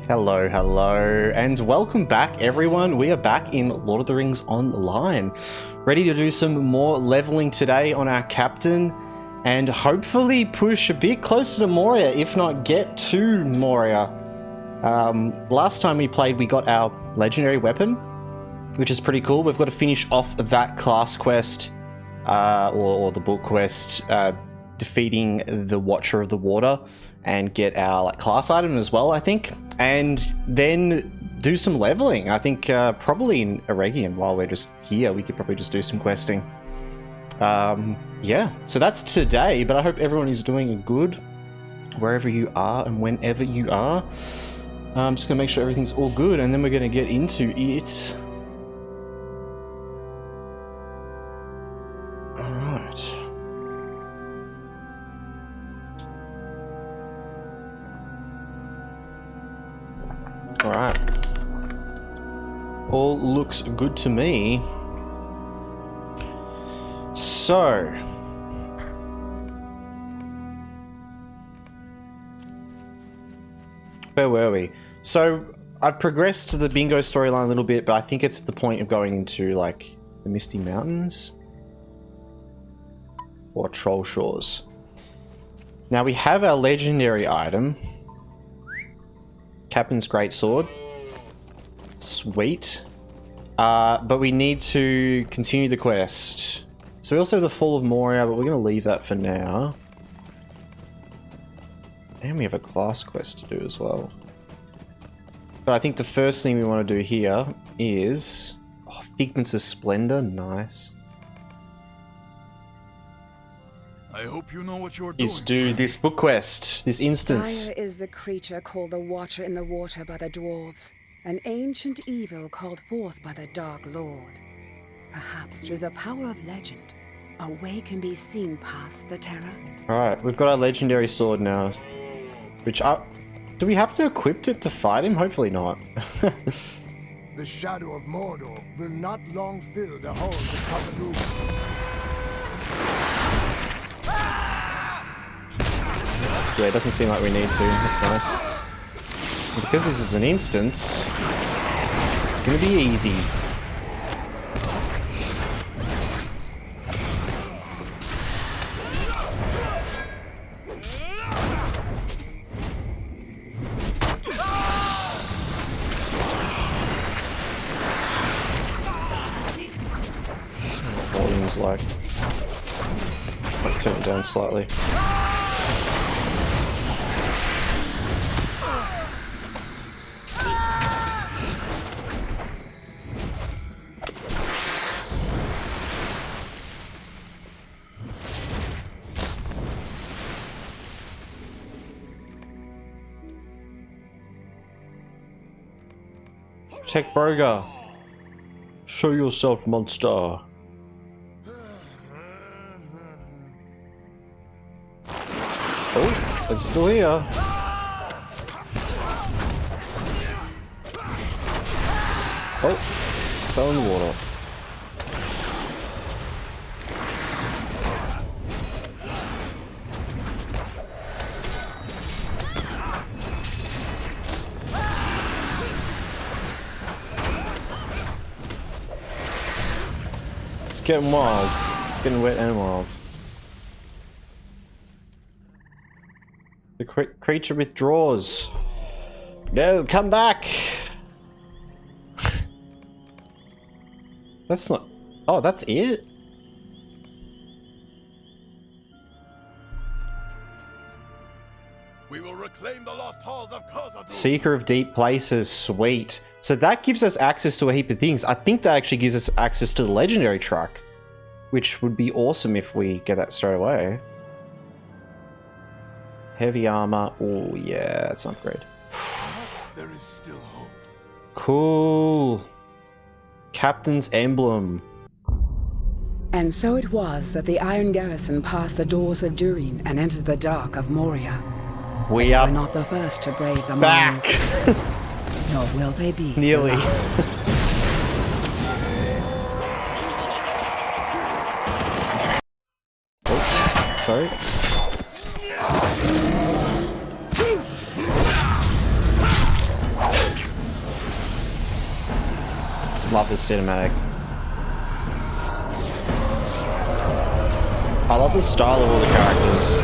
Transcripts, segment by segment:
Hello, hello, and welcome back, everyone. We are back in Lord of the Rings Online, ready to do some more leveling today on our captain, and hopefully push a bit closer to Moria, if not get to Moria. Last time we played, we got our legendary weapon, which is pretty cool. We've got to finish off that class quest, or the book quest, defeating the Watcher of the Water, and get our class item as well, I think, and then do some leveling. I think probably in Eregion, while we're just here, we could probably just do some questing. Yeah, so that's today, but I hope everyone is doing good wherever you are and whenever you are. I'm just gonna make sure everything's all good, and then we're gonna get into it. Alright. Alright. All looks good to me. So, where were we? So, I've progressed to the bingo storyline a little bit, but I think it's at the point of going into, like, the Misty Mountains? Or Troll Shores. Now, we have our legendary item. Captain's Greatsword. Sweet. But we need to continue the quest. So we also have the Fall of Moria, but we're going to leave that for now. And we have a class quest to do as well. But I think the first thing we want to do here is... Oh, Figments of Splendor, nice. I hope you know what you're doing. Is do this book quest, this instance. Dire is the creature called the Watcher in the Water by the dwarves, an ancient evil called forth by the Dark Lord. Perhaps through the power of legend, a way can be seen past the terror. Alright, we've got our legendary sword now. Which, do we have to equip it to fight him? Hopefully not. The shadow of Mordor will not long fill the halls of Khazad-dûm. Yeah, it doesn't seem like we need to. That's nice. And because this is an instance, it's going to be easy. Volume's like... I'll turn it down slightly. Protect Broga. Show yourself, monster. Oh, it's still here. Oh, fell in the water. It's getting wild. It's getting wet and wild. The creature withdraws. No, come back! That's not... Oh, that's it? We will reclaim the lost halls of Khazad-dûm. Seeker of Deep Places, sweet. So that gives us access to a heap of things. I think that actually gives us access to the legendary truck, which would be awesome if we get that straight away. Heavy armor. Oh yeah, that's an upgrade. Perhaps there is still hope. Cool. Captain's Emblem. And so it was that the Iron Garrison passed the doors of Durin and entered the dark of Moria. We They are were not the first to brave the back. mines, nor will they be. Nearly. the last. Oh, sorry. Love this cinematic. I love the style of all the characters.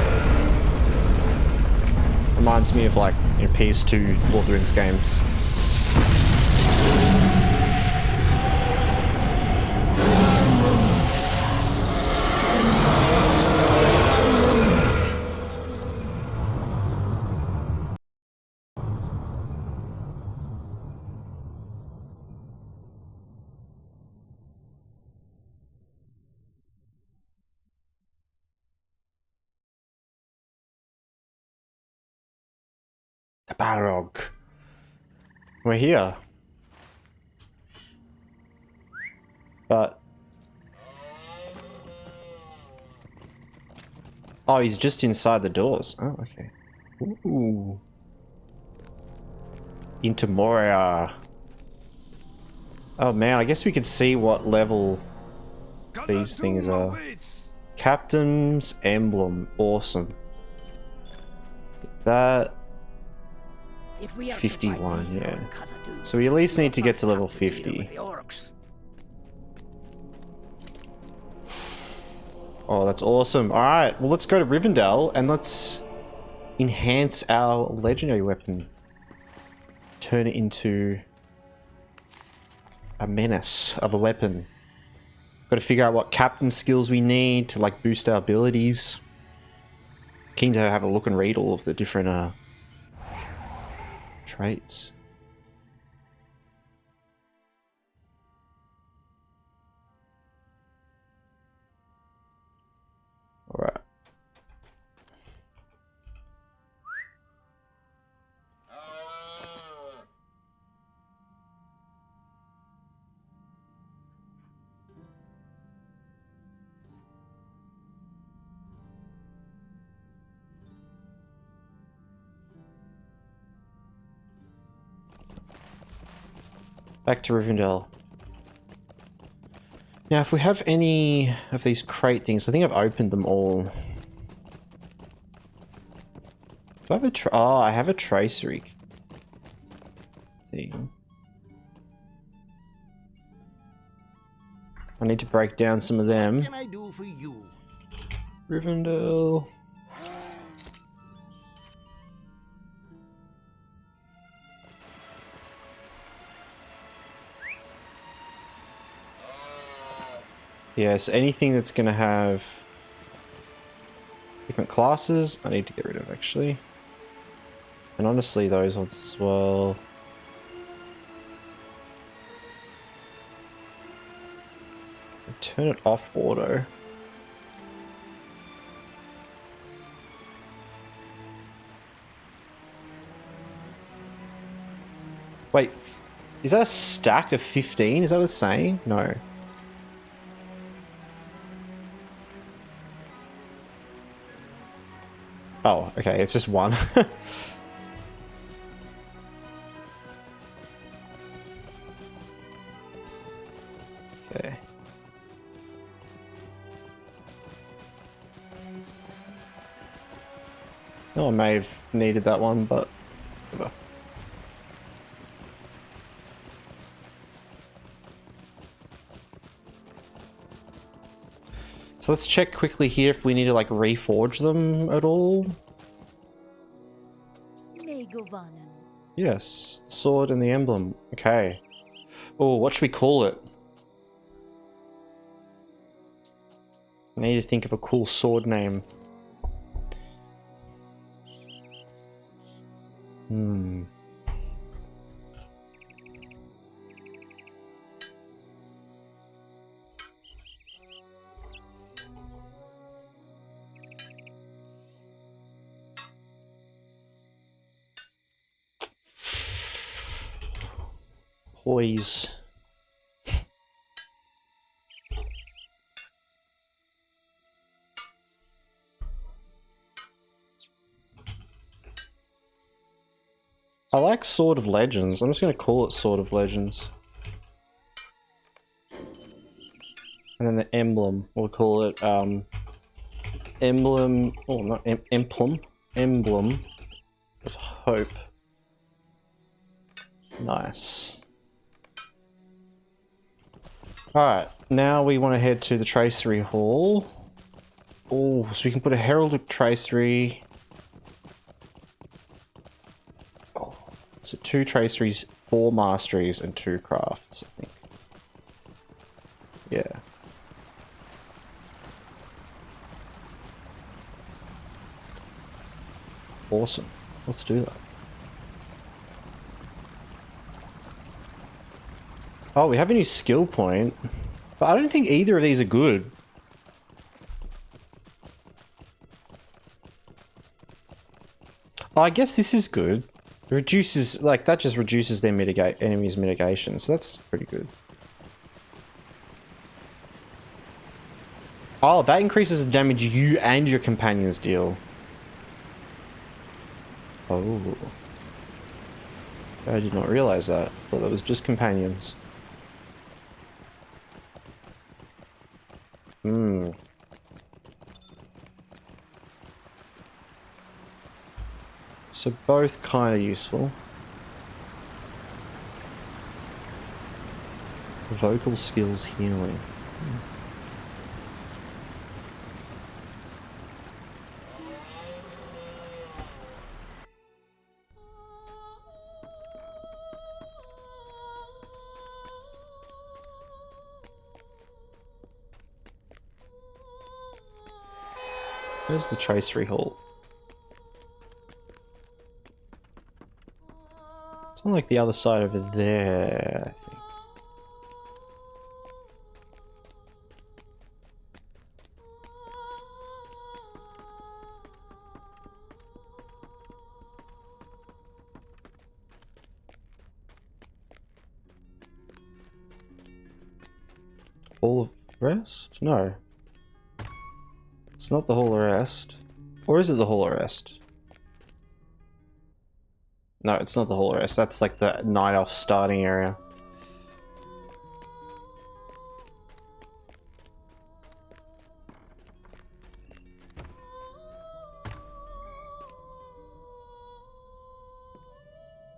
Reminds me of like PS2 Lord of the Rings games. The Balrog. We're here. But... oh, he's just inside the doors. Oh, okay. Ooh. Into Moria. Oh man, I guess we could see what level these things are. Captain's Emblem. Awesome. That... 51, yeah. So we at least need to get to level 50. Oh, that's awesome. Alright, well let's go to Rivendell and let's enhance our legendary weapon. Turn it into a menace of a weapon. Got to figure out what captain skills we need to like boost our abilities. Keen to have a look and read all of the different traits. All right. Back to Rivendell. Now, if we have any of these crate things, I think I've opened them all. Do I have a oh, I have a tracery thing. I need to break down some of them. What can I do for you? Rivendell. Yes, anything that's going to have different classes, I need to get rid of, actually. And honestly, those ones as well. Turn it off auto. Wait, is that a stack of 15? Is that what it's saying? No. Oh, okay, it's just one. Okay. Oh, I may have needed that one, but whatever. So let's check quickly here if we need to like reforge them at all. Yes, the sword and the emblem. Okay. Oh, what should we call it? I need to think of a cool sword name. Poise. I like Sword of Legends. I'm just going to call it Sword of Legends. And then the emblem, we'll call it emblem, oh not emblem, emblem of hope. Nice. Alright, now we want to head to the tracery hall. Oh, so we can put a heraldic tracery. Oh, so 2 traceries, 4 masteries, and 2 crafts, I think. Yeah. Awesome. Let's do that. Oh, we have a new skill point. But I don't think either of these are good. Oh, I guess this is good. It reduces, like, that just reduces their enemies' mitigation, so that's pretty good. Oh, that increases the damage you and your companions deal. Oh. I did not realize that. I thought that was just companions. Hmm. So both kind of useful. Vocal skills healing. Where's the tracery hall? It's on like the other side over there, I think. Hall of Rest? No. It's not the Hall of Rest. Or is it the Hall of Rest? No, it's not the Hall of Rest. That's like the night off starting area.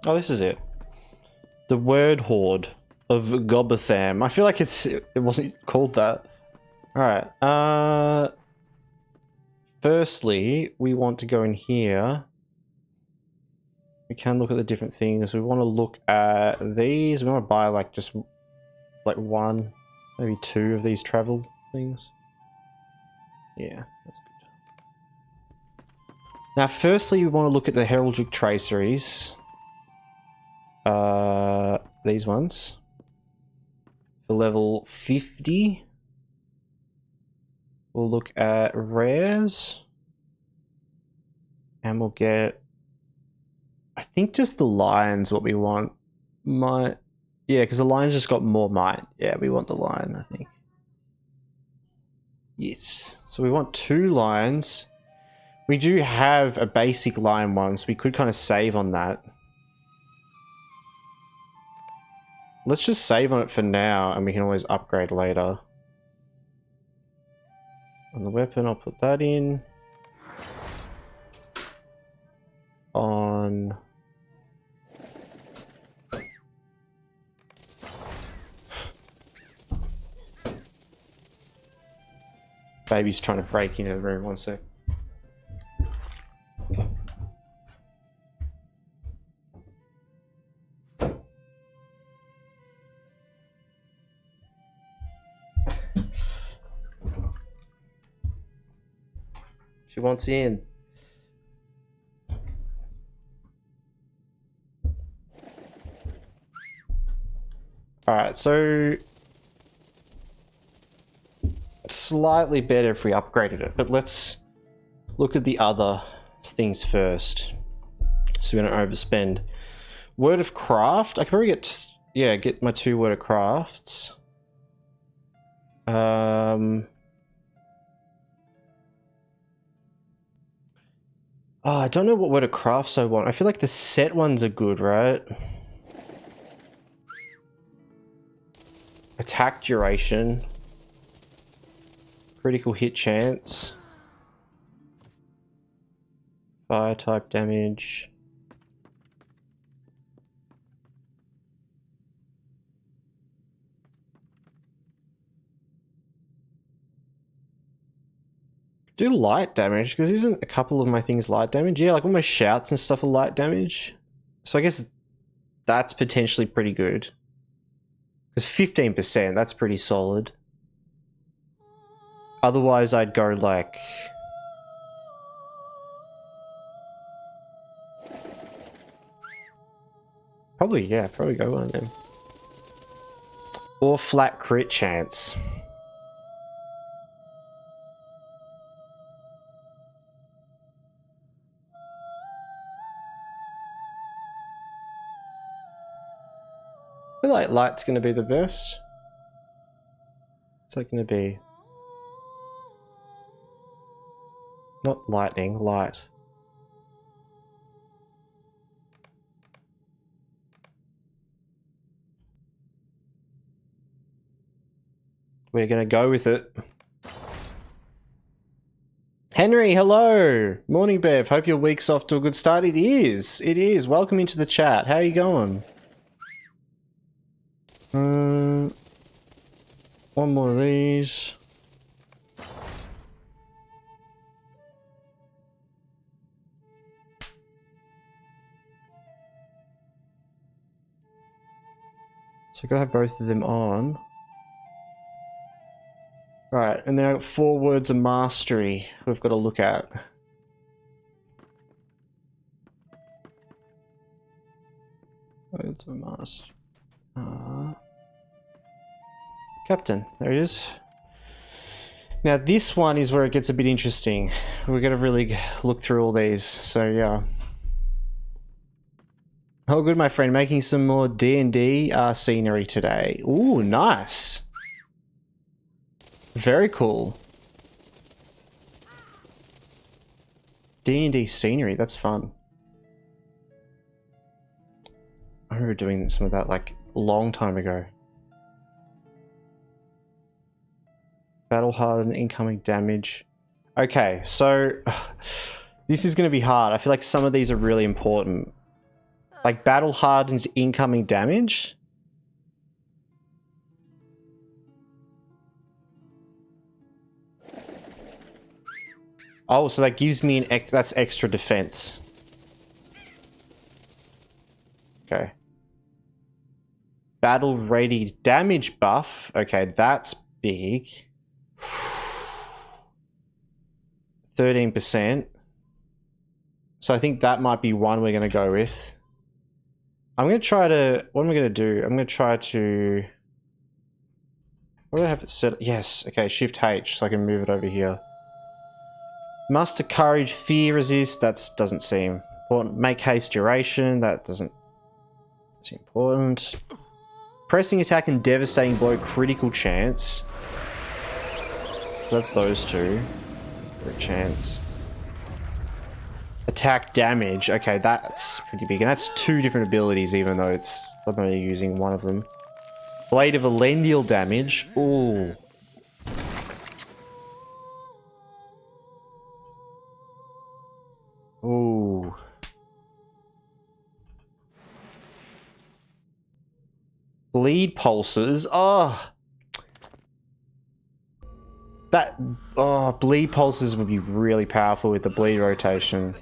Oh, this is it. The Word Horde of Gobotham. I feel like it wasn't called that. Alright, firstly, we want to go in here. We can look at the different things. We want to look at these. We want to buy like just like 1, maybe 2 of these travel things. Yeah, that's good. Now, firstly, we want to look at the heraldic traceries. These ones. For level 50. We'll look at rares. And we'll get... I think just the lions what we want. Might... Yeah, because the lion's just got more might. Yeah, we want the lion, I think. Yes. So we want 2 lions. We do have a basic lion one, so we could kind of save on that. Let's just save on it for now, and we can always upgrade later. On the weapon, I'll put that in. On... Baby's trying to break into the room, 1 sec. She wants in. Alright, so... slightly better if we upgraded it, but let's look at the other things first. So we don't overspend. Word of Craft. I can probably get... yeah, get my 2 Word of Crafts. Oh, I don't know what Word of Crafts I want. I feel like the set ones are good, right? Attack duration. Critical hit chance. Fire type damage. do light damage, because isn't a couple of my things light damage? Yeah, like all my shouts and stuff are light damage. So I guess that's potentially pretty good. Because 15%, that's pretty solid. Otherwise, I'd go like... Probably, yeah, probably go one of them. Or flat crit chance. I feel like light's going to be the best. What's that going to be? Not lightning, light. We're going to go with it. Henry, hello! Morning, Bev. Hope your week's off to a good start. It is. It is. Welcome into the chat. How are you going? One more of these. So I've got to have both of them on. Right, and then I've got 4 words of mastery we've got to look at. Words of mastery. Captain, there it is. Now this one is where it gets a bit interesting. We're going to really look through all these, so yeah. Oh good, my friend, making some more D&D scenery today. Ooh, nice. Very cool. D&D scenery, that's fun. I remember doing some of that like a long time ago. Battle hardened, incoming damage. Okay, so this is going to be hard. I feel like some of these are really important. Like battle hardened, incoming damage. Oh, so that gives me that's extra defense. Okay. Battle ready damage buff. Okay, that's big. 13%. So I think that might be one we're going to go with. I'm going to try to... What am I going to do? I'm going to try to... Where do I have it set? Yes. Okay, Shift H so I can move it over here. Muster courage, fear resist. That doesn't seem important. Make haste duration. That doesn't seem important. Pressing attack and devastating blow critical chance. So that's those two. For a chance. Attack damage. Okay, that's pretty big. And that's 2 different abilities, even though I'm only using one of them. Blade of Elendil damage. Ooh. Ooh. Bleed pulses. Oh. Bleed pulses would be really powerful with the bleed rotation.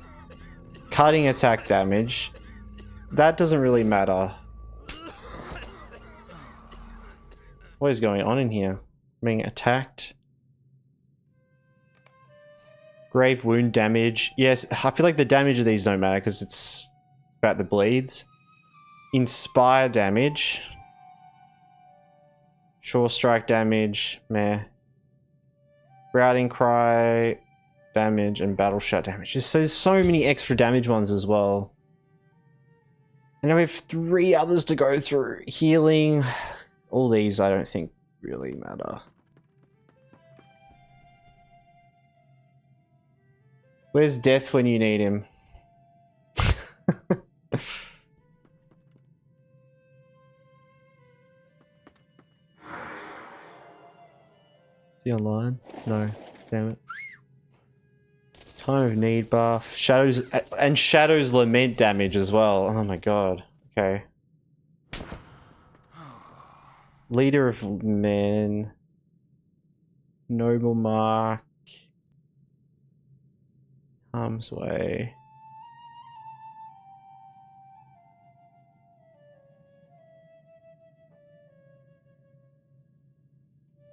Cutting attack damage. That doesn't really matter. What is going on in here? Being attacked. Grave wound damage. Yes, I feel like the damage of these don't matter because it's about the bleeds. Inspire damage. Sure strike damage. Meh. Routing cry damage and battle shot damage. So there's so many extra damage ones as well. And now we have 3 others to go through. Healing. All these I don't think really matter. Where's Death when you need him? Is he online? No. Damn it. Time of need buff. Shadows and Shadows Lament damage as well. Oh my god. Okay. Leader of Men. Noble Mark. Harm's way.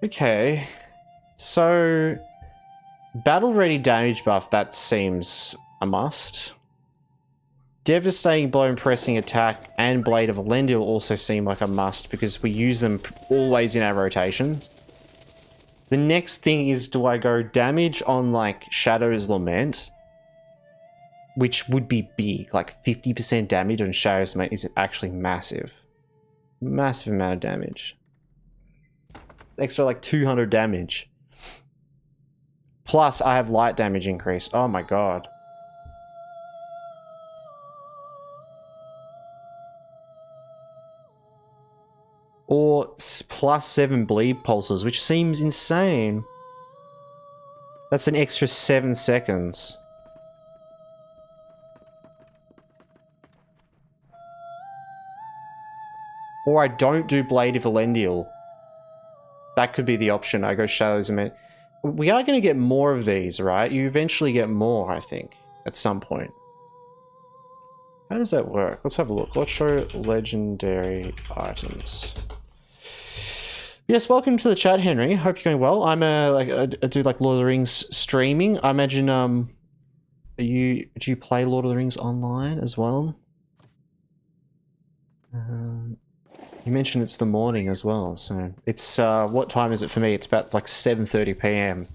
Okay. So, battle ready damage buff, that seems a must. Devastating blow and pressing attack and Blade of Elendil also seem like a must because we use them always in our rotations. The next thing is, do I go damage on like Shadow's Lament? Which would be big, like 50% damage on Shadow's Lament is actually massive. Massive amount of damage. Extra like 200 damage. Plus I have light damage increase. Oh my god. Or +7 bleed pulses, which seems insane. That's an extra 7 seconds. Or I don't do Blade of Elendil. That could be the option. I go Shadows of Men. We are going to get more of these, right? You eventually get more, I think, at some point. How does that work? Let's have a look. Let's show legendary items. Yes, welcome to the chat, Henry. Hope you're going well. I'm I do like Lord of the Rings streaming. I imagine do you play Lord of the Rings online as well? You mentioned it's the morning as well, so it's what time is it for me? It's about like 7:30 p.m.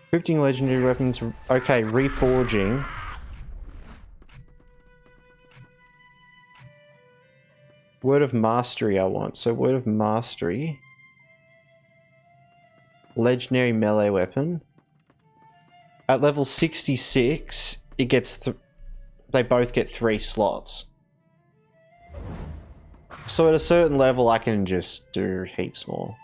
Equipping legendary weapons. Okay, reforging. Word of Mastery I want. So Word of Mastery. Legendary melee weapon. At level 66, it gets they both get 3 slots. So at a certain level, I can just do heaps more.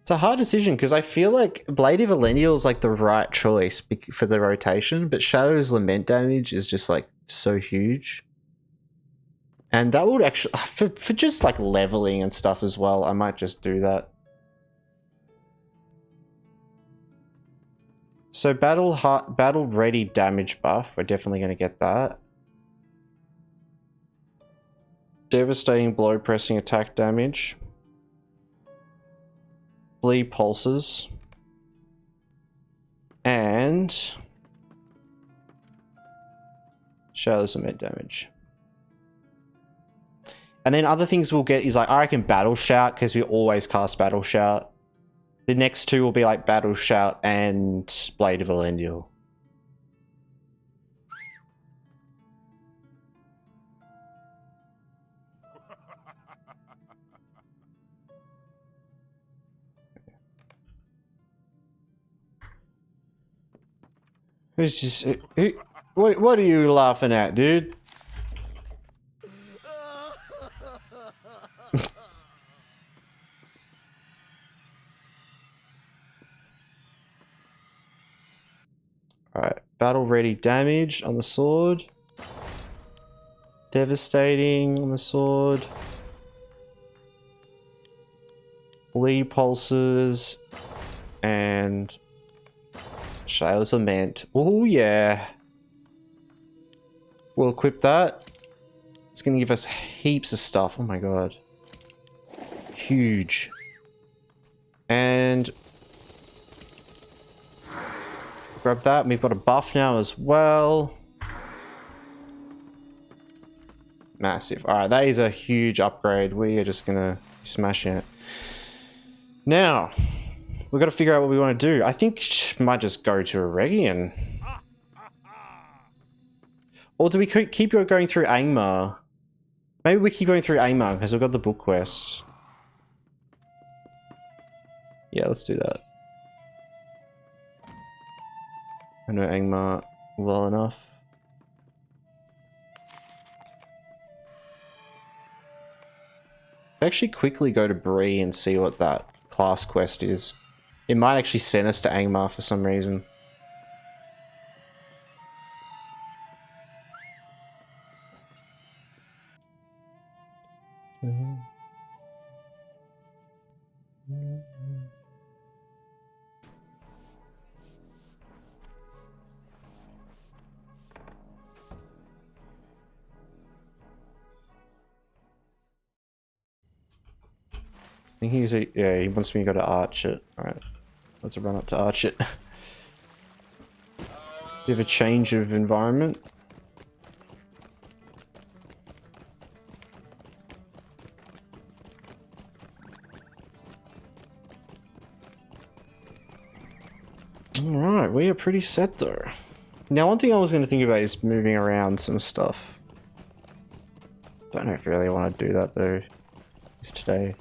It's a hard decision because I feel like Blade of Elendil is like the right choice for the rotation, but Shadow's Lament damage is just like so huge. And that would actually, for just like leveling and stuff as well, I might just do that. So battle ready damage buff, we're definitely going to get that. Devastating blow pressing attack damage. Bleed pulses. And Shadow's Lament damage. And then other things we'll get is like, I reckon Battle Shout, because we always cast Battle Shout. The next two will be like Battle Shout and Blade of Elendil. Who's just... what are you laughing at, dude? Alright, battle ready damage on the sword. Devastating on the sword. Bleed pulses. And Shadow's Lament. Oh yeah. We'll equip that. It's gonna give us heaps of stuff. Oh my god. Huge. And grab that. We've got a buff now as well. Massive. Alright, that is a huge upgrade. We are just gonna be smashing it. Now, we've got to figure out what we want to do. I think might just go to Eregion. Or do we keep going through Angmar? Maybe we keep going through Angmar because we've got the book quest. Yeah, let's do that. I know Angmar well enough. Actually quickly go to Bree and see what that class quest is. It might actually send us to Angmar for some reason. I think he's yeah, he wants me to go to Arch it. Alright. Let's run up to Arch it. Bit of a change of environment. Alright, we are pretty set though. Now one thing I was going to think about is moving around some stuff. Don't know if I really want to do that though. Is today.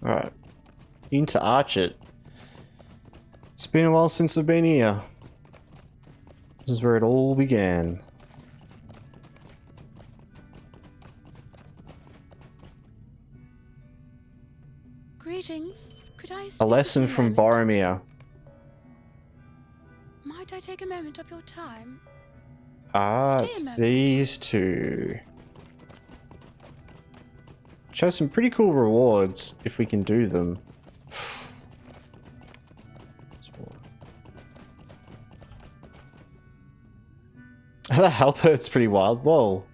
Alright. Into Archet. It's been a while since I've been here. This is where it all began. Greetings. Could I A speak lesson with you a from moment? Boromir. Might I take a moment of your time? Ah, Stay a it's moment. these two. Which has some pretty cool rewards if we can do them. That halberd's pretty wild. Whoa.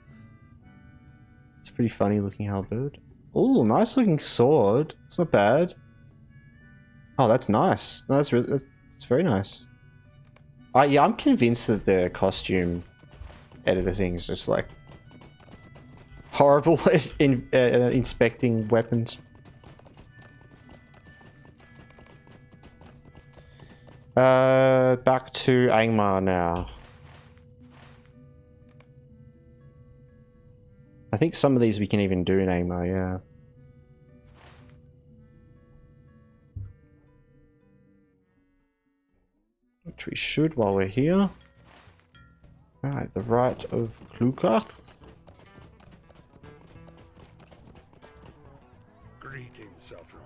It's a pretty funny looking halberd. Oh, nice looking sword. It's not bad. Oh, that's nice. No, that's very nice. Yeah, I'm convinced that the costume editor thing is just like horrible at inspecting weapons. Back to Angmar now. I think some of these we can even do in Angmar, yeah. Which we should while we're here. Right, the Rite of Klukath. Greetings, Sufferer.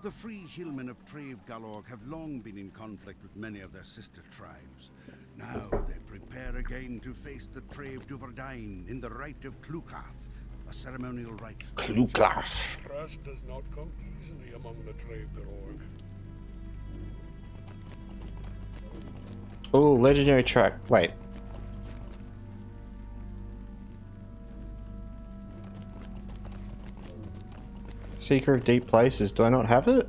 The free hillmen of Trave Galorg have long been in conflict with many of their sister tribes. Now they prepare again to face the Trave Duverdain in the Rite of Klukath, a ceremonial rite. Klukath. Trust does not come easily among the Travegarorg. Oh, legendary track. Wait. Seeker of Deep Places. Do I not have it?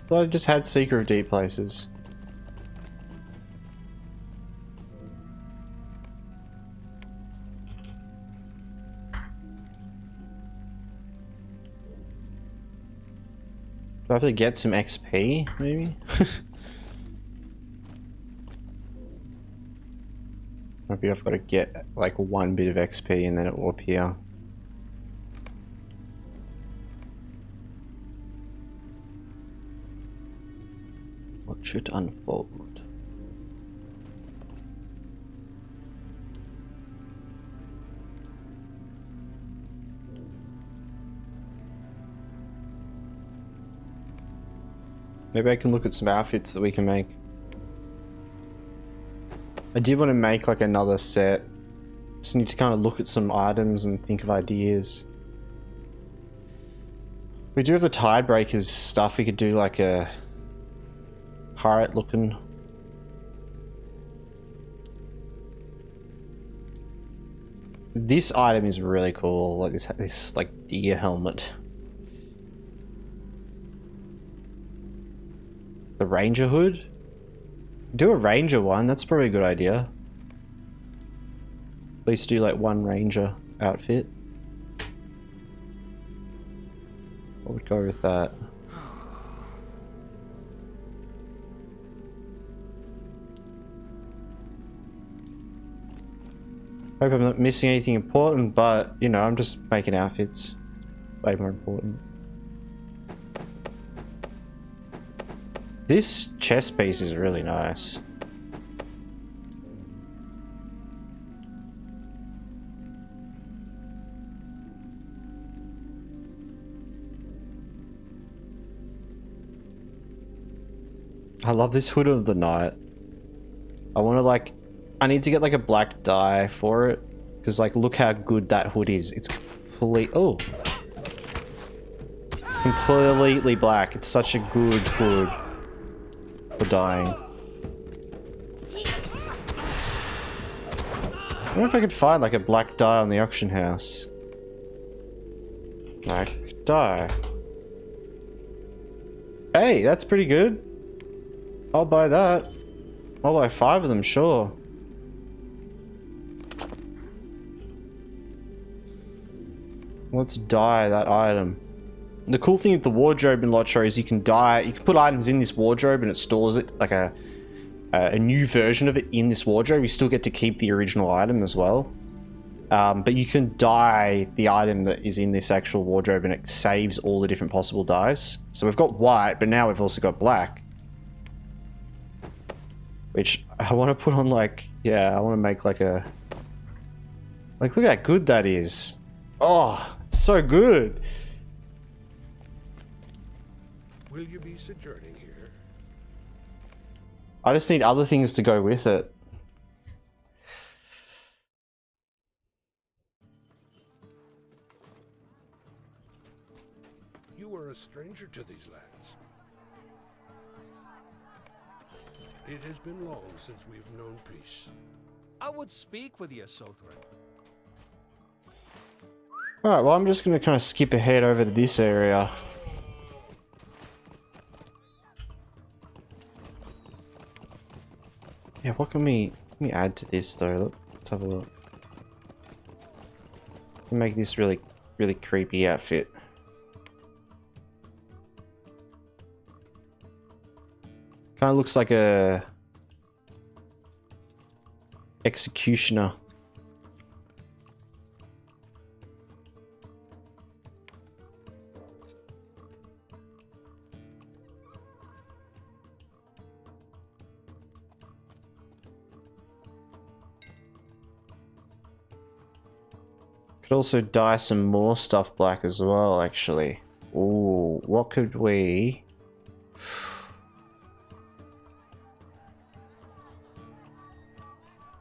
Thought I just had Seeker of Deep Places. Do I have to get some XP, maybe? Maybe I've got to get like one bit of XP and then it will appear. What should unfold? Maybe I can look at some outfits that we can make. I did want to make like another set. Just need to kind of look at some items and think of ideas. We do have the Tidebreakers stuff. We could do like a pirate looking. This item is really cool. Like this like deer helmet. The Ranger hood? Do a Ranger one, that's probably a good idea. At least do like one Ranger outfit. I would go with that. Hope I'm not missing anything important, but you know, I'm just making outfits. Way more important. This chest piece is really nice. I love this Hood of the Night. I want to like, I need to get like a black dye for it. Because like, look how good that hood is. It's complete, oh. It's completely black. It's such a good hood. For dying. I wonder if I could find like a black dye on the auction house. Black dye. Hey, that's pretty good. I'll buy that. I'll buy 5 of them, sure. Let's dye that item. The cool thing with the wardrobe in Lotro is you can put items in this wardrobe and it stores it like a new version of it in this wardrobe. You still get to keep the original item as well. But you can dye the item that is in this actual wardrobe and it saves all the different possible dyes. So we've got white, but now we've also got black. Which I want to put on like, yeah, I want to make like a... Like, look how good that is. Oh, it's so good. Will you be sojourning here? I just need other things to go with it. You are a stranger to these lands. It has been long since we've known peace. I would speak with you, Sothran. Alright, well I'm just going to kind of skip ahead over to this area. Yeah, what can we add to this though? Let's have a look. Make this really creepy outfit. Kind of looks like a executioner. Could also dye some more stuff black as well, actually. Ooh, what could we...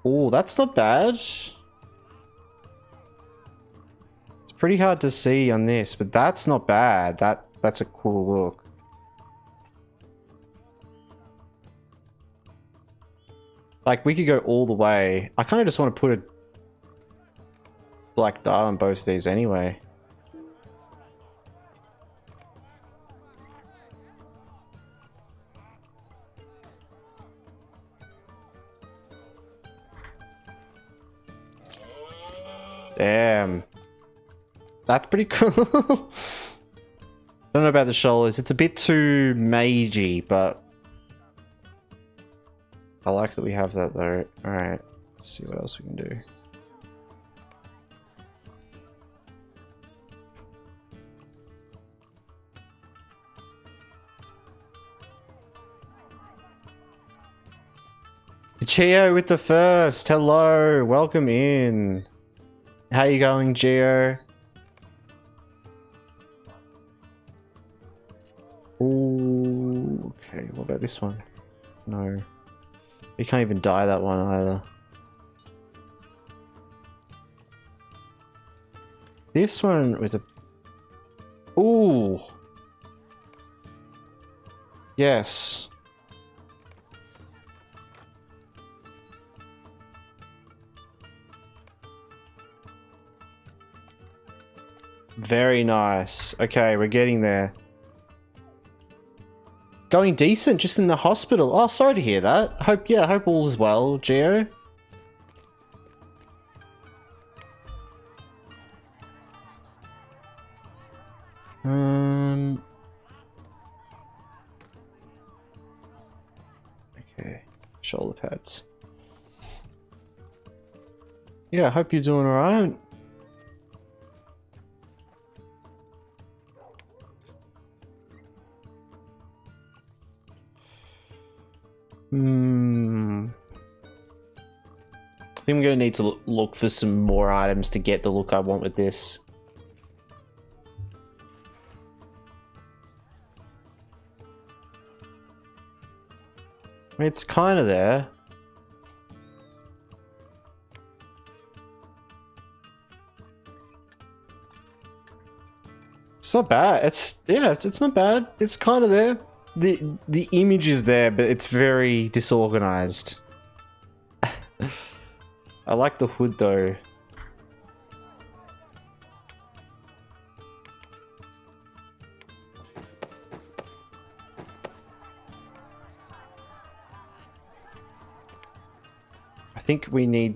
Ooh, that's not bad. It's pretty hard to see on this, but that's not bad. That's a cool look. Like, we could go all the way. I kind of just want to put a black dye on both of these anyway. Damn. That's pretty cool. Don't know about the shoulders. It's a bit too magey, but I like that we have that though. Alright, let's see what else we can do. Chio with the first. Hello, welcome in. How you going, Geo? Ooh, about this one? No. You can't even dye that one either. This one with a... Ooh! Yes. Very nice. Okay, we're getting there. Going decent, just in the hospital. Oh, sorry to hear that. Hope all's well, Geo. Okay, shoulder pads. Yeah, I hope you're doing alright. I think I'm going to need to look for some more items to get the look I want with this. I mean, it's kind of there. It's not bad. It's not bad. It's kind of there. The image is there, but it's very disorganized. I like the hood though. I think we need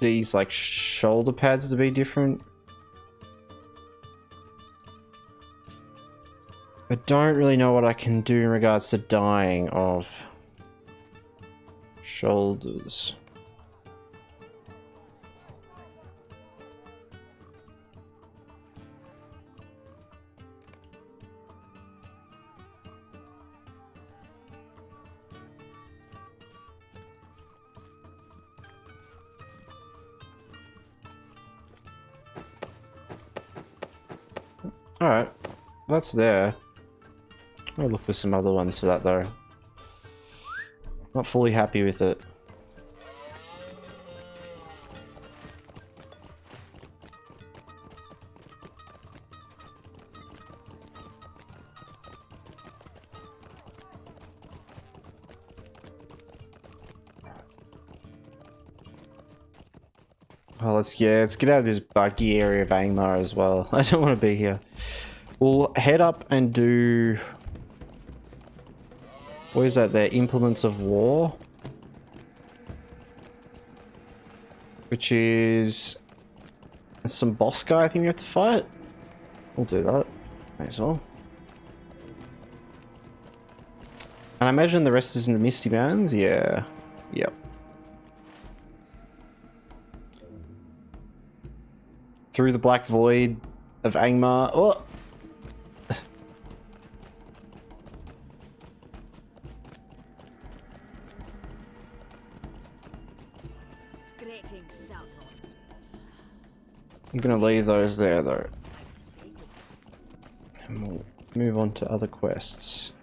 these like shoulder pads to be different. I don't really know what I can do in regards to dyeing of shoulders. Alright, that's there. I'll look for some other ones for that though. Not fully happy with it. Oh, let's get out of this buggy area of Angmar as well. I don't want to be here. We'll head up and do... What is that there? Implements of War? Which is... some boss guy I think we have to fight? We'll do that. May as well. And I imagine the rest is in the Misty Mountains? Yeah. Yep. Through the Black Void of Angmar. Oh! I'm gonna leave those there though. And we'll move on to other quests.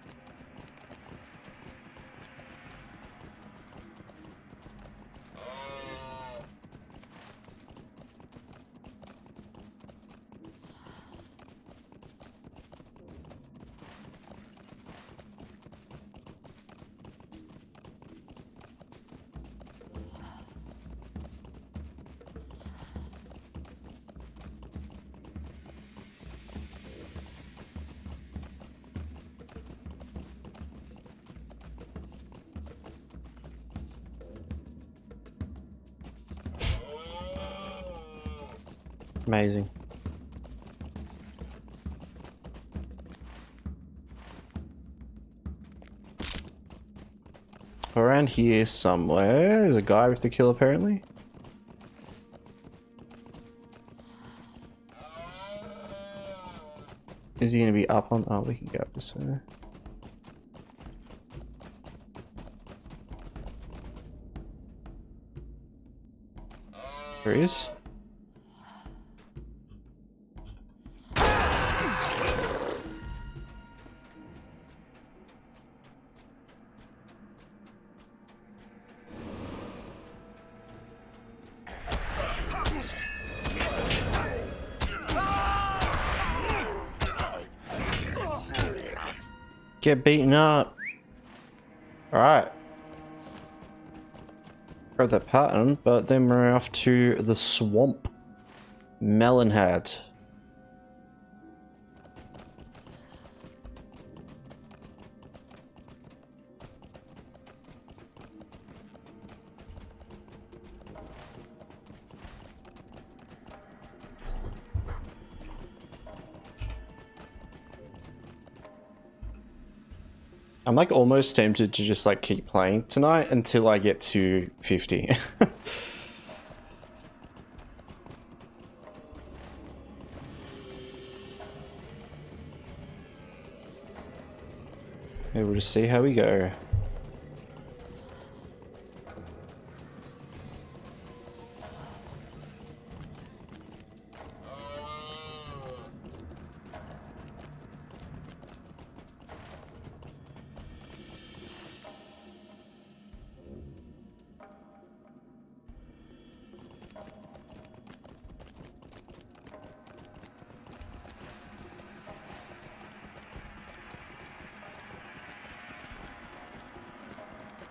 Amazing. Around here somewhere, there's a guy we have to kill apparently. Is he gonna be up on? Oh, we can go up this way. There he is. Get beaten up. Alright. Grab that pattern, but then we're off to the swamp. Melonhead. I'm like almost tempted to just like keep playing tonight until I get to 50. Okay, we'll just see how we go.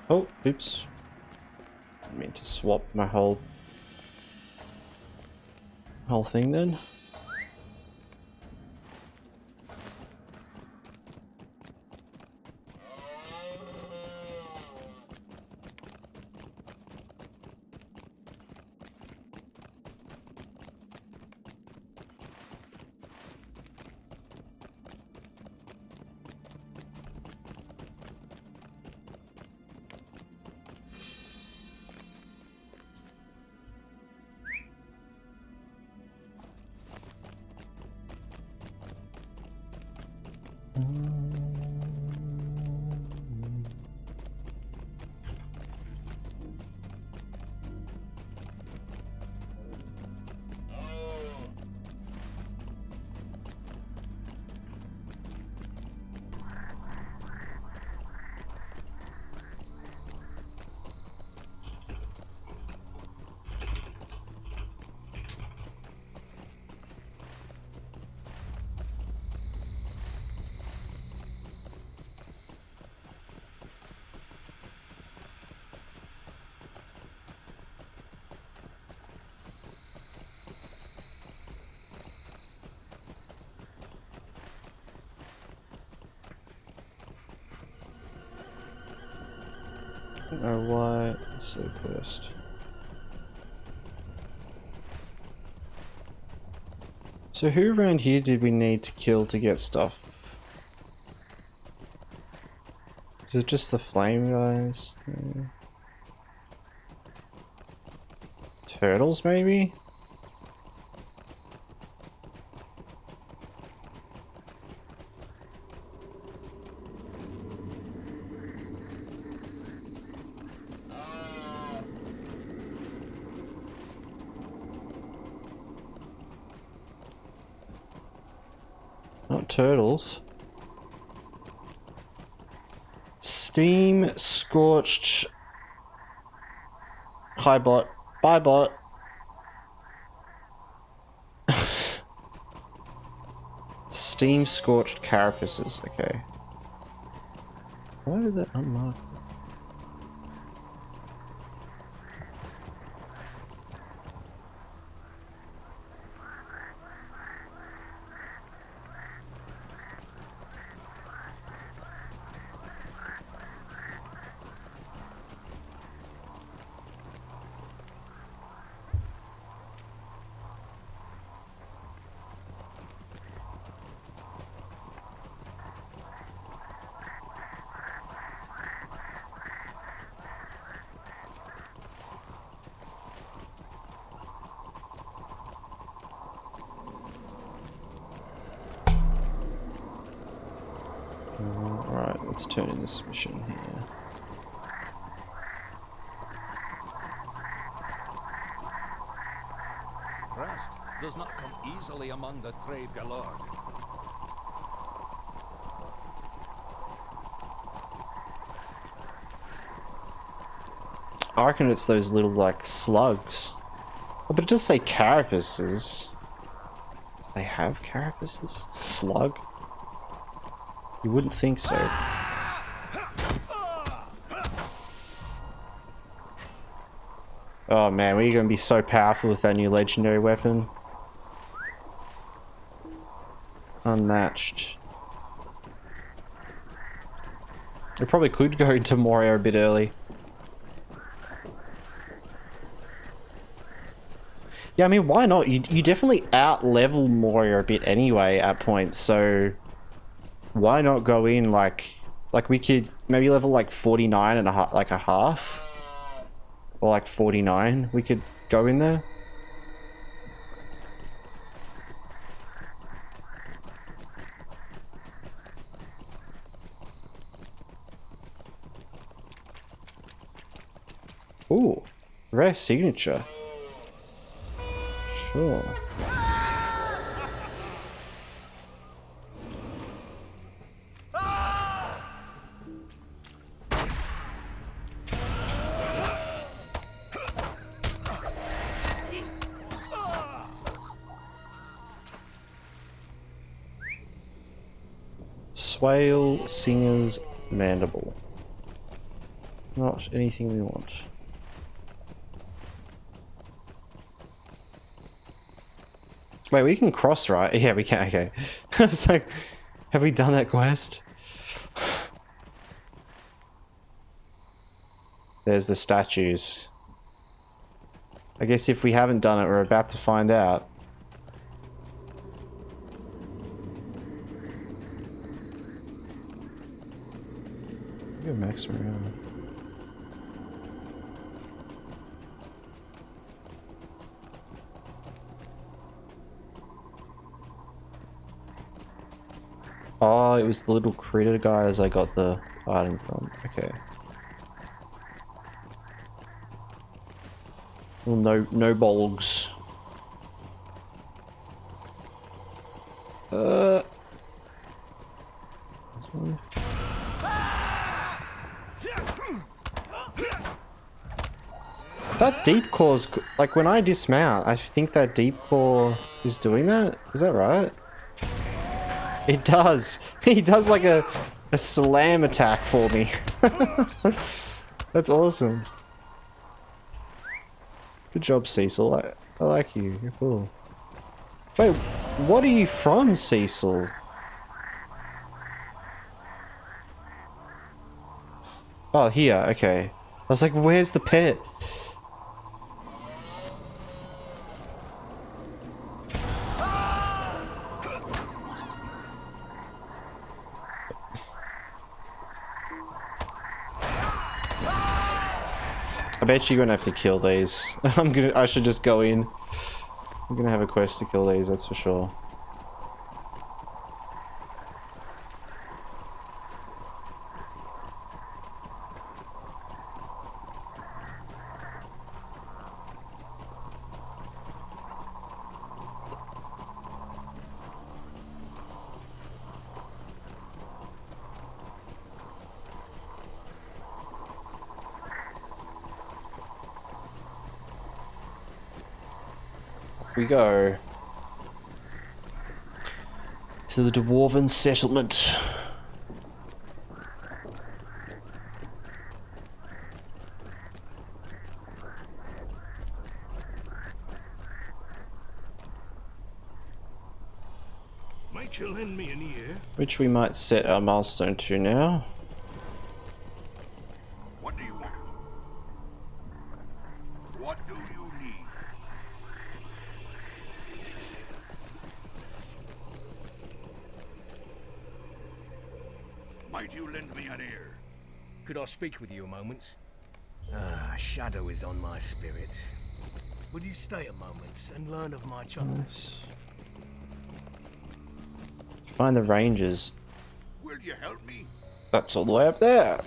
Oh, oops. Didn't mean to swap my whole thing then. I don't know why I'm so pissed. So who around here did we need to kill to get stuff? Is it just the flame guys? Yeah. Turtles maybe? Not turtles. Steam scorched. Hi bot. Bye bot. Steam scorched carapaces. Okay. Why did that unmark? Alright, let's turn in this mission here. Rest does not come easily among the Trade Galore. I reckon it's those little like slugs. Oh, but it does say carapaces. Do they have carapaces? Slug? You wouldn't think so. Oh man, we're gonna be so powerful with that new legendary weapon. Unmatched. We probably could go into Moria a bit early. Yeah, I mean, why not? You definitely out-level Moria a bit anyway at points, so why not go in like we could maybe level like 49 and a half, like a half? Or like 49, we could go in there. Ooh, rare signature. Sure. Swale Singer's Mandible. Not anything we want. Wait, we can cross, right? Yeah, we can, okay. I was like, have we done that quest? There's the statues. I guess if we haven't done it, we're about to find out. Go max around. Oh, it was the little critter guys I got the item from. Okay. Well, no bolgs. That deep claw's like when I dismount, I think that deep claw is doing that. Is that right? It does. He does like a slam attack for me. That's awesome. Good job, Cecil. I like you. You're cool. Wait, what are you from, Cecil? Oh, here. Okay. I was like, where's the pet? I bet you're gonna have to kill these. I should just go in. I'm gonna have a quest to kill these, that's for sure. We go to the Dwarven settlement. Might you lend me an ear? Which we might set our milestone to now. What do you want? What do you need? Might you lend me an ear? Could I speak with you a moment? Ah, shadow is on my spirit. Would you stay a moment and learn of my troubles? Find the rangers. Will you help me? That's all the way up there.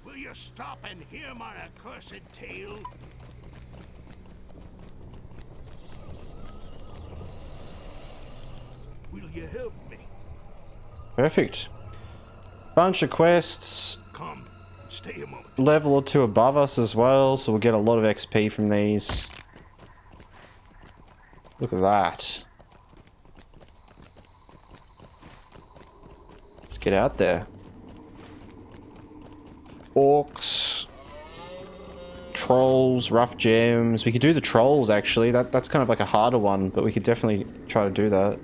Will you stop and hear my accursed tale? Will you help me? Perfect. Bunch of quests. Come, stay a moment. Level or two above us as well, so we'll get a lot of XP from these. Look at that. get out there. Orcs, trolls, rough gems. We could do the trolls actually. That's kind of like a harder one, but we could definitely try to do that.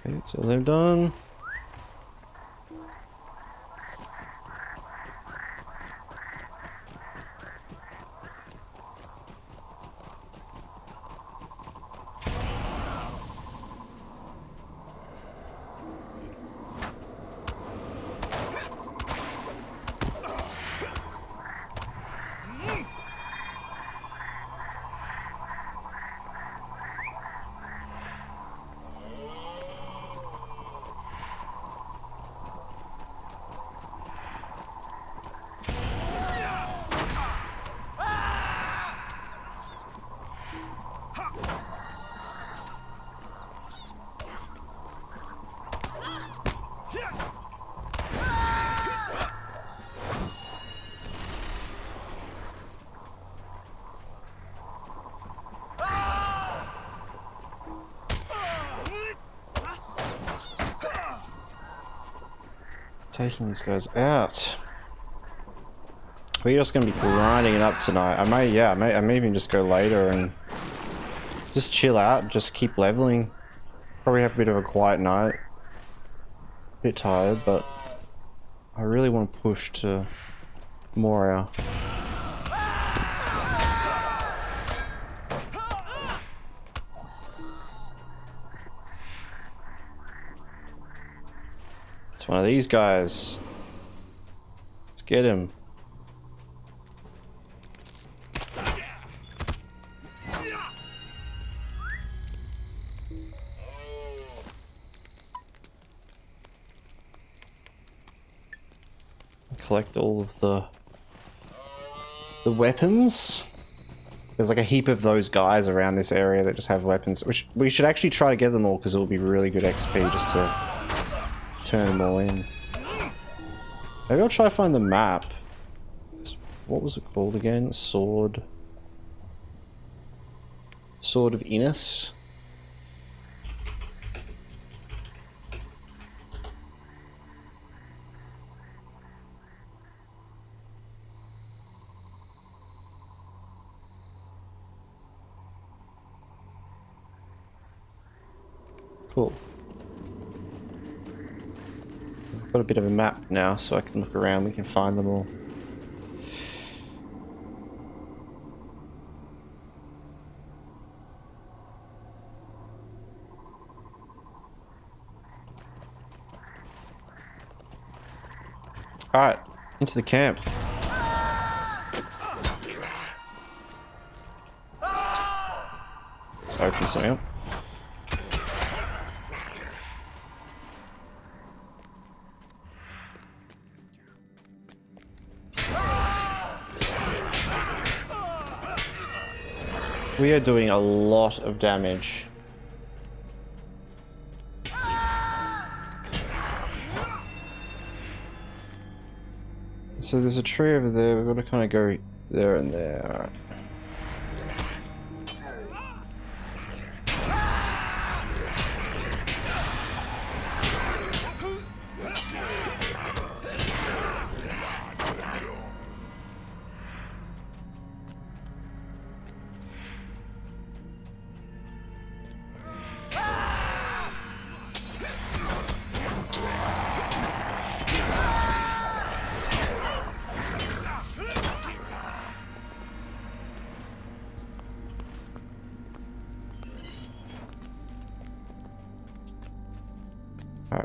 Okay, so they're done. Taking these guys out. We're just gonna be grinding it up tonight. I may even just go later and just chill out, just keep leveling. Probably have a bit of a quiet night. Bit tired, but I really want to push to Moria. It's one of these guys. Let's get him. Collect all of the weapons. There's like a heap of those guys around this area that just have weapons, which we should actually try to get them all because it will be really good XP just to turn them all in. Maybe I'll try to find the map. What was it called again? Sword of Innis. Cool. I've got a bit of a map now, so I can look around. We can find them all. Alright, into the camp. Let's open something up. We are doing a lot of damage. So there's a tree over there, we've got to kind of go there and there. All right.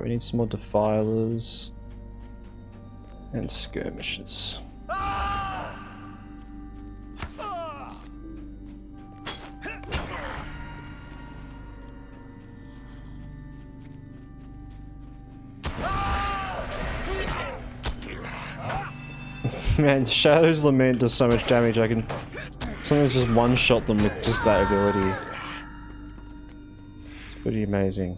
we need some more defilers and skirmishers. Man, Shadow's Lament does so much damage, I can sometimes just one-shot them with just that ability. It's pretty amazing.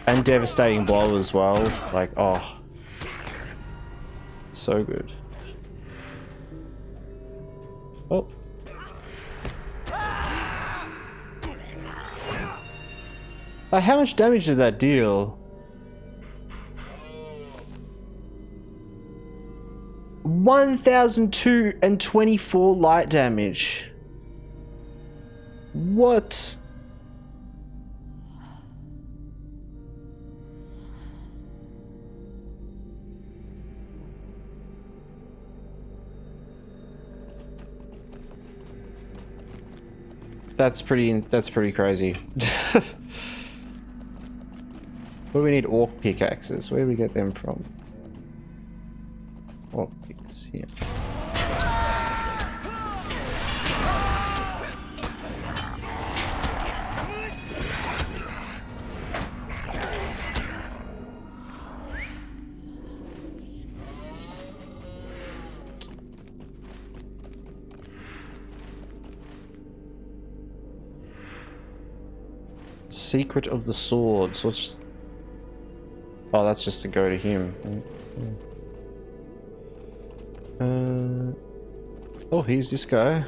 And Devastating Blow as well, like, oh. So good. Oh. Like, how much damage did that deal? 1,024 light damage. What? That's pretty crazy. What do we need? Orc pickaxes. Where do we get them from? Orc picks here. Secret of the Sword. So let's... Oh, that's just to go to him. Oh, here's this guy.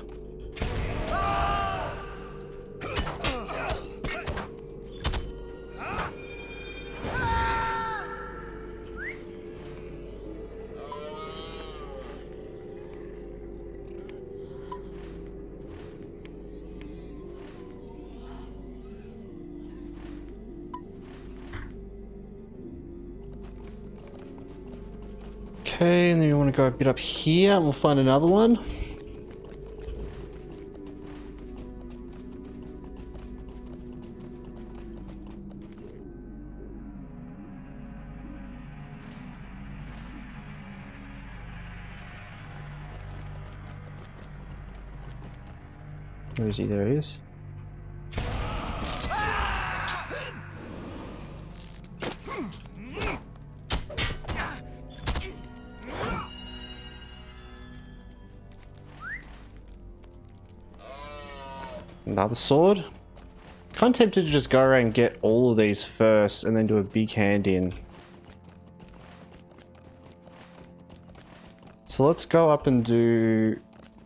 Okay, and then you want to go a bit up here and we'll find another one. Where is he? There he is. Another sword. Kind of tempted to just go around and get all of these first and then do a big hand in. So let's go up and do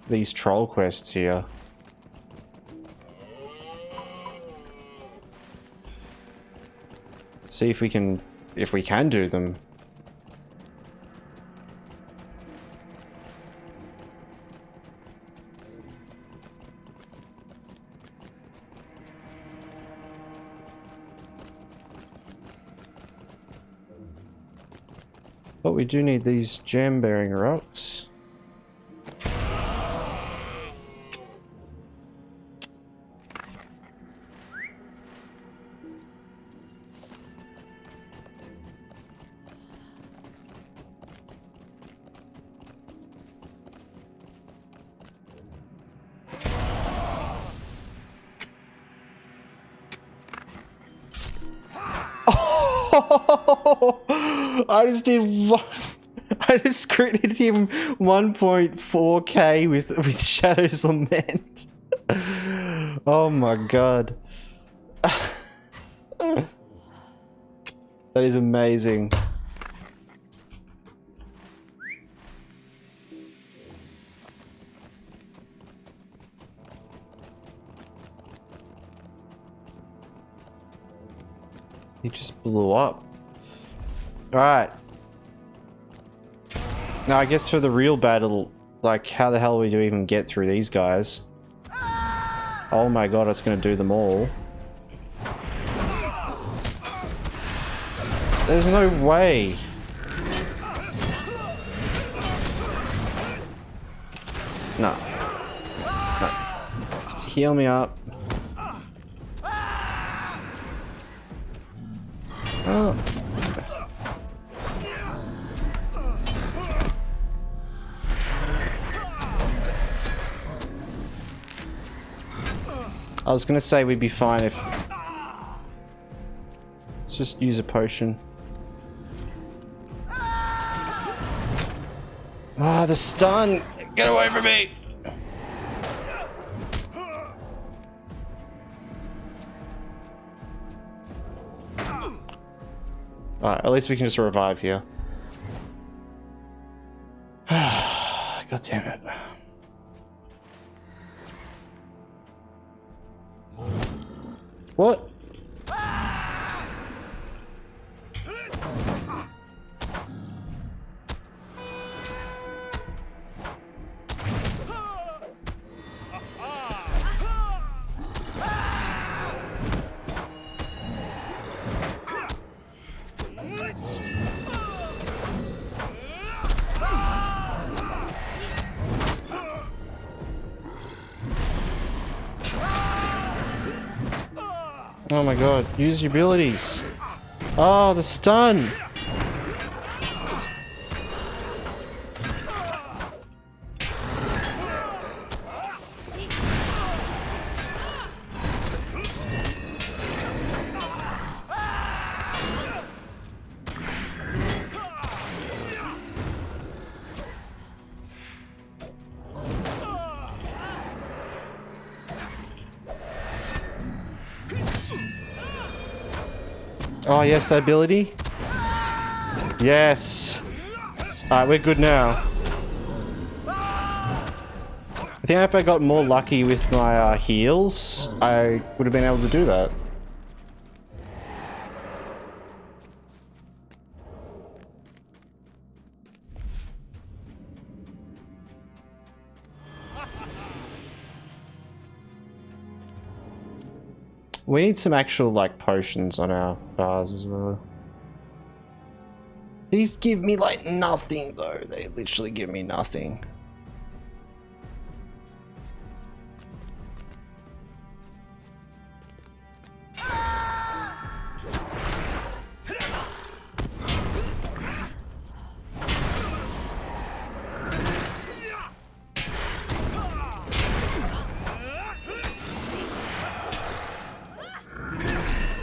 these troll quests here. See if we can do them. But we do need these gem-bearing rocks. I just did one. I just critted him 1.4k with Shadow's Lament. Oh my god. That is amazing. He just blew up. Alright. Now I guess for the real battle, like how the hell do we even get through these guys? Oh my god, it's gonna do them all. There's no way. No. No. Heal me up. Oh. I was gonna say we'd be fine if... Let's just use a potion. Ah, the stun! Get away from me! Alright, at least we can just revive here. God damn it. What? Oh my god, use your abilities. Oh, the stun! Oh yes, that ability. Yes. Alright, we're good now. I think if I got more lucky with my heals, I would have been able to do that. We need some actual, like, potions on our bars as well. These give me, like, nothing, though. They literally give me nothing.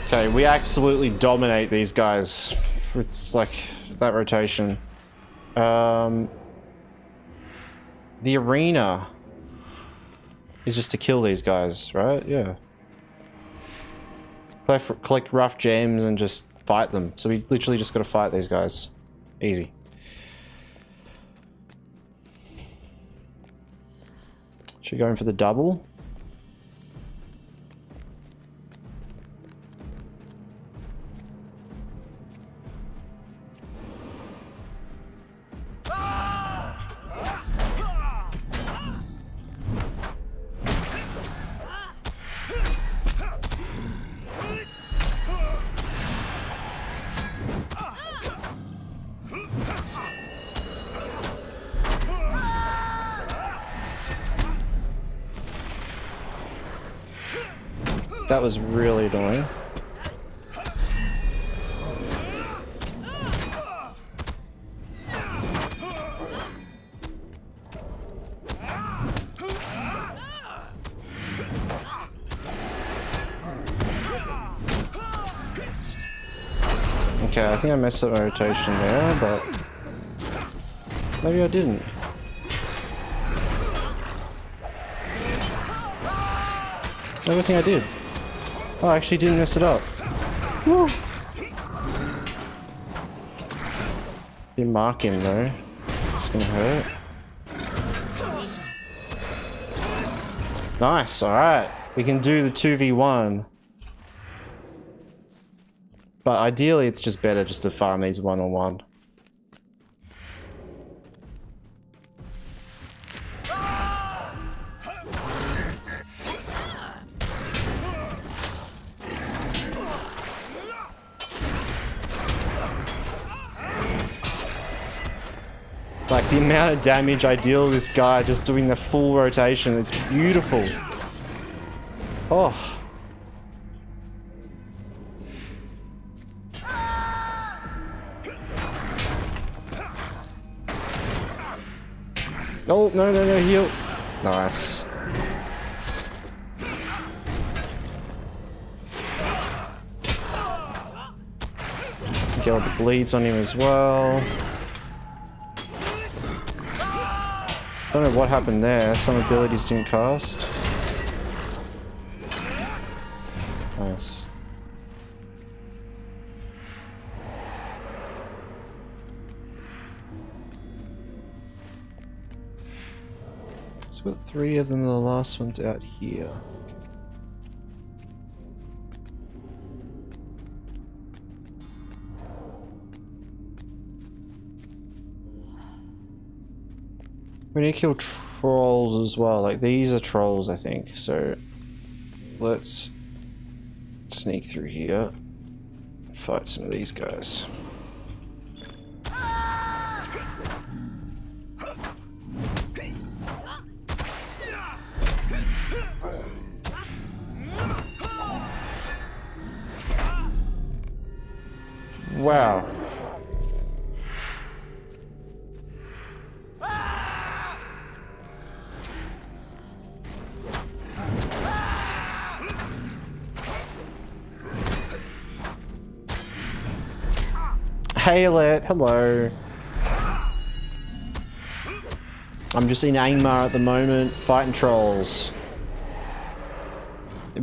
Okay, we absolutely dominate these guys. It's like that rotation. The arena is just to kill these guys, right? Yeah. Collect rough gems and just fight them. So we literally just got to fight these guys. Easy. Should we go in for the double? That was really annoying. Okay, I think I messed up my rotation there, but maybe I didn't. I think I did. Oh, I actually didn't mess it up. Woo. Didn't mark him though. It's gonna hurt. Nice, alright. We can do the 2v1. But ideally it's just better just to farm these one-on-one. Like the amount of damage I deal this guy just doing the full rotation, it's beautiful. Oh. Oh, no, no, no, heal. Nice. Get all the bleeds on him as well. Don't know what happened there. Some abilities didn't cast. Nice. So we've got 3 of them, the last one's out here. We need to kill trolls as well. Like, these are trolls, I think. So, let's sneak through here. Fight some of these guys. Wow. Hail it, hello. I'm just in Angmar at the moment, fighting trolls.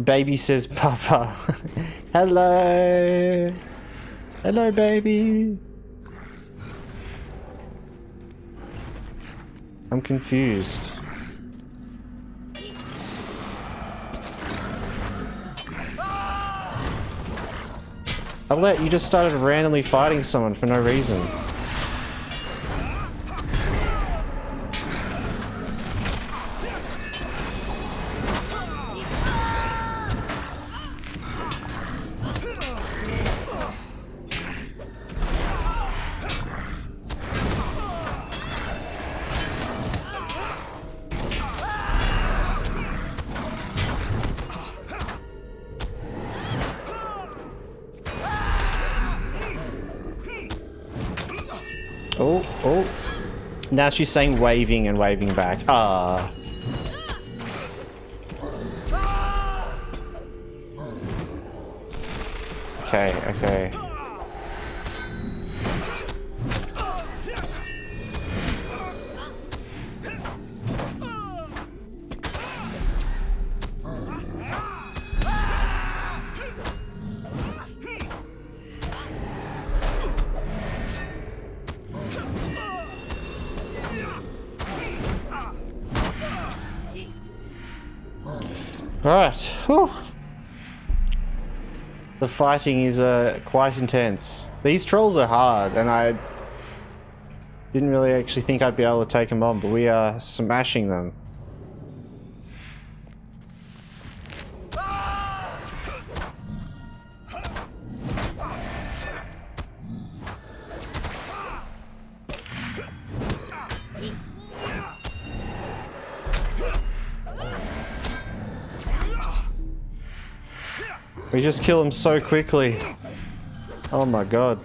Baby says Papa. Hello. Hello, baby. I'm confused. Alette, you just started randomly fighting someone for no reason. Oh, oh. Now she's saying waving and waving back. Ah. Okay, okay. Alright. Whew. The fighting is quite intense. These trolls are hard, and I didn't really actually think I'd be able to take them on, but we are smashing them. We just kill him so quickly. Oh my god.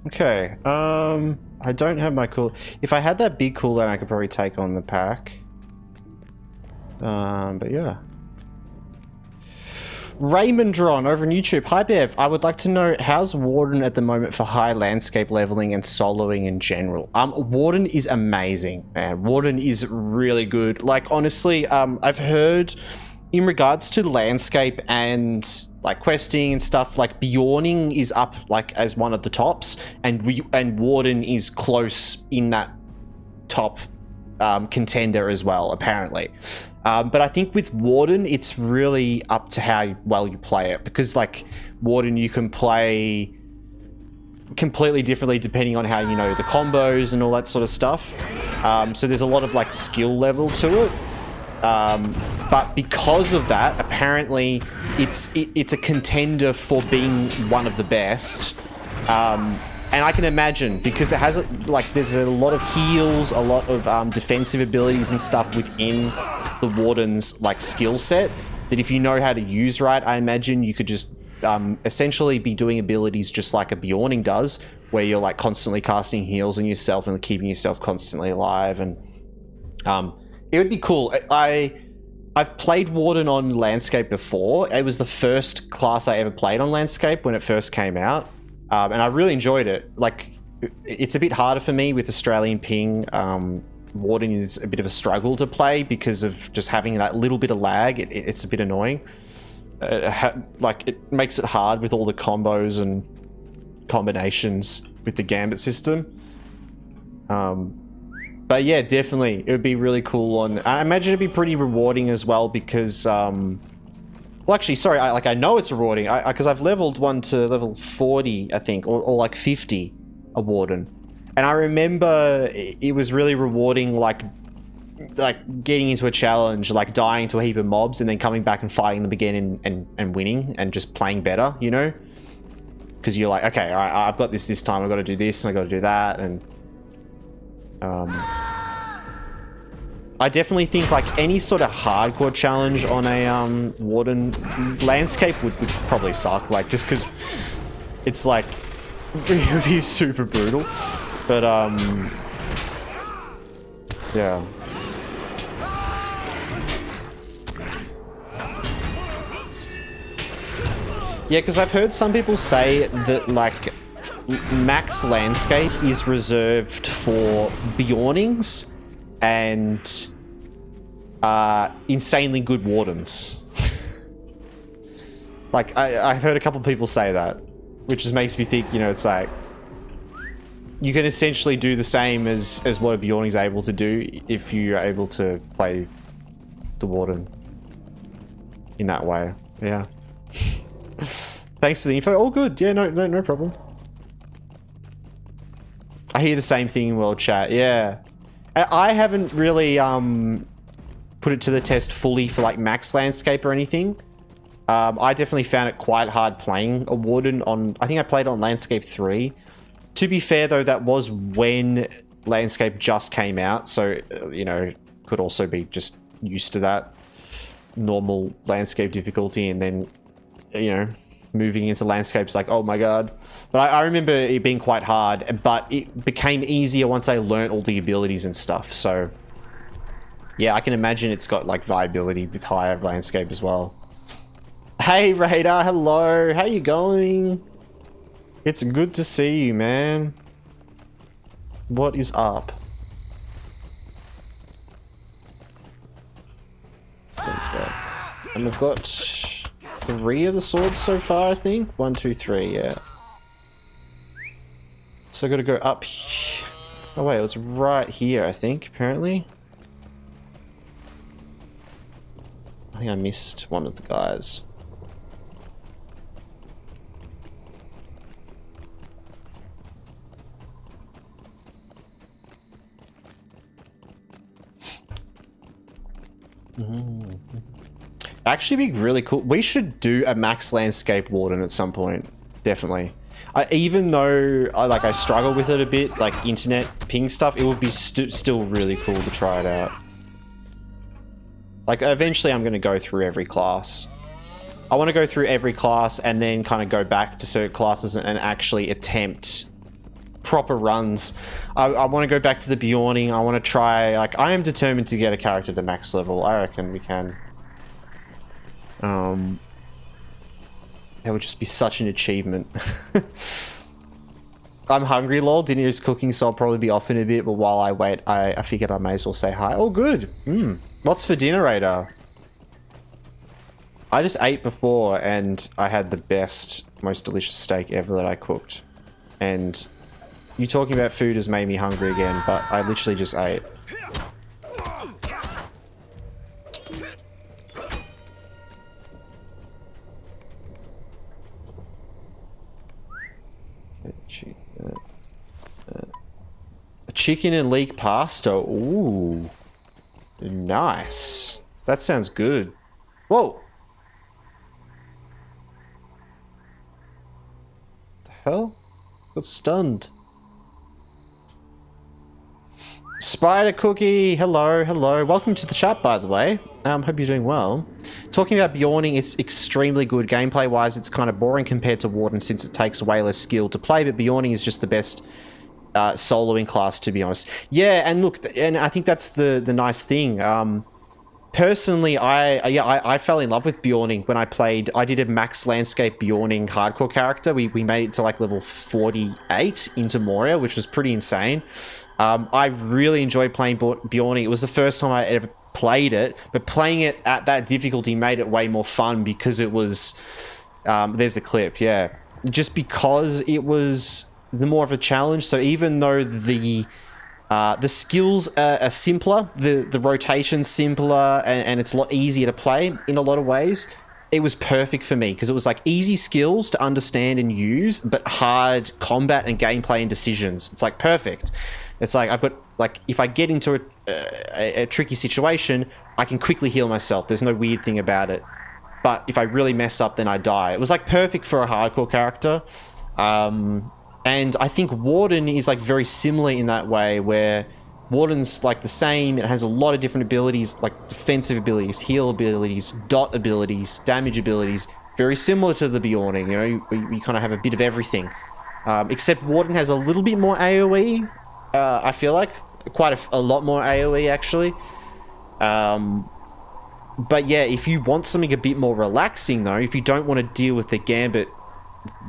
Okay, I don't have my cool. If I had that big cooldown, I could probably take on the pack. But yeah. Raymondron over on YouTube. Hi Bev, I would like to know how's Warden at the moment for high landscape leveling and soloing in general. Warden is amazing, man. Warden is really good. Like honestly, I've heard in regards to landscape and like questing and stuff, like Bjorning is up like as one of the tops, and Warden is close in that top contender as well, apparently. But I think with Warden, it's really up to how well you play it, because like Warden, you can play completely differently depending on how you know the combos and all that sort of stuff. So there's a lot of like skill level to it. But because of that, apparently it's a contender for being one of the best. And I can imagine, because it has, like, there's a lot of heals, a lot of defensive abilities and stuff within the Warden's, like, skill set, that if you know how to use right, I imagine you could just essentially be doing abilities just like a Bjorning does, where you're, like, constantly casting heals on yourself and keeping yourself constantly alive. And it would be cool. I've played Warden on Landscape before. It was the first class I ever played on Landscape when it first came out. And I really enjoyed it. Like, it's a bit harder for me with Australian ping. Warden is a bit of a struggle to play because of just having that little bit of lag. It's a bit annoying. It makes it hard with all the combos and combinations with the gambit system. But yeah, definitely, it would be really cool on... I imagine it'd be pretty rewarding as well because... Well, actually, sorry, I know it's rewarding, because I've leveled one to level 40, I think, or like 50, a Warden. And I remember it was really rewarding, like getting into a challenge, like dying to a heap of mobs, and then coming back and fighting them again and winning, and just playing better, you know? Because you're like, okay, all right, I've got this time, I've got to do this, and I've got to do that, and... I definitely think, like, any sort of hardcore challenge on a Warden Landscape would probably suck, like, just because it's like it would be super brutal. But yeah. Yeah, because I've heard some people say that, like, Max Landscape is reserved for Bjornings and insanely good Wardens. Like, I've heard a couple people say that, which just makes me think, you know, it's like, you can essentially do the same as what a Bjorning's able to do if you're able to play the Warden in that way. Yeah. Thanks for the info. All good. Yeah, no problem. I hear the same thing in World Chat. Yeah. I haven't really put it to the test fully for like Max Landscape or anything. I definitely found it quite hard playing a Warden on... I think I played on Landscape 3. To be fair, though, that was when Landscape just came out. So, you know, could also be just used to that normal Landscape difficulty. And then, you know, moving into Landscape's like, oh my god. But I remember it being quite hard. But it became easier once I learnt all the abilities and stuff. So, yeah, I can imagine it's got, like, viability with higher Landscape as well. Hey, Radar, hello. How you going? It's good to see you, man. What is up? So let's go. And we've got 3 of the swords so far, I think. 1, 2, 3, yeah. So I gotta go up. Oh wait, it was right here, I think, apparently. I think I missed one of the guys. Actually be really cool. We should do a Max Landscape Warden at some point. Definitely. Even though I struggle with it a bit, like internet ping stuff, it would be still really cool to try it out. Like, eventually I'm going to go through every class. I want to go through every class and then kind of go back to certain classes and actually attempt proper runs. I want to go back to the Bjorning. I want to try, like, I am determined to get a character to max level. I reckon we can. That would just be such an achievement. I'm hungry, lol. Dinner is cooking, so I'll probably be off in a bit, but while I wait, I figured I may as well say hi. Oh, good. What's for dinner, Radar? I just ate before, and I had the best, most delicious steak ever that I cooked. And you talking about food has made me hungry again, but I literally just ate. A chicken and leek pasta. Ooh. Nice. That sounds good. Whoa. The hell? Got stunned. Spider Cookie, hello, hello. Welcome to the chat, by the way. Hope you're doing well. Talking about Bjorning, it's extremely good gameplay-wise. It's kind of boring compared to Warden since it takes way less skill to play, but Bjorning is just the best soloing class, to be honest. Yeah, and look, and I think that's the nice thing. Personally, I fell in love with Bjorning when I played. I did a max landscape Bjorning hardcore character. We made it to like level 48 into Moria, which was pretty insane. I really enjoyed playing Bjorning. It was the first time I ever played it, but playing it at that difficulty made it way more fun because it was, there's a clip, yeah. Just because it was the more of a challenge. So even though the skills are simpler, the rotation's simpler, and it's a lot easier to play in a lot of ways, it was perfect for me because it was like easy skills to understand and use, but hard combat and gameplay and decisions. It's like perfect. It's like I've got, like, if I get into a tricky situation, I can quickly heal myself. There's no weird thing about it. But if I really mess up, then I die. It was like perfect for a hardcore character. And I think Warden is like very similar in that way, where Warden's like the same. It has a lot of different abilities, like defensive abilities, heal abilities, dot abilities, damage abilities. Very similar to the Bjorning, you know, you kind of have a bit of everything. Except Warden has a little bit more AoE. I feel like quite a lot more AoE actually. But yeah, if you want something a bit more relaxing though, if you don't want to deal with the Gambit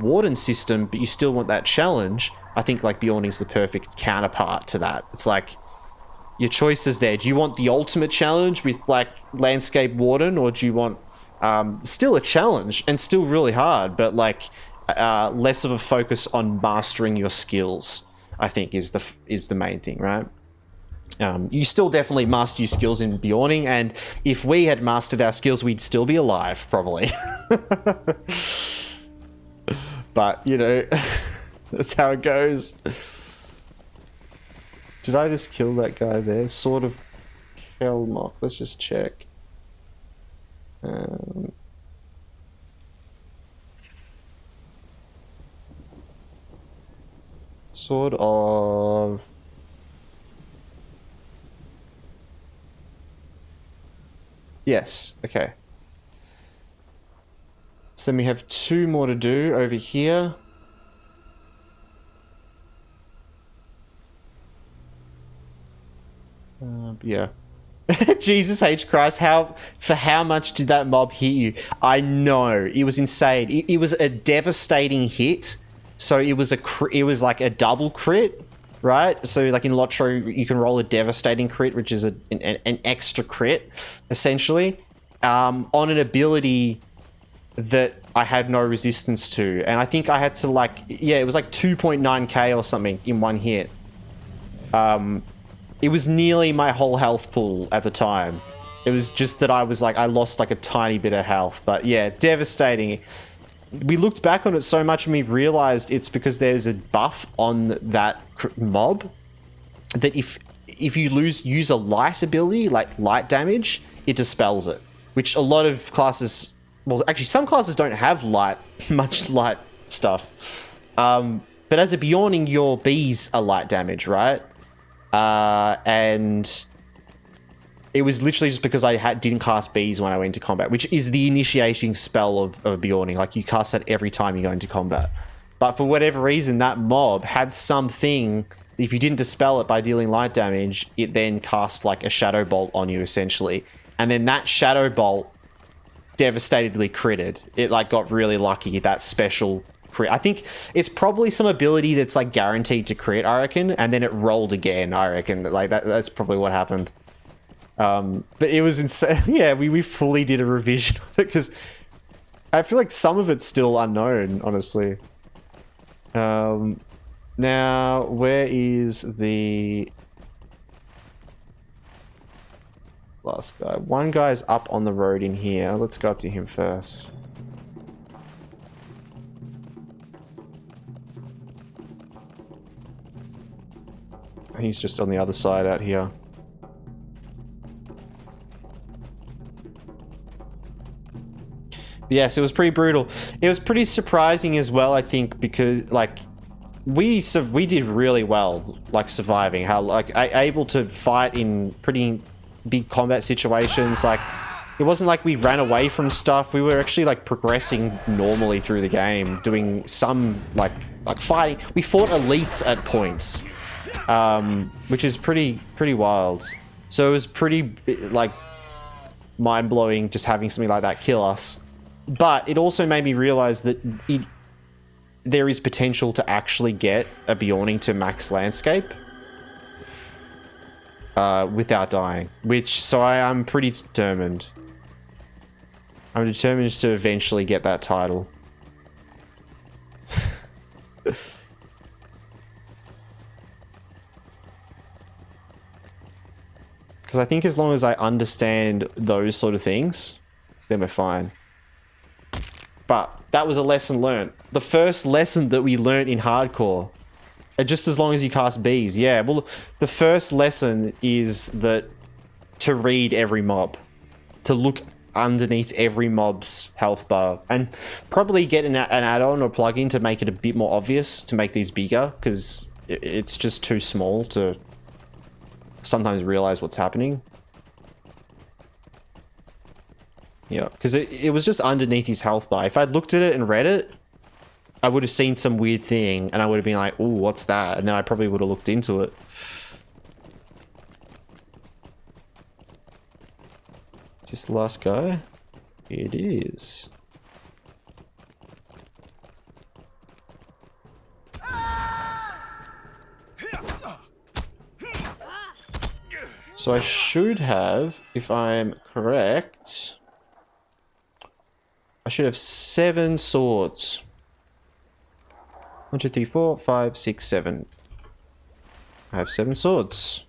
Warden system, but you still want that challenge, I think like Bjorning's the perfect counterpart to that. It's like your choice is there. Do you want the ultimate challenge with like Landscape Warden, or do you want still a challenge and still really hard, but like less of a focus on mastering your skills? I think is the main thing, right? You still definitely master your skills in Bjorning, and if we had mastered our skills, we'd still be alive, probably. But, you know, that's how it goes. Did I just kill that guy there? Sword of Kelmok. Let's just check. Sword of... Yes, okay. So then we have 2 more to do over here. Yeah. Jesus H. Christ, for how much did that mob hit you? I know, it was insane. It was a devastating hit. So it was like a double crit, right? So like in Lotro, you can roll a devastating crit, which is an extra crit, essentially, on an ability that I had no resistance to. And I think I had to like, yeah, it was like 2.9k or something in one hit. It was nearly my whole health pool at the time. It was just that I lost like a tiny bit of health, but yeah, devastating. We looked back on it so much and we realized it's because there's a buff on that mob that if you use a light ability, like light damage, it dispels it. Which a lot of classes, well, actually some classes don't have much light stuff. But as a Bjorning, your bees are light damage, right? And it was literally just because I didn't cast bees when I went into combat, which is the initiating spell of Bjorning. Like, you cast that every time you go into combat. But for whatever reason, that mob had something, if you didn't dispel it by dealing light damage, it then cast like a shadow bolt on you, essentially. And then that shadow bolt devastatedly critted. It like got really lucky, that special crit. I think it's probably some ability that's like guaranteed to crit, I reckon, and then it rolled again, I reckon. Like that's probably what happened. But it was insane. Yeah, we fully did a revision of it because I feel like some of it's still unknown, honestly. Now, where is the last guy? One guy's up on the road in here. Let's go up to him first. He's just on the other side out here. Yes, it was pretty brutal. It was pretty surprising as well, I think, because like we did really well, like surviving. How like able to fight in pretty big combat situations. Like it wasn't like we ran away from stuff. We were actually like progressing normally through the game, doing some like fighting. We fought elites at points, which is pretty wild. So it was pretty like mind-blowing just having something like that kill us. But it also made me realize that there is potential to actually get a Bjorning to max landscape without dying. So I am pretty determined. I'm determined to eventually get that title. Because I think as long as I understand those sort of things, then we're fine. But that was a lesson learned. The first lesson that we learned in hardcore. Just as long as you cast bees. Yeah, well, the first lesson is that to read every mob. To look underneath every mob's health bar. And probably get an add-on or plugin to make it a bit more obvious, to make these bigger. Because it's just too small to sometimes realize what's happening. Yeah, because it was just underneath his health bar. If I'd looked at it and read it, I would have seen some weird thing, and I would have been like, ooh, what's that? And then I probably would have looked into it. Is this the last guy? It is. So I should have, if I'm correct, I should have 7 swords. 1, 2, 3, 4, 5, 6, 7. I have 7 swords.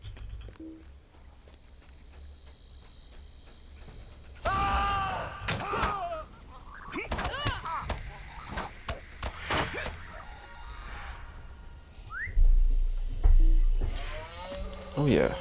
Oh yeah.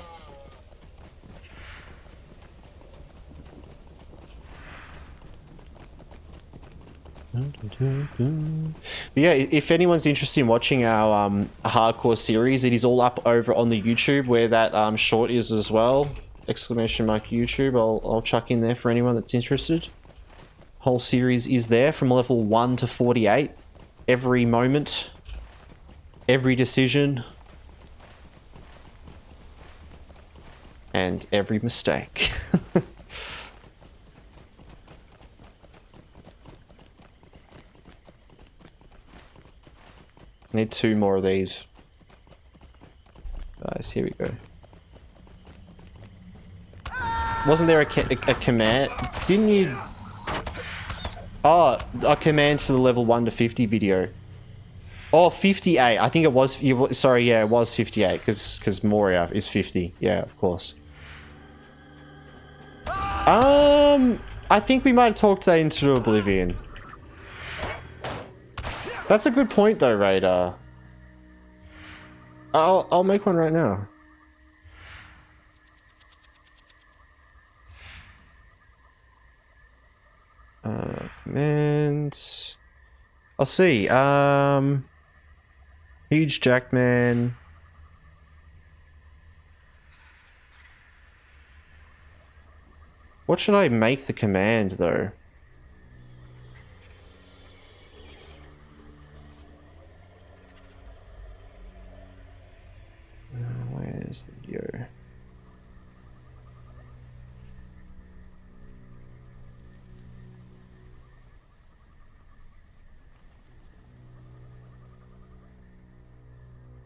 But yeah, if anyone's interested in watching our hardcore series, it is all up over on the YouTube where that short is as well. Exclamation mark YouTube. I'll chuck in there for anyone that's interested. Whole series is there from level 1 to 48. Every moment, every decision, and every mistake. Need 2 more of these. Guys, here we go. Wasn't there a command? Didn't you... Oh, a command for the level 1 to 50 video. Oh, 58. I think it was... Sorry, yeah, it was 58. Because Moria is 50. Yeah, of course. I think we might have talked that into oblivion. That's a good point though, Radar. I'll make one right now. Commands. I'll see. Huge Jackman. What should I make the command though? Where's the video?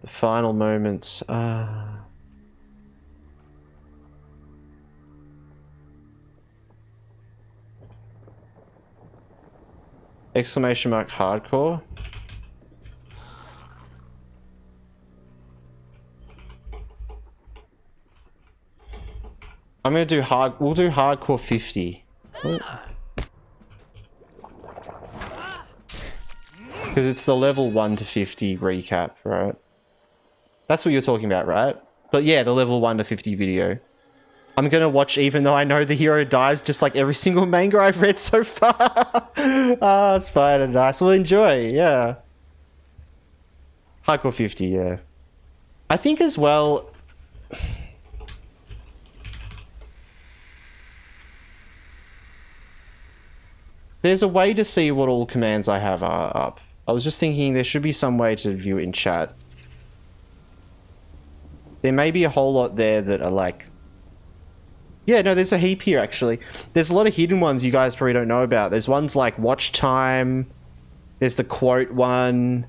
The final moments. Exclamation mark hardcore. I'm gonna do we'll do hardcore 50. Because it's the level 1 to 50 recap, right? That's what you're talking about, right? But yeah, the level 1 to 50 video. I'm gonna watch even though I know the hero dies, just like every single manga I've read so far. Ah, Spider, nice. Well, enjoy, yeah. Hardcore 50, yeah. I think as well... There's a way to see what all commands I have are up. I was just thinking there should be some way to view it in chat. There may be a whole lot there that are like... Yeah, no, there's a heap here, actually. There's a lot of hidden ones you guys probably don't know about. There's ones like watch time. There's the quote one.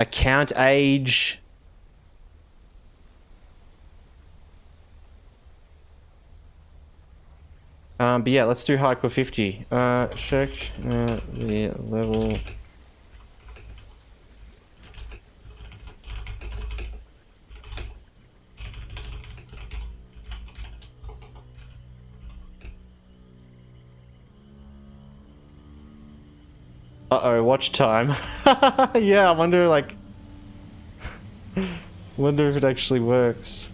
Account age. But yeah, let's do hardcore 50. Check the level. Uh-oh, watch time. Yeah, I wonder, like... wonder if it actually works.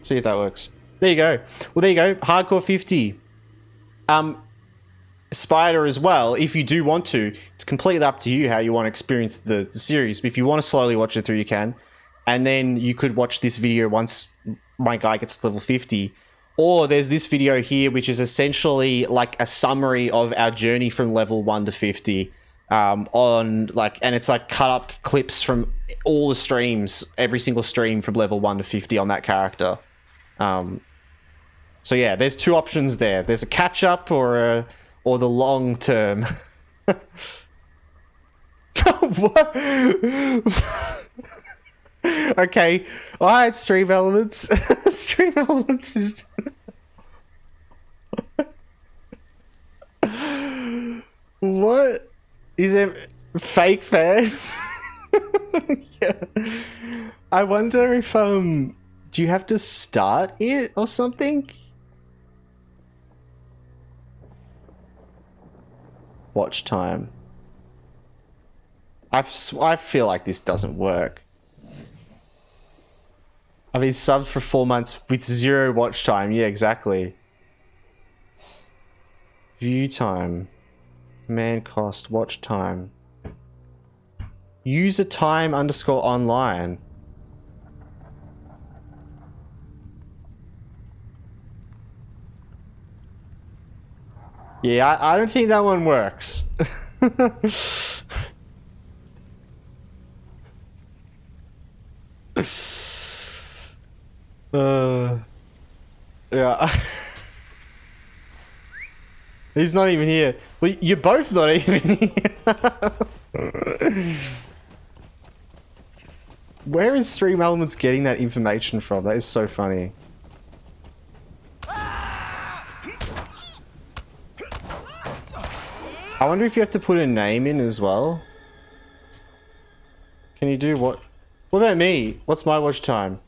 See if that works. There you go. Well, there you go. Hardcore 50. Spider as well, if you do want to. It's completely up to you how you want to experience the series. But if you want to slowly watch it through, you can. And then you could watch this video once my guy gets to level 50. Or there's this video here, which is essentially like a summary of our journey from level 1 to 50. On like, and it's like cut up clips from all the streams, every single stream from level 1 to 50 on that character. So yeah, there's two options there. There's a catch up or the long term. What? Okay, all right, stream elements. Stream elements is. What is it? Fake fan? Yeah. I wonder if do you have to start it or something? Watch time. I feel like this doesn't work. I mean, subbed for 4 months with 0 watch time. Yeah, exactly. View time. Man cost. Watch time. User time underscore online. Yeah, I don't think that one works. Yeah. He's not even here. Well, you're both not even here. Where is Stream Elements getting that information from? That is so funny. I wonder if you have to put a name in as well. Can you do what? What about me? What's my watch time?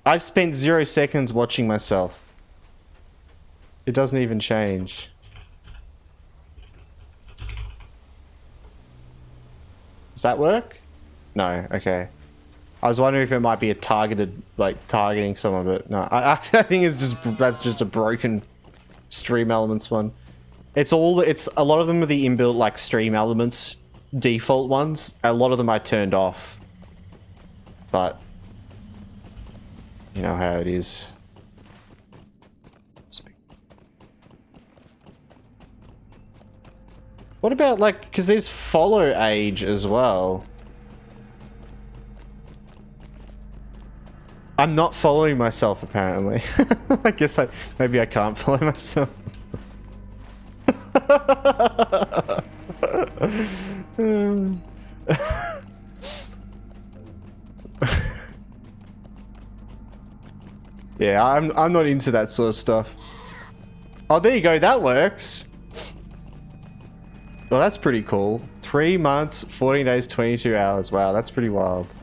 I've spent 0 seconds watching myself. It doesn't even change. Does that work? No, okay. I was wondering if it might be a targeted, like targeting some of it. No, I think it's just, that's just a broken Stream Elements one. It's a lot of them are the inbuilt like Stream Elements default ones. A lot of them I turned off. But you know how it is. What about like, because there's follow age as well. I'm not following myself apparently. I guess maybe I can't follow myself. Yeah, I'm not into that sort of stuff. Oh, there you go. That works. Well, that's pretty cool. 3 months, 14 days, 22 hours. Wow, that's pretty wild.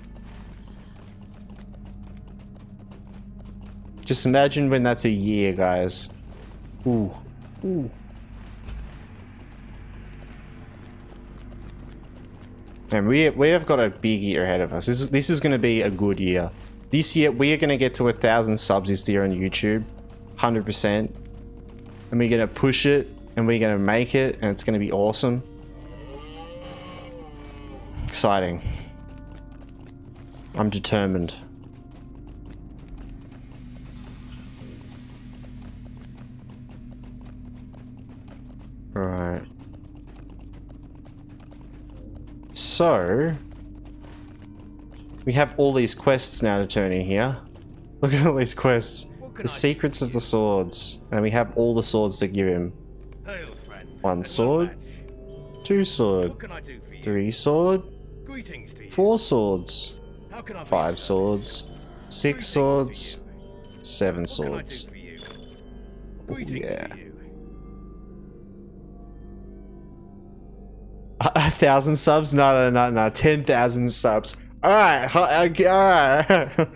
Just imagine when that's a year, guys. Ooh. Ooh. And we have got a big year ahead of us. This is going to be a good year. This year, we are going to get to 1,000 subs this year on YouTube. 100%. And we're going to push it. And we're going to make it. And it's going to be awesome. Exciting. I'm determined. Right. So, we have all these quests now to turn in here. Look at all these quests. The secrets of the swords. And we have all the swords to give him. Hail, friend. 1 sword, 2 sword, What can I do for you? 3 sword, Greetings to you. 4 swords, How can I be of 5 service? swords, 6 Greetings swords, to you. 7 What can I do swords. for you? Greetings yeah. to you. 1,000 subs? No. 10,000 subs. Alright, alright.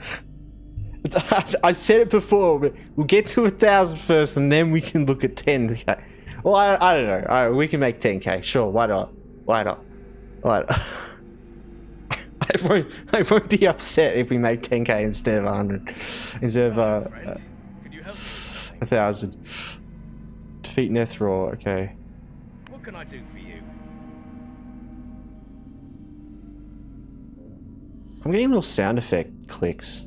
I said it before, but we'll get to 1,000 first and then we can look at 10k. Well, I don't know. Alright, we can make 10k. Sure, why not? Why not? I won't be upset if we make 10k instead of 100. Instead of Friend, could you help me with something? 1,000. Defeat Nethror, okay. What can I do for you? I'm getting little sound effect clicks.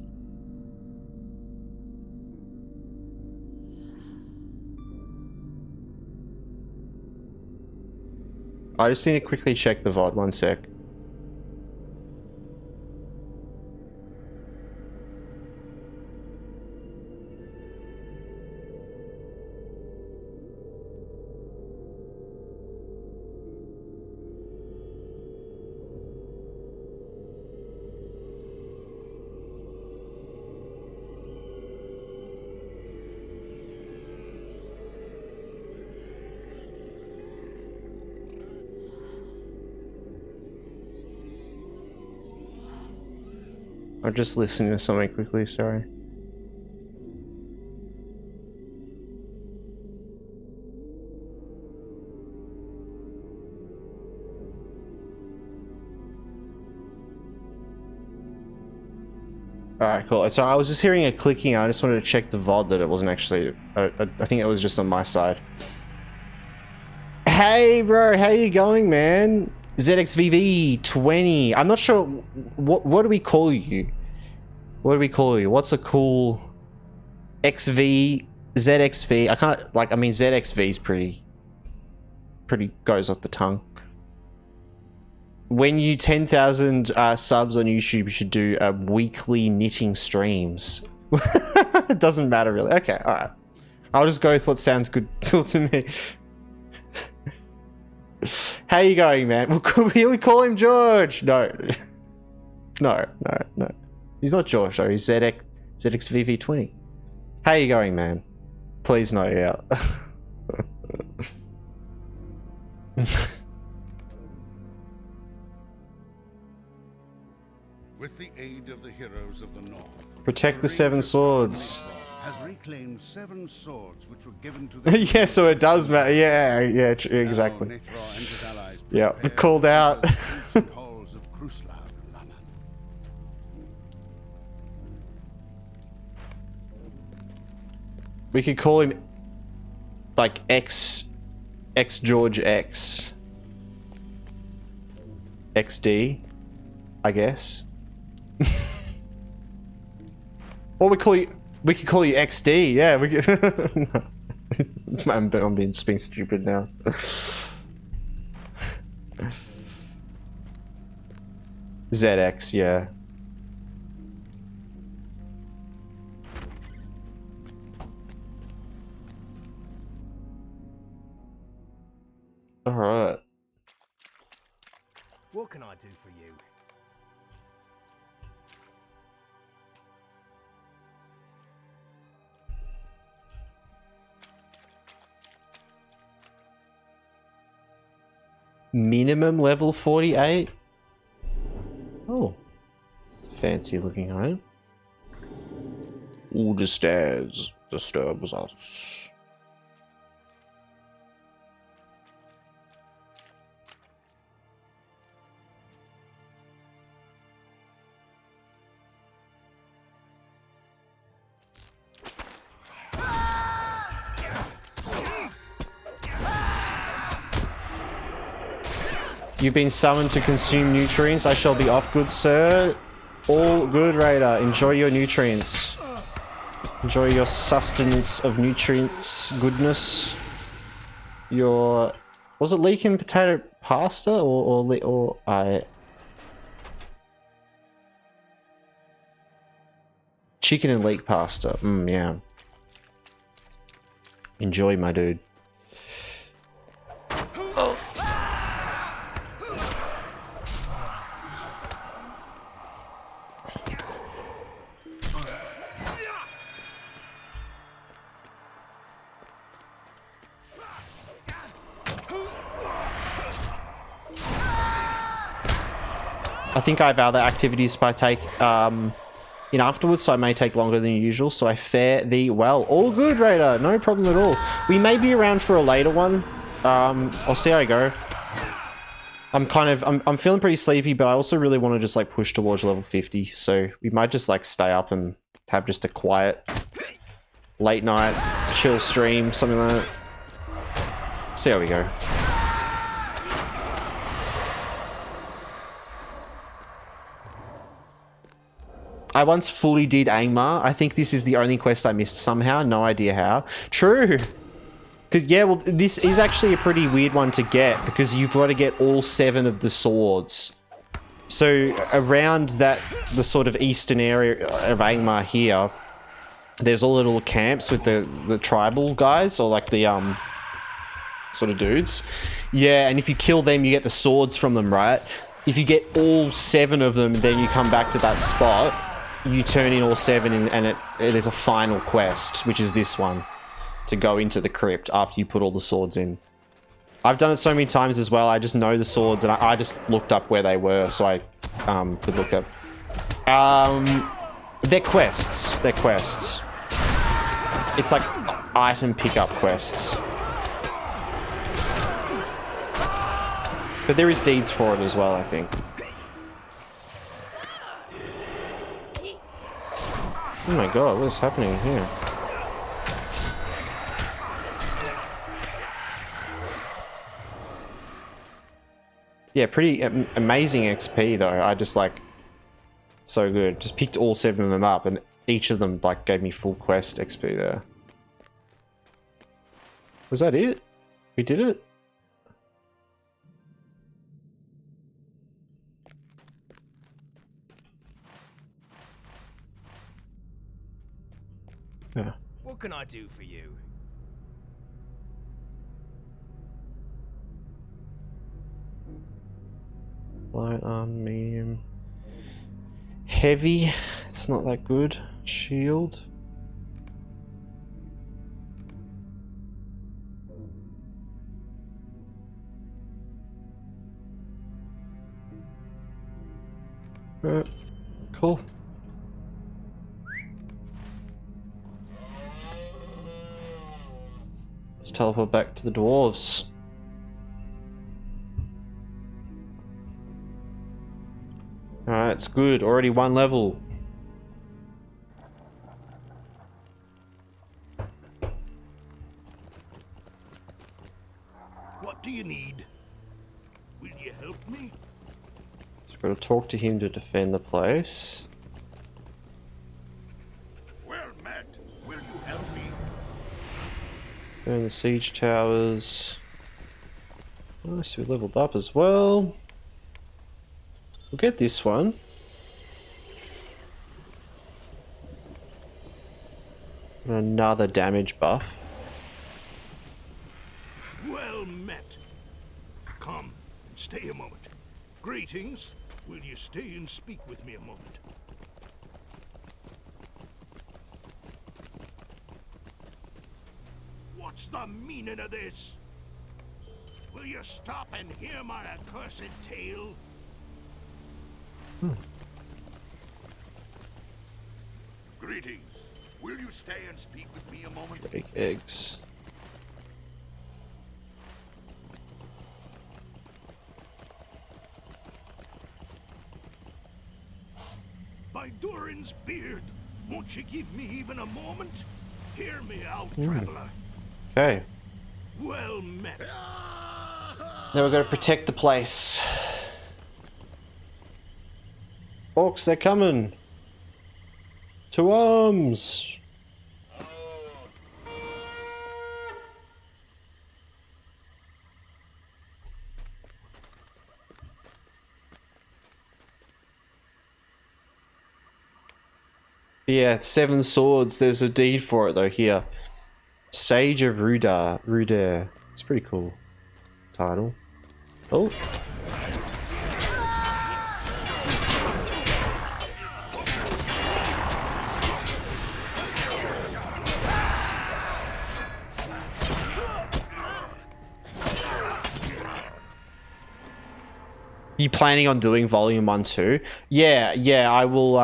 I just need to quickly check the VOD, 1 sec. I'm just listening to something quickly, sorry. Alright, cool. So I was just hearing a clicking. I just wanted to check the VOD that it wasn't actually... I think it was just on my side. Hey, bro. How you going, man? ZXVV20. I'm not sure... What do we call you? What do we call you? What's a cool... XV... ZXV? I can't... Like, I mean, ZXV is pretty goes off the tongue. When you 10,000 subs on YouTube, you should do weekly knitting streams. It doesn't matter really. Okay, alright. I'll just go with what sounds good to me. How you going, man? Well, could we really call him George? No. No. He's not George though, he's ZXVV20. How you going, man? Please no, yeah. With the aid of the heroes of the North, Protect the 7 swords. has reclaimed 7 swords which were given to the Yeah, so it does matter. Yeah, exactly. Now Nithra and his allies Yeah, prepare called to out. enter the ancient halls of Kruslav Laman. We could call him like X George X XD, I guess. Or we could call you XD. Yeah, we could. I'm being stupid now. ZX, yeah. All right. What can I do for you? Minimum level 48. Oh, fancy looking home. All the stairs disturbs us. You've been summoned to consume nutrients. I shall be off, good sir. All good, Raider. Enjoy your nutrients. Enjoy your sustenance of nutrients goodness. Your... Was it leek and potato pasta or chicken and leek pasta. Yeah. Enjoy, my dude. I think I have other activities I take in afterwards, so I may take longer than usual, so I fare thee well. All good, Raider, no problem at all. We may be around for a later one. I'll see how I go. I'm feeling pretty sleepy, but I also really want to just like push towards level 50, so we might just like stay up and have just a quiet late night chill stream, something like that. See how we go. I once fully did Angmar. I think this is the only quest I missed somehow. No idea how. True. Because, yeah, well, this is actually a pretty weird one to get because you've got to get all 7 of the swords. So, around the sort of eastern area of Angmar here, there's all little camps with the tribal guys, or like the, sort of dudes. Yeah, and if you kill them, you get the swords from them, right? If you get all 7 of them, then you come back to that spot. You turn in all 7 and there's a final quest, which is this one, to go into the crypt after you put all the swords in. I've done it so many times as well, I just know the swords and I just looked up where they were so I could look up. They're quests. They're quests. It's like item pickup quests. But there is deeds for it as well, I think. Oh my god, what is happening here? Yeah, pretty amazing XP though. I just like... So good. Just picked all 7 of them up and each of them like gave me full quest XP there. Was that it? We did it? Yeah. What can I do for you? Light arm, medium. Heavy. It's not that good. Shield. Right. Cool. Let's teleport back to the dwarves. Alright, it's good. Already 1 level. What do you need? Will you help me? Just got to talk to him to defend the place. Well met. Will you help me? Burn the siege towers. Nice, we leveled up as well. We'll get this one. Another damage buff. Well met. Come and stay a moment. Greetings. Will you stay and speak with me a moment? What's the meaning of this? Will you stop and hear my accursed tale? Greetings. Will you stay and speak with me a moment? Drake eggs. By Durin's beard, won't you give me even a moment? Hear me out, traveler. Okay. Well met. Now we've got to protect the place. Orcs, they're coming. To arms. Yeah, 7 swords. There's a deed for it though here. Sage of Ruder. It's a pretty cool title. Oh. You planning on doing volume 1 too? Yeah, I will.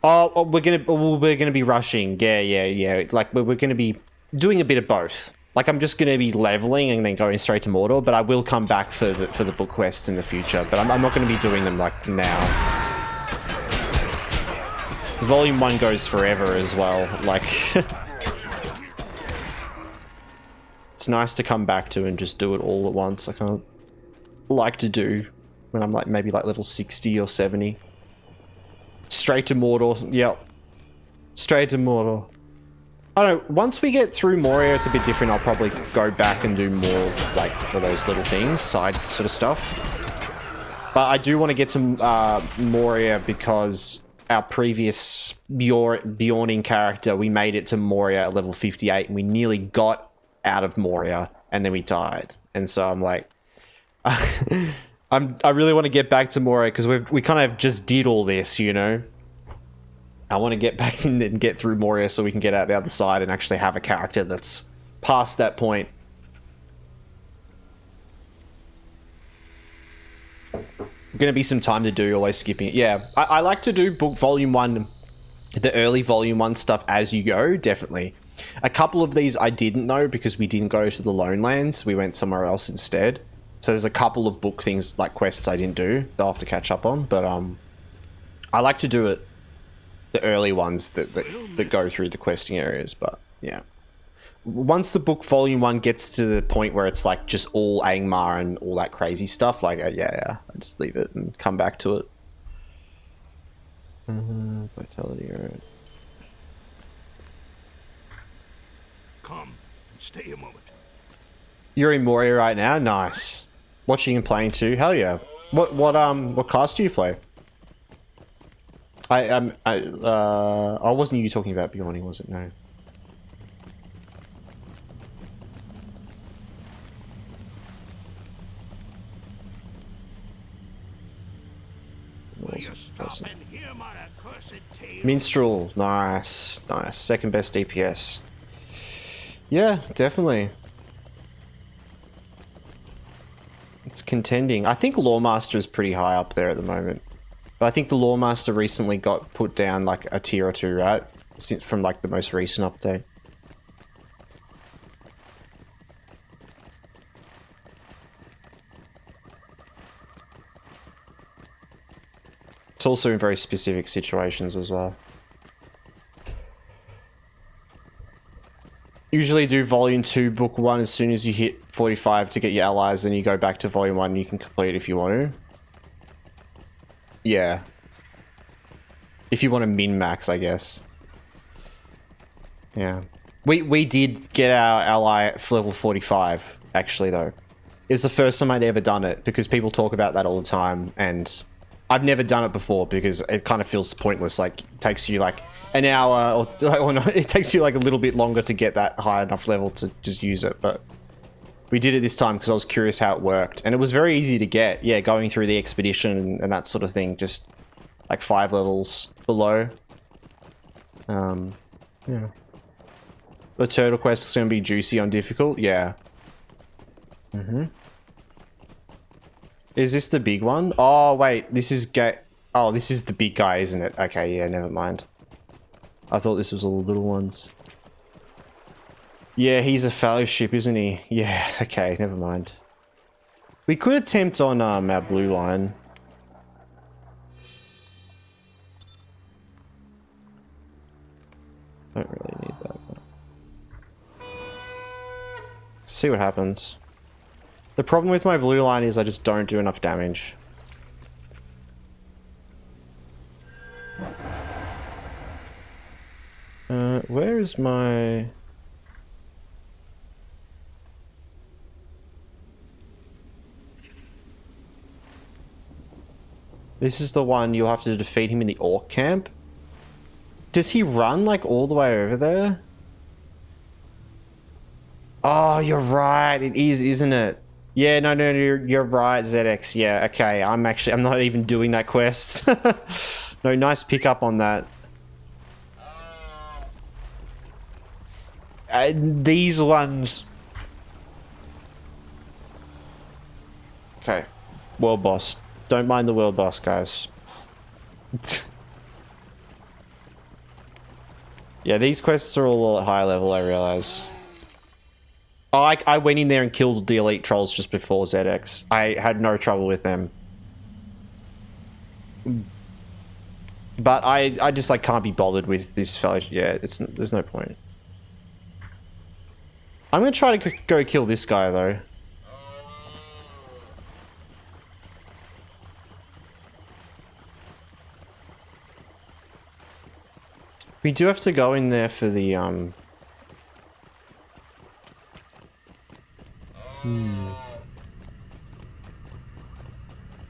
Oh, we're gonna be rushing. Yeah. Like we're gonna be doing a bit of both. Like I'm just gonna be leveling and then going straight to Mordor, but I will come back for the book quests in the future. But I'm not gonna be doing them like now. Volume 1 goes forever as well. Like it's nice to come back to and just do it all at once. I kind of like to do when I'm like maybe like level 60 or 70. Straight to Mordor. Yep. Straight to Mordor. I don't know, once we get through Moria, it's a bit different. I'll probably go back and do more like for those little things, side sort of stuff. But I do want to get to Moria because our previous Bjorning character, we made it to Moria at level 58 and we nearly got out of Moria and then we died. And so I'm like, I really want to get back to Moria because we kind of just did all this, you know. I want to get back in and get through Moria so we can get out the other side and actually have a character that's past that point. Gonna be some time to do, always skipping it. Yeah, I like to do book volume 1, the early volume 1 stuff as you go, definitely. A couple of these I didn't know because we didn't go to the Lone Lands, we went somewhere else instead. So there's a couple of book things, like quests I didn't do, that I'll have to catch up on, but I like to do it, the early ones that go through the questing areas, but yeah. Once the book volume 1 gets to the point where it's like just all Angmar and all that crazy stuff, like yeah, I just leave it and come back to it. Vitality, alright. Come and stay a moment. You're in Moria right now? Nice. Watching and playing too? Hell yeah. What cast do you play? Wasn't you talking about Bjorning, was it? No. Will you stop and hear my accursed tale? Minstrel, nice. Second best DPS. Yeah, definitely. It's contending. I think Lawmaster is pretty high up there at the moment. But I think the Lawmaster recently got put down like a tier or 2, right? Since from like the most recent update. It's also in very specific situations as well. Usually do volume 2, book 1 as soon as you hit 45 to get your allies, then you go back to volume 1 and you can complete if you want to. Yeah. If you want to min-max, I guess. Yeah. We did get our ally at level 45, actually, though. It's the first time I'd ever done it, because people talk about that all the time, and I've never done it before, because it kind of feels pointless. Like, it takes you, like, an hour, or not, it takes you, like, a little bit longer to get that high enough level to just use it, but we did it this time because I was curious how it worked, and it was very easy to get. Yeah, going through the expedition and that sort of thing, just, like, 5 levels below. Yeah. The turtle quest is going to be juicy on difficult? Yeah. Is this the big one? Oh, wait. This is oh, this is the big guy, isn't it? Okay, yeah, never mind. I thought this was all the little ones. Yeah, he's a fellowship, isn't he? Yeah, okay, never mind. We could attempt on our blue line. Don't really need that. But... see what happens. The problem with my blue line is I just don't do enough damage. Where is my... This is the one you'll have to defeat him in the orc camp. Does he run like all the way over there? Oh, you're right. It is, isn't it? Yeah, no, you're right, ZX. Yeah, okay. I'm not even doing that quest. No, nice pickup on that. These ones. Okay. World boss. Don't mind the world boss, guys. Yeah, these quests are all at high level, I realize. Oh, I went in there and killed the elite trolls just before ZX. I had no trouble with them. But I just like can't be bothered with this fellowship. Yeah, there's no point. I'm gonna try to go kill this guy though. We do have to go in there for the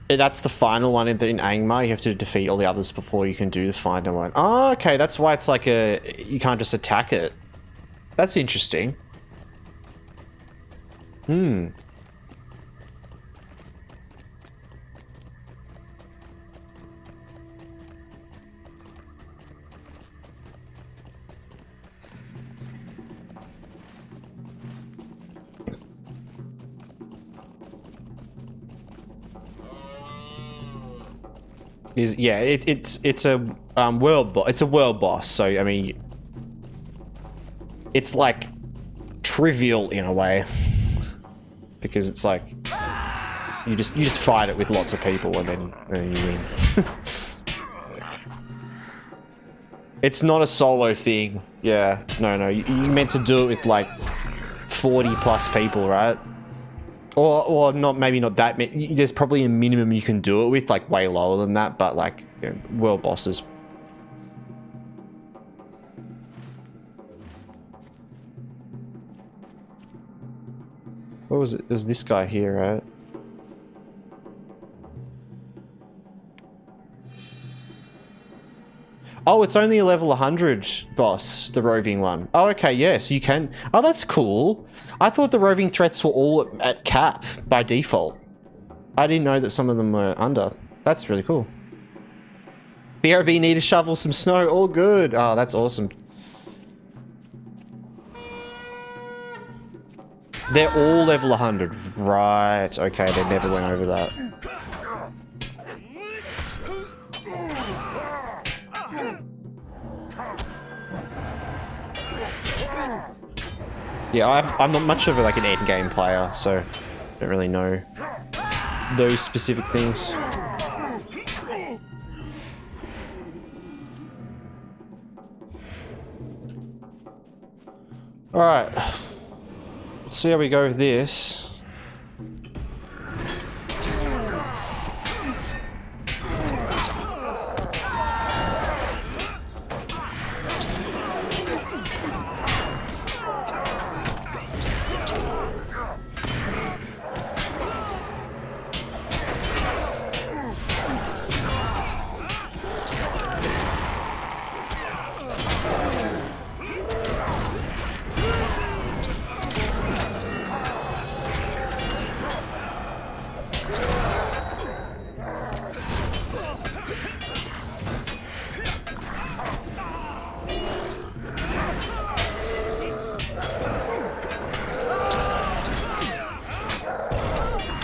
That's the final one in Angmar. You have to defeat all the others before you can do the final one. Oh, okay. That's why it's like you can't just attack it. That's interesting. Yeah, it's a world boss. So I mean, it's like trivial in a way because it's like you just fight it with lots of people and then you win. It's not a solo thing. Yeah, no, you meant to do it with like 40 plus people, right? Or not, maybe not that many. There's probably a minimum you can do it with, like way lower than that, but like, you know, world bosses. What was it? There's this guy here, right? Oh, it's only a level 100 boss, the roving one. Oh, okay, yes, you can. Oh, that's cool. I thought the roving threats were all at cap by default. I didn't know that some of them were under. That's really cool. BRB need to shovel some snow. All good. Oh, that's awesome. They're all level 100. Right. Okay, they never went over that. Yeah, I'm not much of like an end game player, so I don't really know those specific things. Alright, let's see how we go with this.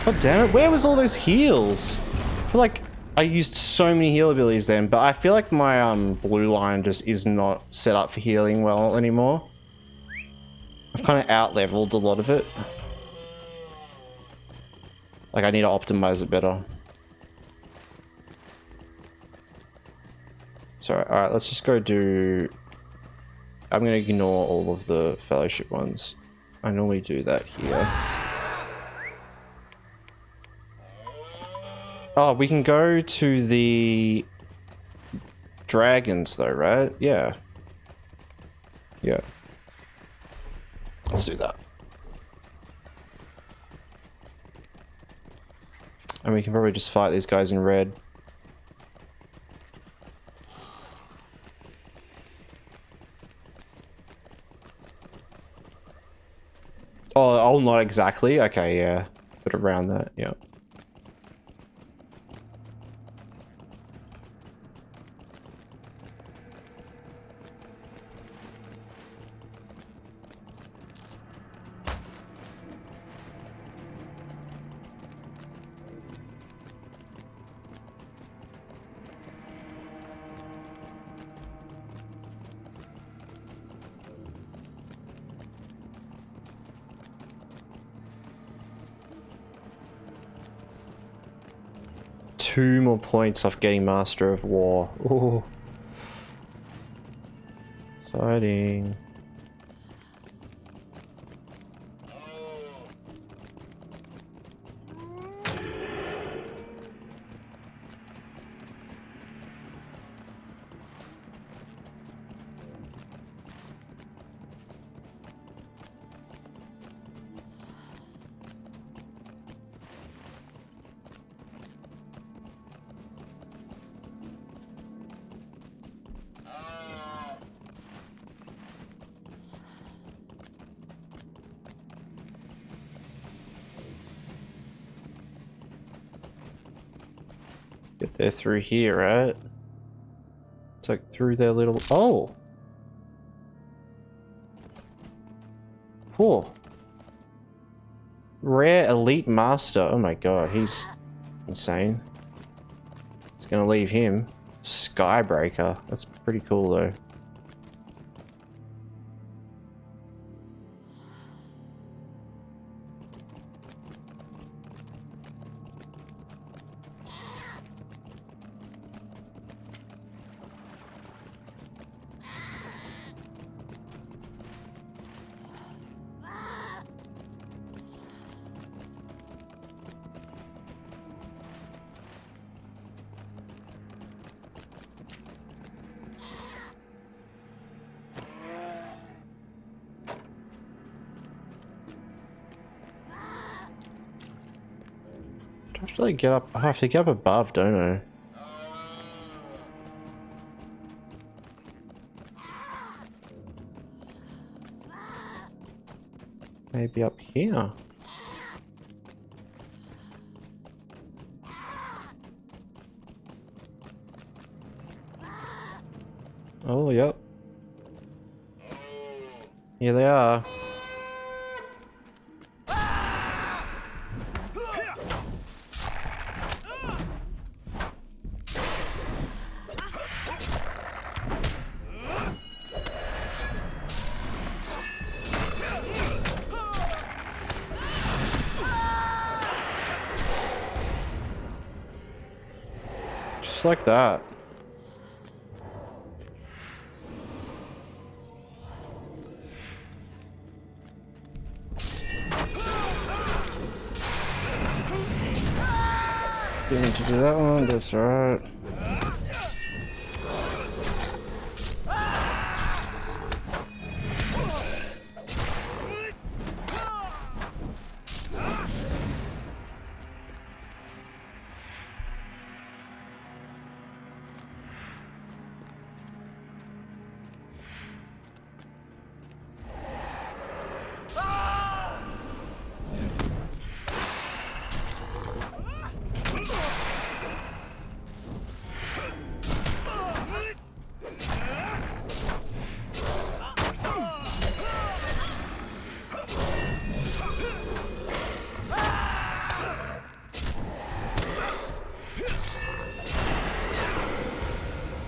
God damn it, where was all those heals? I feel like I used so many heal abilities then, but I feel like my blue line just is not set up for healing well anymore. I've kind of out-leveled a lot of it. Like I need to optimize it better. So, alright, let's just go do... I'm going to ignore all of the fellowship ones. I normally do that here. Oh, we can go to the dragons though, right? Yeah. Yeah. Let's do that. And we can probably just fight these guys in red. Oh, not exactly. Okay, yeah. But around that, yeah. Two more points off getting Master of War. Ooh. Exciting. Get there through here, right? It's like through their little... Oh! Cool. Rare Elite Master. Oh my god, he's insane. It's gonna leave him. Skybreaker. That's pretty cool though. I have to like get up. I have to get up above, don't I? Maybe up here. Oh, yep. Here they are. Just like that. Didn't need to do that one, that's right.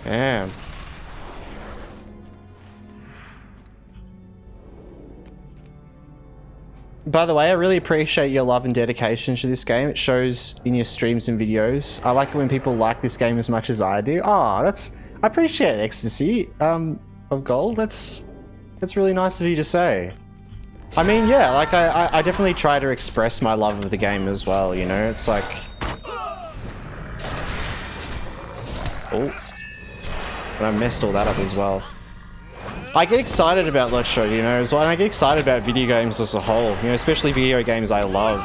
Damn. By the way, I really appreciate your love and dedication to this game. It shows in your streams and videos. I like it when people like this game as much as I do. Ah, I appreciate it, Ecstasy of Gold. That's really nice of you to say. I mean, yeah, like I definitely try to express my love of the game as well, you know? It's like Oh. And I messed all that up as well. I get excited about Lecture, you know, as well, and I get excited about video games as a whole, you know, especially video games I love.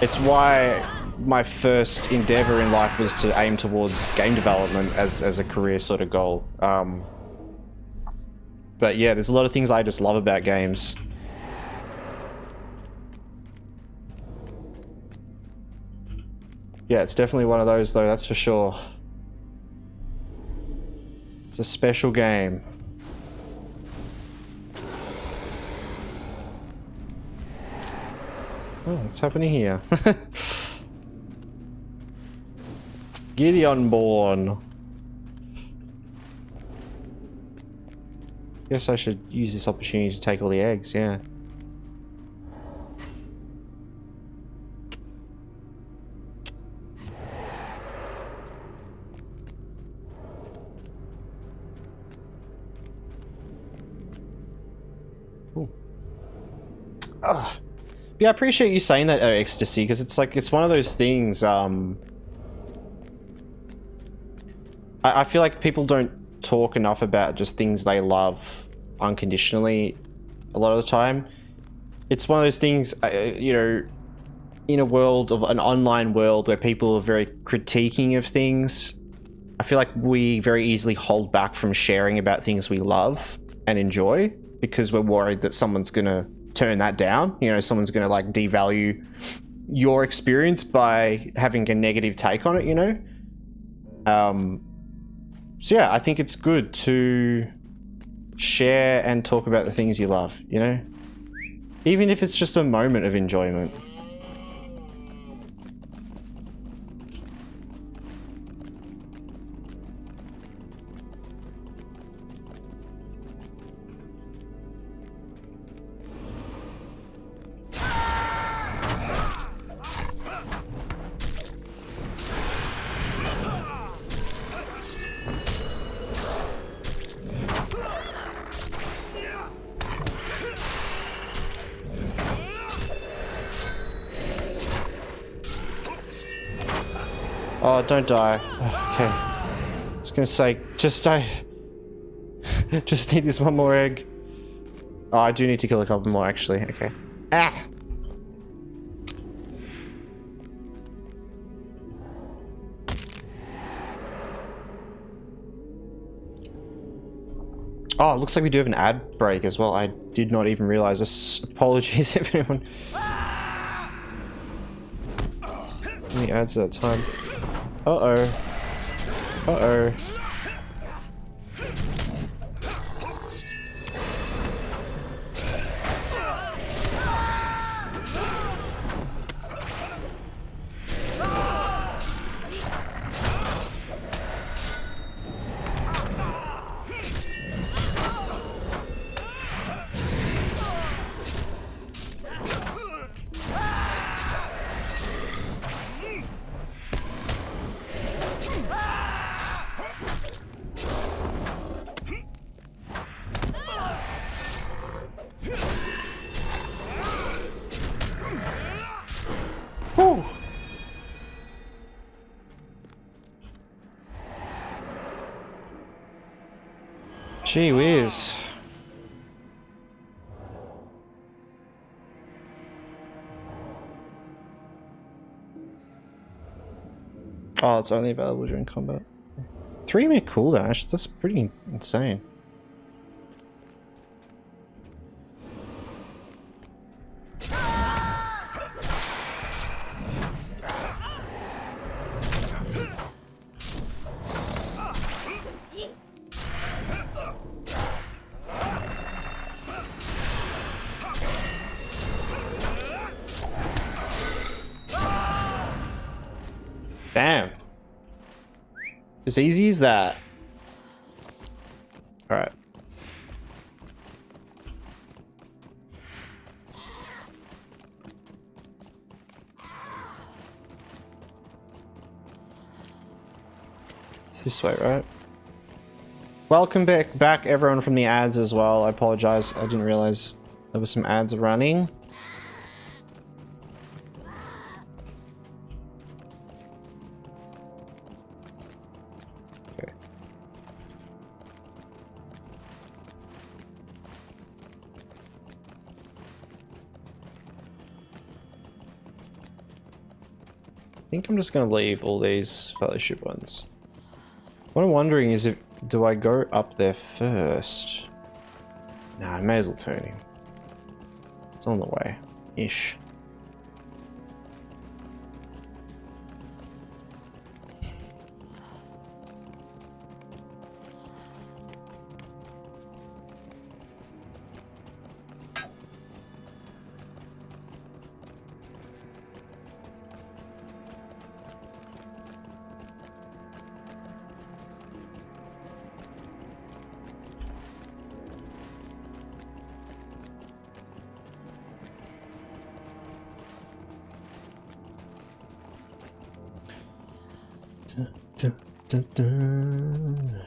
It's why my first endeavor in life was to aim towards game development as a career sort of goal. But yeah, there's a lot of things I just love about games. Yeah, it's definitely one of those though, that's for sure. It's a special game. Oh, what's happening here? Gideon born. Guess I should use this opportunity to take all the eggs, yeah. Cool. Yeah, I appreciate you saying that, Ecstasy, because it's like, it's one of those things, I feel like people don't talk enough about just things they love unconditionally a lot of the time. It's one of those things, you know, in a world of an online world where people are very critiquing of things, I feel like we very easily hold back from sharing about things we love and enjoy because we're worried that someone's gonna turn that down, you know, someone's gonna like devalue your experience by having a negative take on it, you know. So yeah, I think it's good to share and talk about the things you love, you know? Even if it's just a moment of enjoyment. Oh, don't die. Okay. I was gonna say, just die. Just need this one more egg. Oh, I do need to kill a couple more, actually. Okay. Ah! Oh, it looks like we do have an ad break as well. I did not even realize this. Apologies if anyone... Any ads at that time? Uh-oh. Uh-oh. Whew. Gee whiz. Oh, it's only available during combat. 3-minute cooldown, actually, that's pretty insane. Damn. As easy as that. Alright. It's this way, right? Welcome back everyone from the ads as well. I apologize. I didn't realize there were some ads running. think I'm just going to leave all these fellowship ones. What I'm wondering is if do I go up there first? Nah, I may as well turn him. It's on the way. Ish.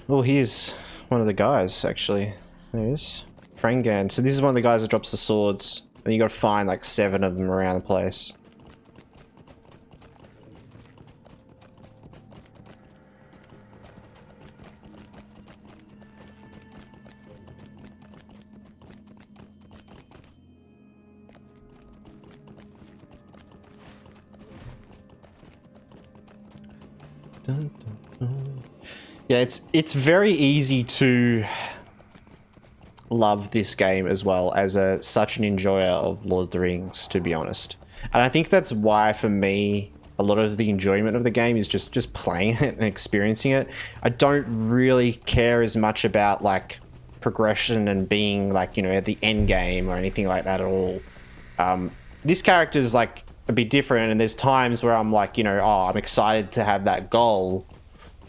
Oh, here's one of the guys, actually. There he is. Frangan. So this is one of the guys that drops the swords. And you gotta find like 7 of them around the place. Yeah, it's very easy to love this game as well as such an enjoyer of Lord of the Rings, to be honest. And I think that's why, for me, a lot of the enjoyment of the game is just playing it and experiencing it. I don't really care as much about like progression and being like, you know, at the end game or anything like that at all. This character is like a bit different, and there's times where I'm like, you know, oh, I'm excited to have that goal.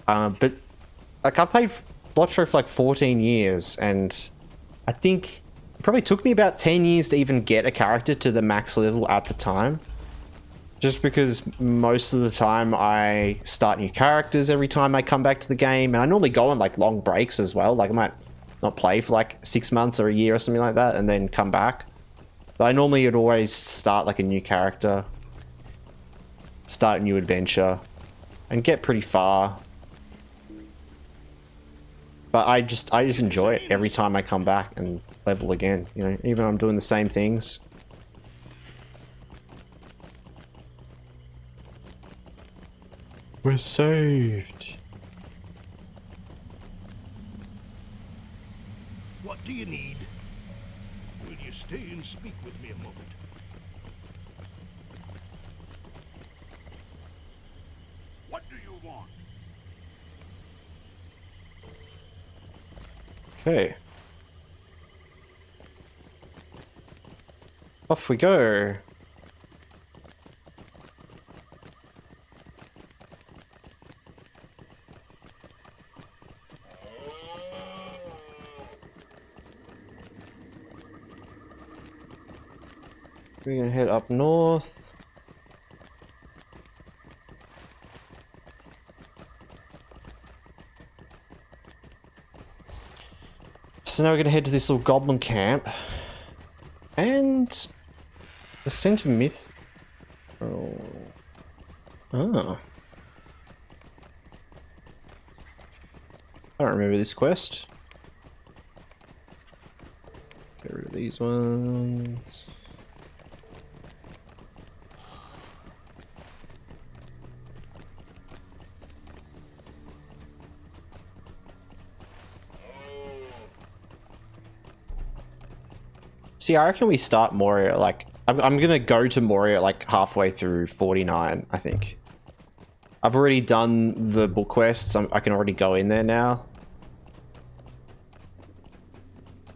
But like I've played Blotcho for like 14 years, and I think it probably took me about 10 years to even get a character to the max level at the time. Just because most of the time I start new characters every time I come back to the game, and I normally go on like long breaks as well. Like I might not play for like 6 months or a year or something like that and then come back. But I normally would always start like a new character, start a new adventure, and get pretty far. But I just enjoy it every time I come back and level again. You know, even though I'm doing the same things. We're saved. What do you need? Will you stay and speak with me a moment? What do you want? Okay. Off we go. We're gonna head up north. So now we're gonna head to this little goblin camp. And the center myth. Oh. Ah. I don't remember this quest. Get rid of these ones. See, I reckon we start Moria, like, I'm gonna go to Moria, like, halfway through 49, I think. I've already done the book quests, I can already go in there now.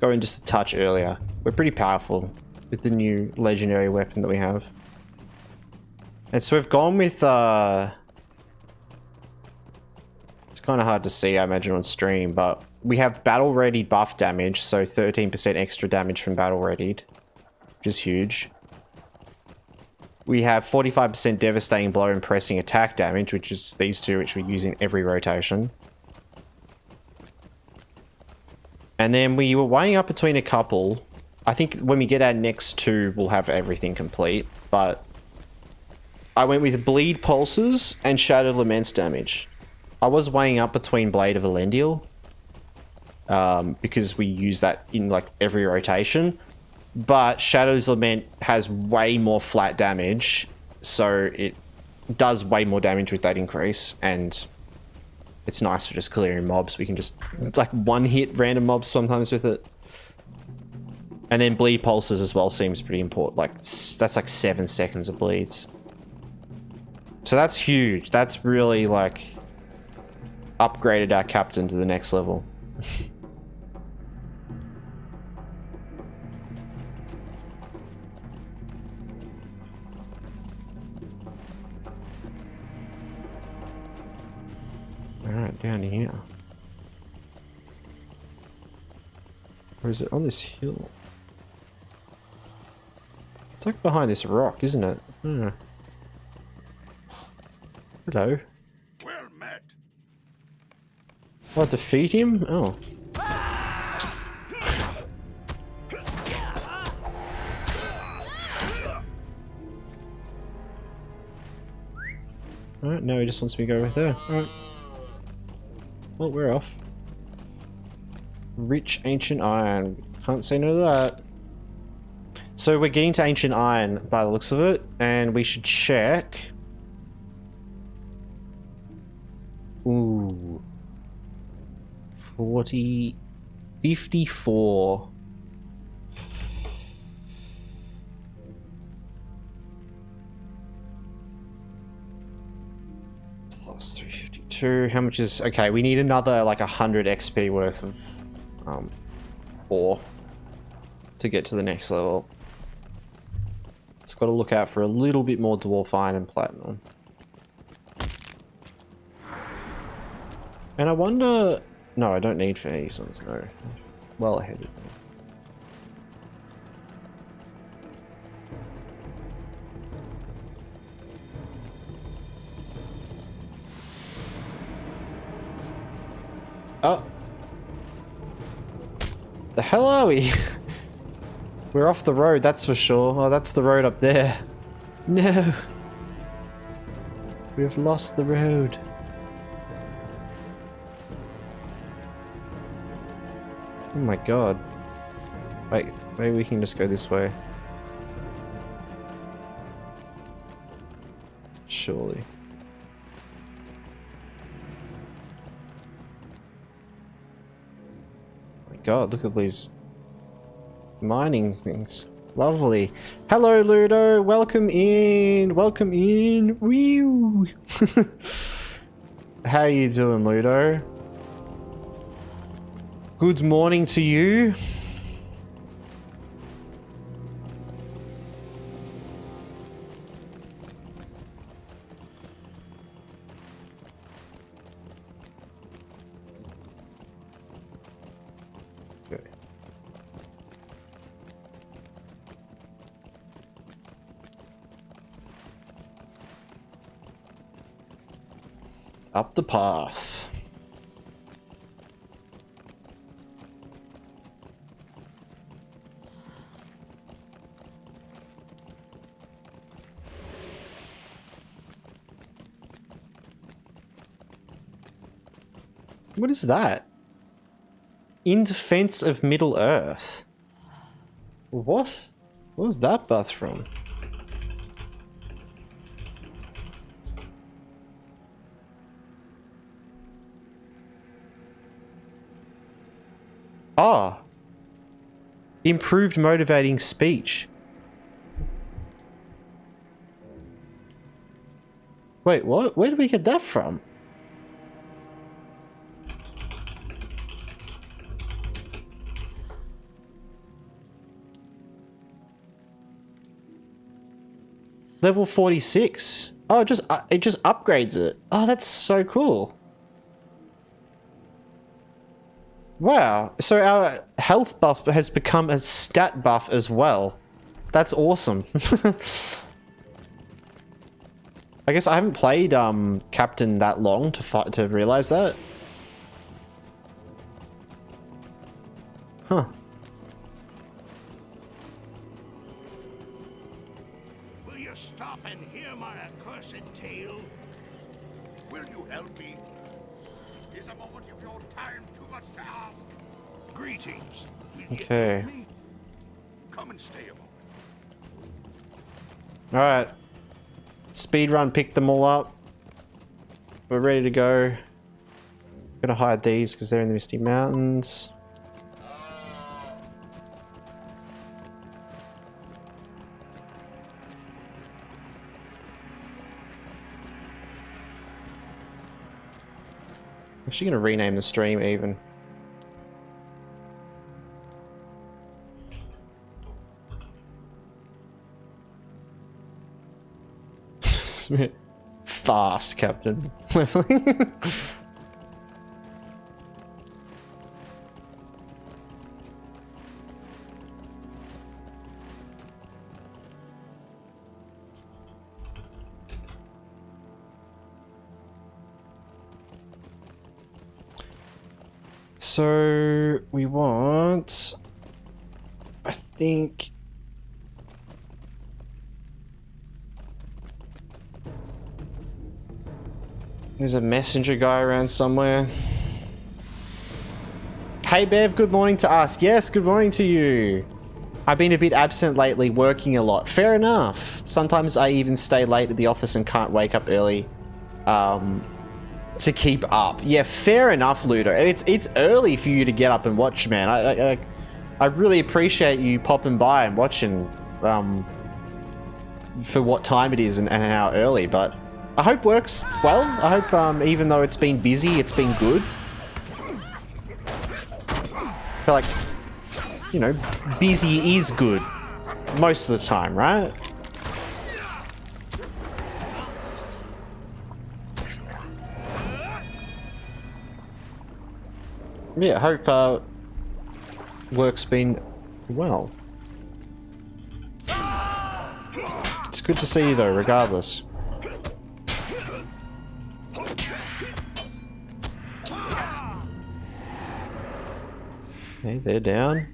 Go in just a touch earlier. We're pretty powerful with the new legendary weapon that we have. And so we've gone with, it's kind of hard to see, I imagine, on stream, but we have battle ready buff damage, so 13% extra damage from battle readied, which is huge. We have 45% devastating blow and pressing attack damage, which is these two, which we use in every rotation. And then we were weighing up between a couple. I think when we get our next two, we'll have everything complete, but I went with bleed pulses and shattered laments damage. I was weighing up between Blade of Elendil, because we use that in like every rotation, but Shadow's Lament has way more flat damage, so it does way more damage with that increase, and it's nice for just clearing mobs. We can just, it's like one hit random mobs sometimes with it. And then bleed pulses as well seems pretty important. Like, that's like 7 seconds of bleeds. So that's huge. That's really like upgraded our captain to the next level. Alright, down here. Or is it on this hill? It's like behind this rock, isn't it? Hmm. Hello. Well met. What, defeat him? Oh. Alright, no, he just wants me to go with there. Alright. Well, we're off. Rich ancient iron. Can't say no to that. So we're getting to ancient iron by the looks of it, and we should check. Ooh. 40... 54. Plus 352. How much is... Okay, we need another like 100 XP worth of ore to get to the next level. It's got to look out for a little bit more dwarf iron and platinum. And I wonder... No, I don't need for these ones, no. Well ahead of them. Oh. The hell are we? We're off the road, that's for sure. Oh, that's the road up there. No. We have lost the road. Oh my god. Wait, maybe we can just go this way. Surely. Oh my god, look at these mining things. Lovely. Hello, Ludo. Welcome in. Welcome in. Woo. How you doing, Ludo? Good morning to you. Okay. Up the path. What is that? In defense of Middle Earth. What? What was that buff from? Ah. Improved motivating speech. Wait, what? Where did we get that from? Level 46. Oh, it just upgrades it. Oh, that's so cool. Wow. So our health buff has become a stat buff as well. That's awesome. I guess I haven't played Captain that long to realize that. Huh. Will you stop and hear my accursed tale? Will you help me? Is a moment of your time too much to ask? Greetings. Will you Okay. help me? Come and stay a moment. Alright. speed run, pick them all up. We're ready to go. Gonna hide these because they're in the Misty Mountains. Actually gonna rename the stream even. Fast, Captain. So we want, I think, there's a messenger guy around somewhere. Hey Bev, good morning to us. Yes, good morning to you. I've been a bit absent lately, working a lot. Fair enough. Sometimes I even stay late at the office and can't wake up early to keep up. Yeah, fair enough, Ludo. It's early for you to get up and watch, man. I really appreciate you popping by and watching for what time it is and how early, but I hope works well. I hope even though it's been busy, it's been good. I feel like, you know, busy is good most of the time, right? Yeah, I hope work's been well. It's good to see you though, regardless. Okay, they're down.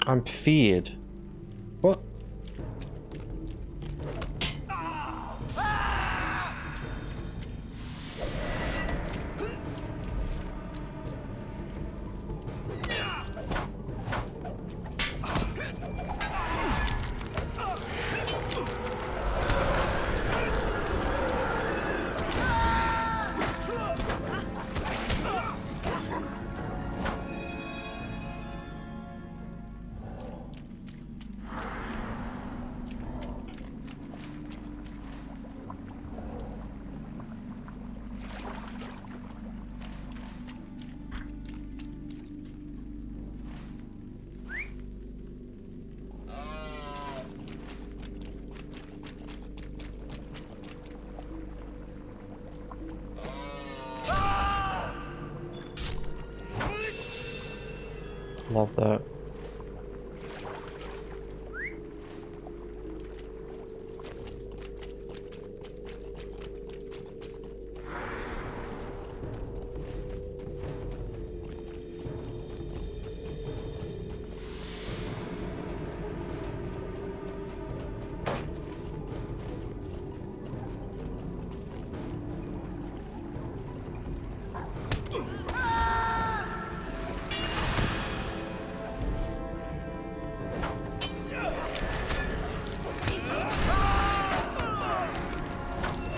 I'm feared. What? Love that.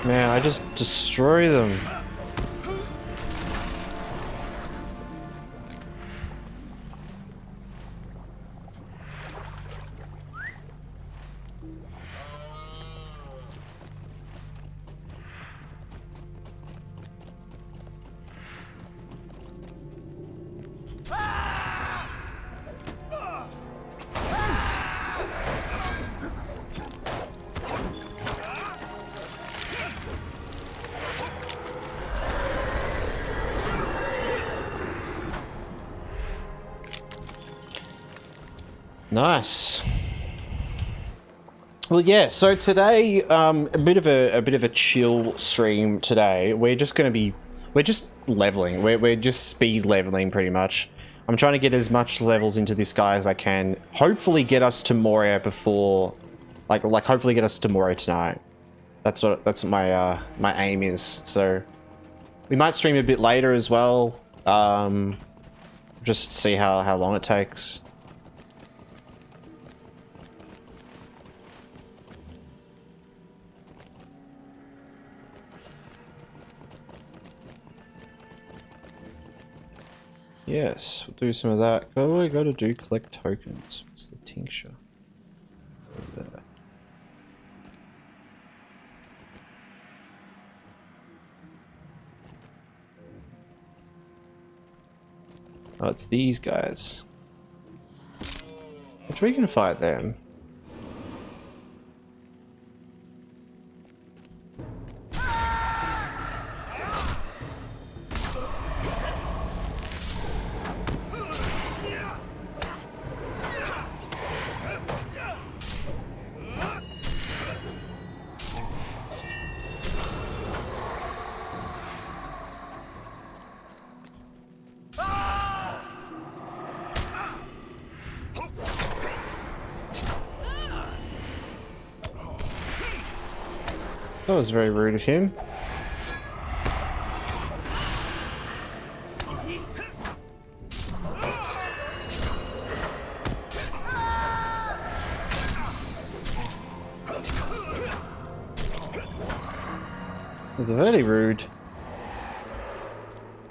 Man, I just destroy them. Nice. Well, yeah. So today, a bit of a chill stream today. We're just leveling. We're just speed leveling pretty much. I'm trying to get as much levels into this guy as I can. Hopefully, get us to Moria before, like hopefully get us to Moria tonight. That's what my my aim is. So we might stream a bit later as well. Just see how long it takes. Yes, we'll do some of that. Oh, I gotta do collect tokens. What's the tincture? Over there. Oh, it's these guys. Which we can fight them. That was very rude of him. It was very rude.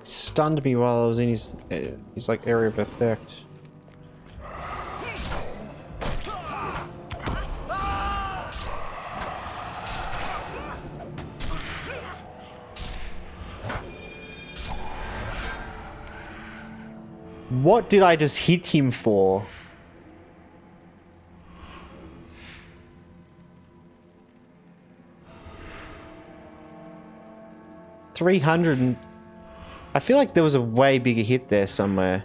Stunned me while I was in his like area of effect. What did I just hit him for? $300 I feel like there was a way bigger hit there somewhere.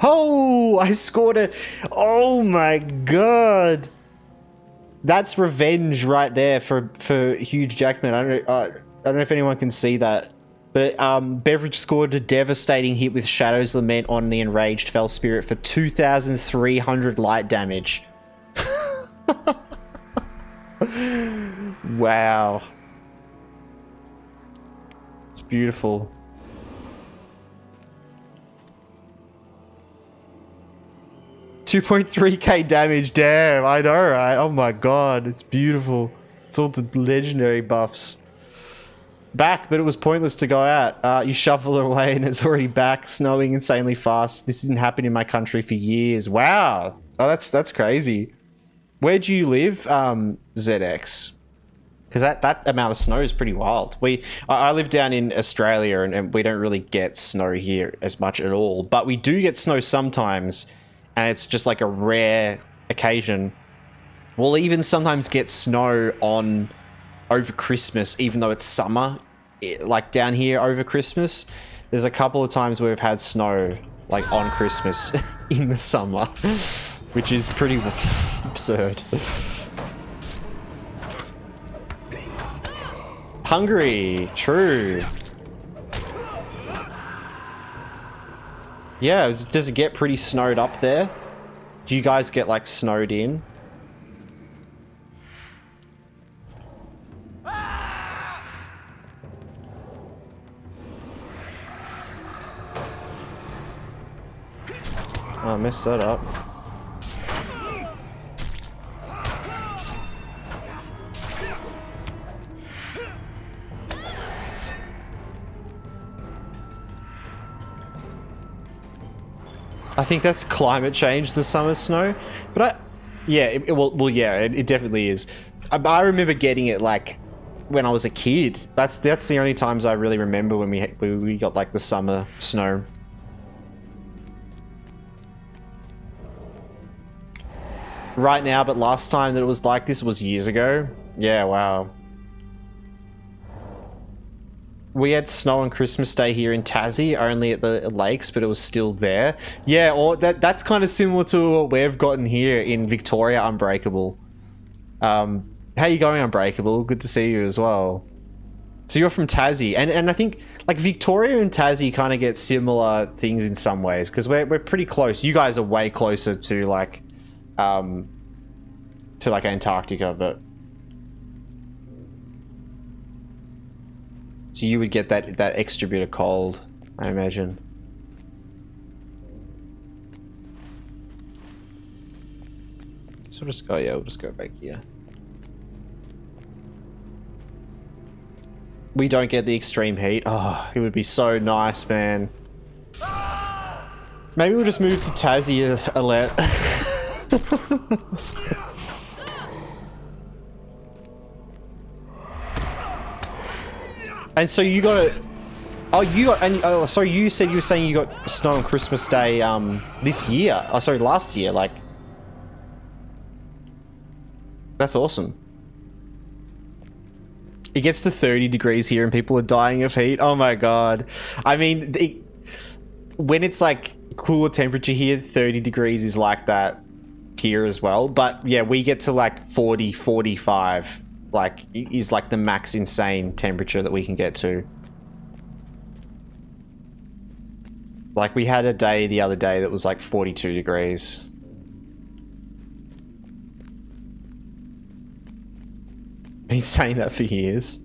Oh, I scored it. Oh my god. That's revenge right there for Huge Jackman. I don't know if anyone can see that. But Beverage scored a devastating hit with Shadow's Lament on the Enraged Fell Spirit for 2,300 light damage. Wow. It's beautiful. $2.3k damage, damn, I know, right? Oh my god, it's beautiful. It's all the legendary buffs. Back, but it was pointless to go out. You shuffle it away and it's already back, snowing insanely fast. This didn't happen in my country for years. Wow. Oh, that's crazy. Where do you live, ZX? Because that amount of snow is pretty wild. I live down in Australia and we don't really get snow here as much at all. But we do get snow sometimes, and it's just like a rare occasion. We'll even sometimes get snow over Christmas, even though it's summer. Like down here over Christmas, there's a couple of times where we've had snow like on Christmas in the summer, which is pretty absurd. Hungary, true. Yeah, does it get pretty snowed up there? Do you guys get like snowed in? Oh, I messed that up. I think that's climate change, the summer snow. But yeah, it definitely is. I remember getting it like when I was a kid. That's the only times I really remember when we got like the summer snow. Right now, but last time that it was like this was years ago. Yeah, wow. We had snow on Christmas Day here in Tassie, only at the lakes, but it was still there. Yeah, or that's kind of similar to what we've gotten here in Victoria Unbreakable. How you going, Unbreakable? Good to see you as well. So you're from Tassie, and I think like Victoria and Tassie kind of get similar things in some ways because we're pretty close. You guys are way closer to like Antarctica, but so you would get that extra bit of cold, I imagine. So we'll just go, yeah, we'll just go back here. We don't get the extreme heat. Oh, it would be so nice, man. Maybe we'll just move to Tassie a let. And so you got it. Oh, you got, and oh, sorry, you said you were saying you got snow on Christmas Day this year. Oh, sorry, last year. Like, that's awesome. It gets to 30 degrees here and people are dying of heat. Oh my god. I mean, when it's like cooler temperature here, 30 degrees is like that here as well. But yeah, we get to like 40, 45. Like, is like the max insane temperature that we can get to. Like, we had a day the other day that was like 42 degrees. Been saying that for years.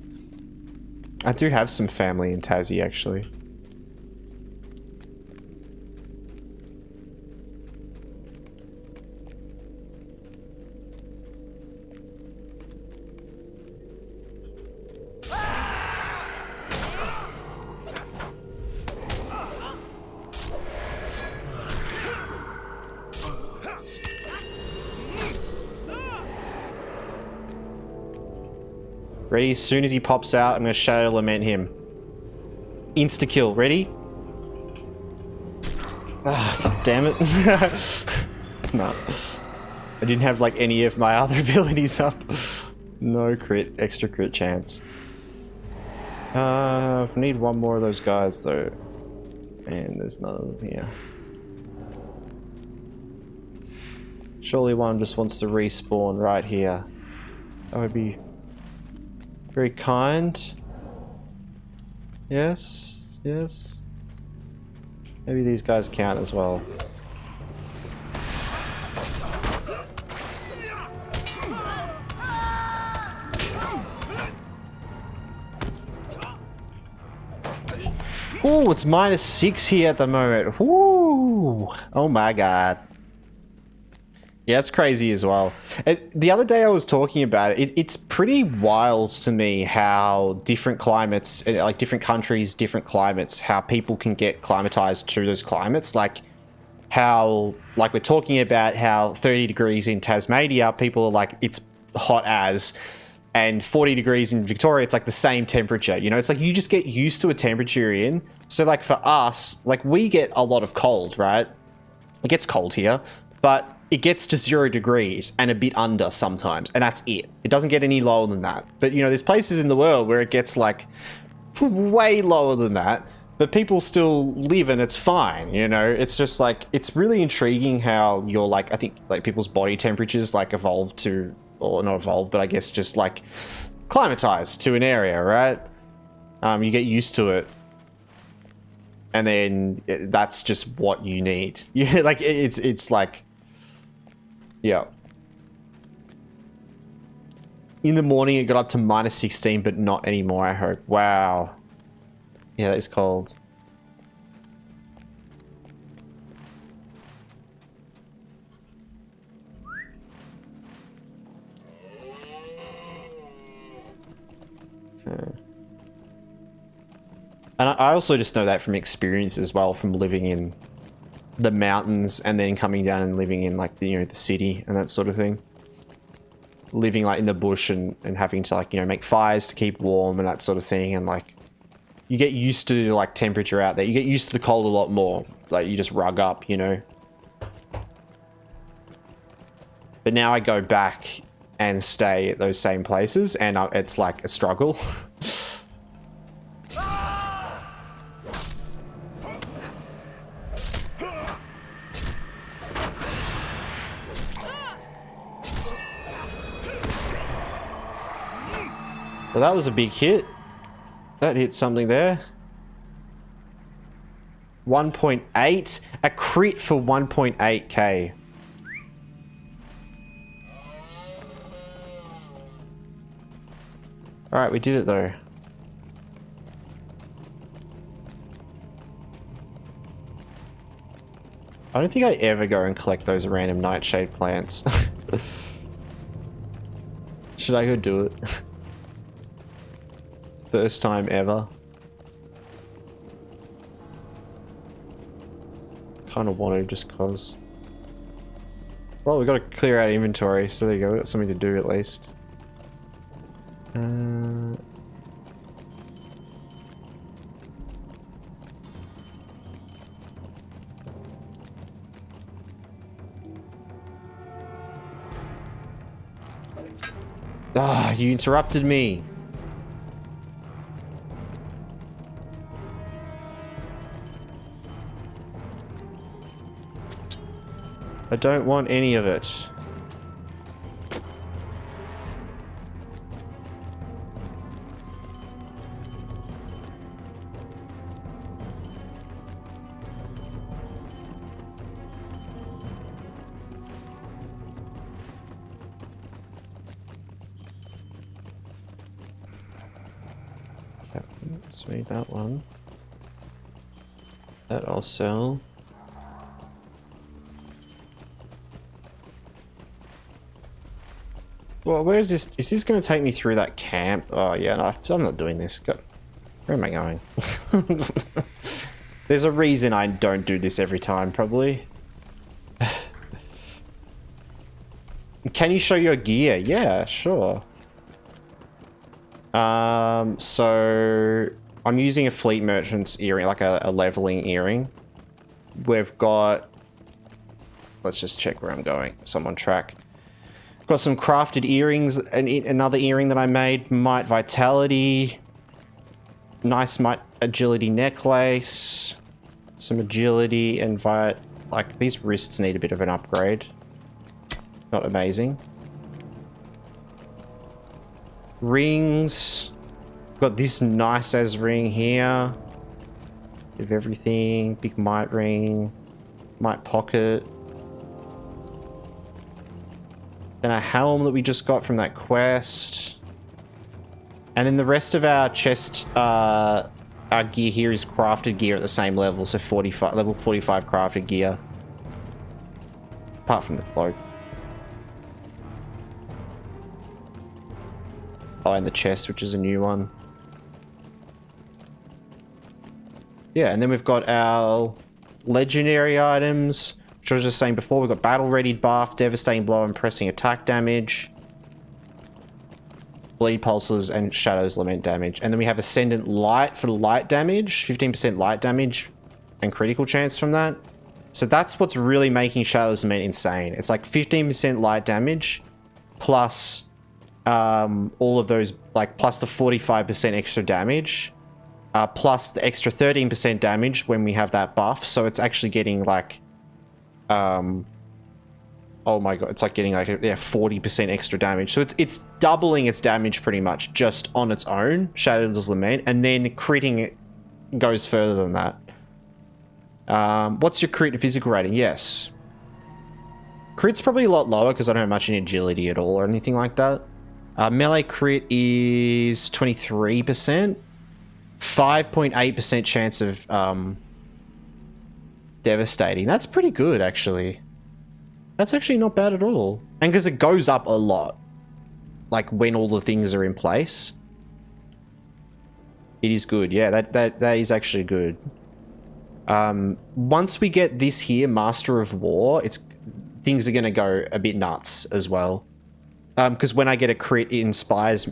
I do have some family in Tassie, actually. Ready? As soon as he pops out, I'm going to Shadow Lament him. Insta-kill. Ready? Ah, damn it. No. I didn't have, like, any of my other abilities up. No crit. Extra crit chance. Need one more of those guys, though. And there's none of them here. Surely one just wants to respawn right here. That would be very kind. Yes, yes. Maybe these guys count as well. Oh, it's -6 here at the moment. Woo! Oh my god. Yeah, it's crazy as well. The other day I was talking about it. It's pretty wild to me how different climates, like different countries, different climates, how people can get climatized to those climates. Like how, like we're talking about how 30 degrees in Tasmania, people are like, it's hot as, and 40 degrees in Victoria, it's like the same temperature. You know, it's like you just get used to a temperature you're in. So like for us, like we get a lot of cold, right? It gets cold here, but it gets to 0 degrees and a bit under sometimes, and that's it. It doesn't get any lower than that. But, you know, there's places in the world where it gets, like, way lower than that, but people still live and it's fine, you know? It's just, like, it's really intriguing how you're, like, I think, like, people's body temperatures, like, evolve to, or not evolve, but I guess just, like, climatize to an area, right? You get used to it. And then that's just what you need. Yeah, like, it's like... Yeah. In the morning, it got up to -16, but not anymore, I hope. Wow. Yeah, that is cold. And I also just know that from experience as well, from living in the mountains and then coming down and living in like the, you know, the city and that sort of thing. Living like in the bush and having to like, you know, make fires to keep warm and that sort of thing. And like, you get used to like temperature out there. You get used to the cold a lot more. Like you just rug up, you know. But now I go back and stay at those same places and it's like a struggle. Well, that was a big hit. That hit something there. 1.8. A crit for 1.8k. Alright, we did it though. I don't think I ever go and collect those random nightshade plants. Should I go do it? First time ever. Kind of want to just cause. Well, we got to clear out inventory, so there you go. We got something to do at least. Ah, you interrupted me. I don't want any of it. Okay, let's read that one. That I'll sell. Well, where is this? Is this going to take me through that camp? Oh, yeah, no, I'm not doing this. Where am I going? There's a reason I don't do this every time, probably. Can you show your gear? Yeah, sure. So I'm using a fleet merchant's earring, like a leveling earring. We've got... Let's just check where I'm going. So I'm on track. Got some crafted earrings, another earring that I made, Might Vitality, nice Might Agility necklace, some agility and like these wrists need a bit of an upgrade. Not amazing. Rings, got this nice as ring here, bit of everything, big might ring, might pocket. Then a helm that we just got from that quest. And then the rest of our chest, our gear here is crafted gear at the same level. So 45, level 45 crafted gear. Apart from the cloak. Oh, and the chest, which is a new one. Yeah, and then we've got our legendary items. Which I was just saying before, we've got Battle Ready buff, Devastating Blow, and Pressing Attack damage, Bleed Pulses, and Shadow's Lament damage. And then we have Ascendant Light for the light damage, 15% light damage, and critical chance from that. So that's what's really making Shadow's Lament insane. It's like 15% light damage, plus all of those, like plus the 45% extra damage, plus the extra 13% damage when we have that buff. So it's actually getting like... oh my god, it's like getting like 40% extra damage. So it's doubling its damage pretty much just on its own, Shadow's Lament, and then critting it goes further than that. What's your crit and physical rating? Yes. Crit's probably a lot lower because I don't have much in agility at all or anything like that. Melee crit is 23%. 5.8% chance of devastating. That's pretty good, actually. That's actually not bad at all. And because it goes up a lot, like when all the things are in place, it is good. Yeah, that is actually good. Once we get this here, Master of War, things are going to go a bit nuts as well. Because when I get a crit, it inspires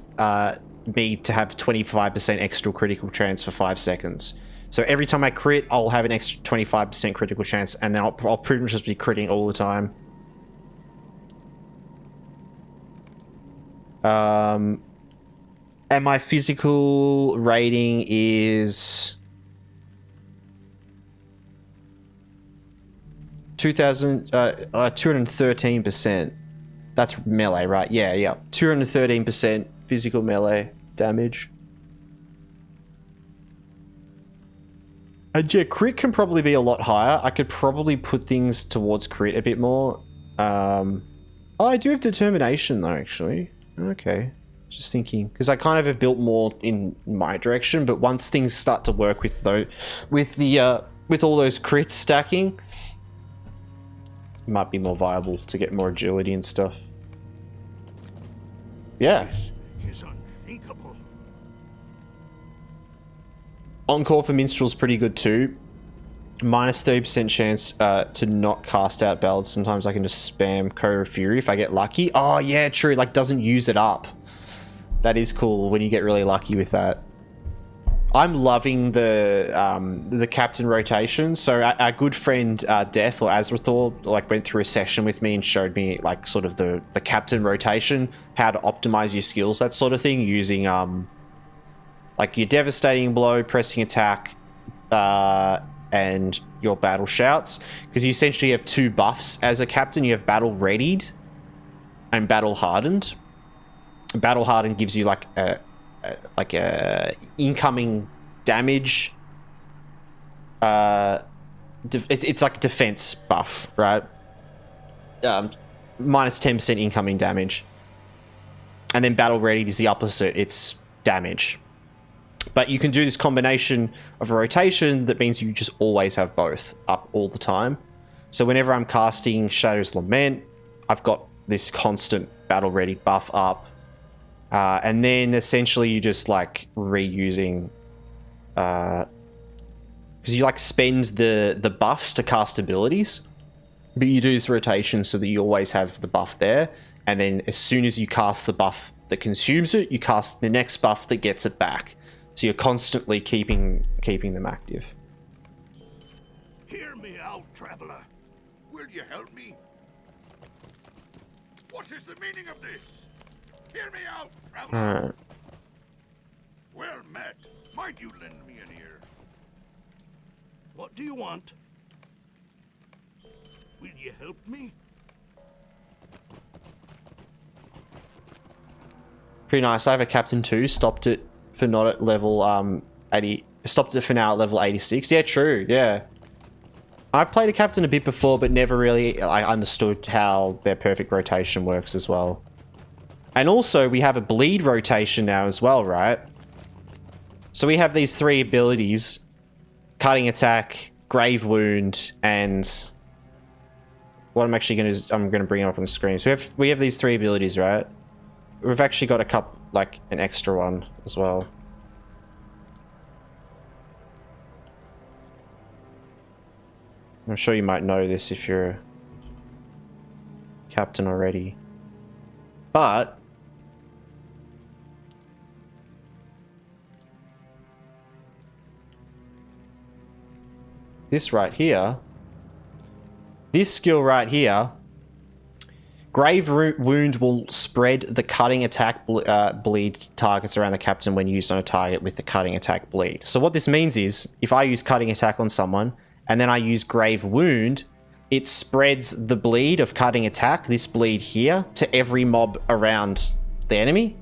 me to have 25% extra critical chance for 5 seconds. So every time I crit, I'll have an extra 25% critical chance, and then I'll pretty much just be critting all the time. And my physical rating is 213%. That's melee, right? Yeah. 213% physical melee. damage. And yeah, crit can probably be a lot higher. I could probably put things towards crit a bit more. Oh, I do have determination though, actually. Okay. Just thinking, because I kind of have built more in my direction, but once things start to work with all those crits stacking, it might be more viable to get more agility and stuff. Yeah. This is unthinkable. Encore for Minstrel's pretty good too. Minus 30% chance to not cast out ballads. Sometimes I can just spam Code of Fury if I get lucky. Oh yeah, true. Like doesn't use it up. That is cool when you get really lucky with that. I'm loving the captain rotation. So our good friend Death or Azrathor like went through a session with me and showed me like sort of the captain rotation, how to optimize your skills, that sort of thing, using like your devastating blow, pressing attack, and your battle shouts, because you essentially have two buffs as a captain. You have battle readied and battle hardened. Battle hardened gives you like a incoming damage. It's like a defense buff, right? Minus 10% incoming damage. And then battle readied is the opposite. It's damage. But you can do this combination of a rotation that means you just always have both up all the time. So whenever I'm casting Shadow's Lament, I've got this constant battle ready buff up. And then essentially you just like reusing, because you like spend the buffs to cast abilities, but you do this rotation so that you always have the buff there. And then as soon as you cast the buff that consumes it, you cast the next buff that gets it back. So you're constantly keeping them active. Hear me out, traveler. Will you help me? What is the meaning of this? Hear me out, traveler. Alright. Well met. Might you lend me an ear? What do you want? Will you help me? Pretty nice. I have a captain too. Stopped it for not at level 80. Stopped it for now at level 86. Yeah, true. Yeah. I've played a captain a bit before, but never really understood how their perfect rotation works as well. And also, we have a bleed rotation now as well, right? So we have these three abilities: cutting attack, grave wound, and what I'm actually going to bring it up on the screen. So we have these three abilities, right? We've actually got a couple, like an extra one as well. I'm sure you might know this if you're a captain already. But this right here, this skill right here, Grave Wound will spread the cutting attack bleed targets around the captain when used on a target with the cutting attack bleed. So what this means is, if I use cutting attack on someone, and then I use Grave Wound, it spreads the bleed of cutting attack, this bleed here, to every mob around the enemy.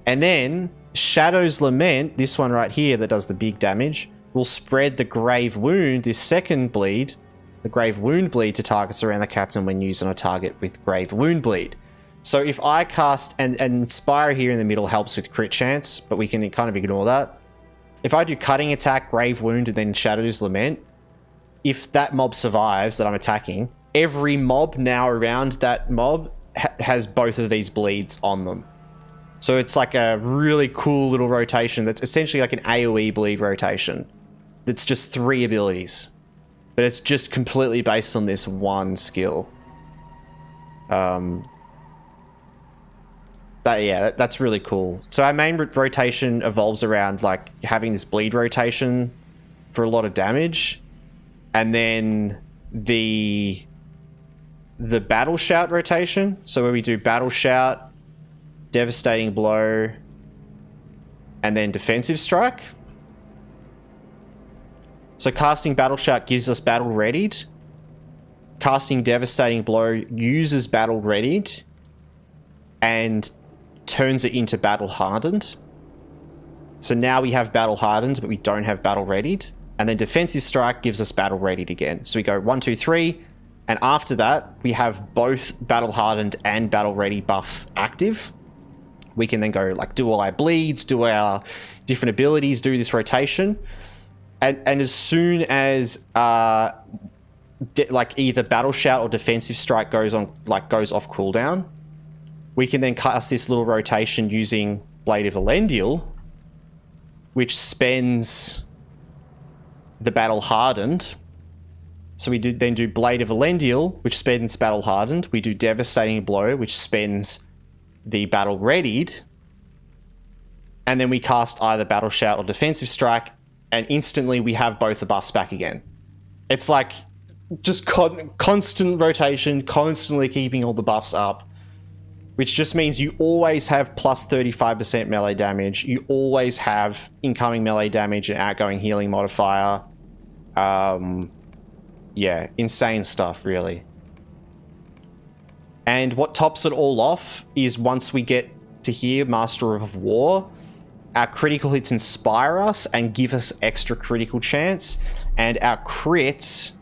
And then Shadow's Lament, this one right here that does the big damage, will spread the Grave Wound, this second bleed, the Grave Wound bleed, to targets around the captain when used on a target with Grave Wound bleed. So if I cast, and Inspire here in the middle helps with crit chance, but we can kind of ignore that. If I do cutting attack, Grave Wound, and then Shadow's Lament, if that mob survives that I'm attacking, every mob now around that mob has both of these bleeds on them. So it's like a really cool little rotation that's essentially like an AoE bleed rotation. That's just three abilities. But it's just completely based on this one skill. That's really cool. So our main rotation evolves around like having this bleed rotation for a lot of damage. And then the battle shout rotation. So where we do battle shout, devastating blow, and then defensive strike. So casting battle shout gives us battle readied. Casting devastating blow uses battle readied and turns it into battle hardened. So now we have battle hardened, but we don't have battle readied. And then defensive strike gives us battle readied again. So we go 1, 2, 3. And after that, we have both battle hardened and battle ready buff active. We can then go like do all our bleeds, do our different abilities, do this rotation. And as soon as like either battle shout or defensive strike goes off cooldown, we can then cast this little rotation using Blade of Elendil, which spends the battle hardened. So we then do Blade of Elendil, which spends battle hardened. We do Devastating Blow, which spends the battle readied. And then we cast either battle shout or defensive strike, and instantly we have both the buffs back again. It's like just constant rotation, constantly keeping all the buffs up, which just means you always have plus 35% melee damage. You always have incoming melee damage and outgoing healing modifier. Yeah, insane stuff, really. And what tops it all off is once we get to here, Master of War, our critical hits inspire us and give us extra critical chance, and our crits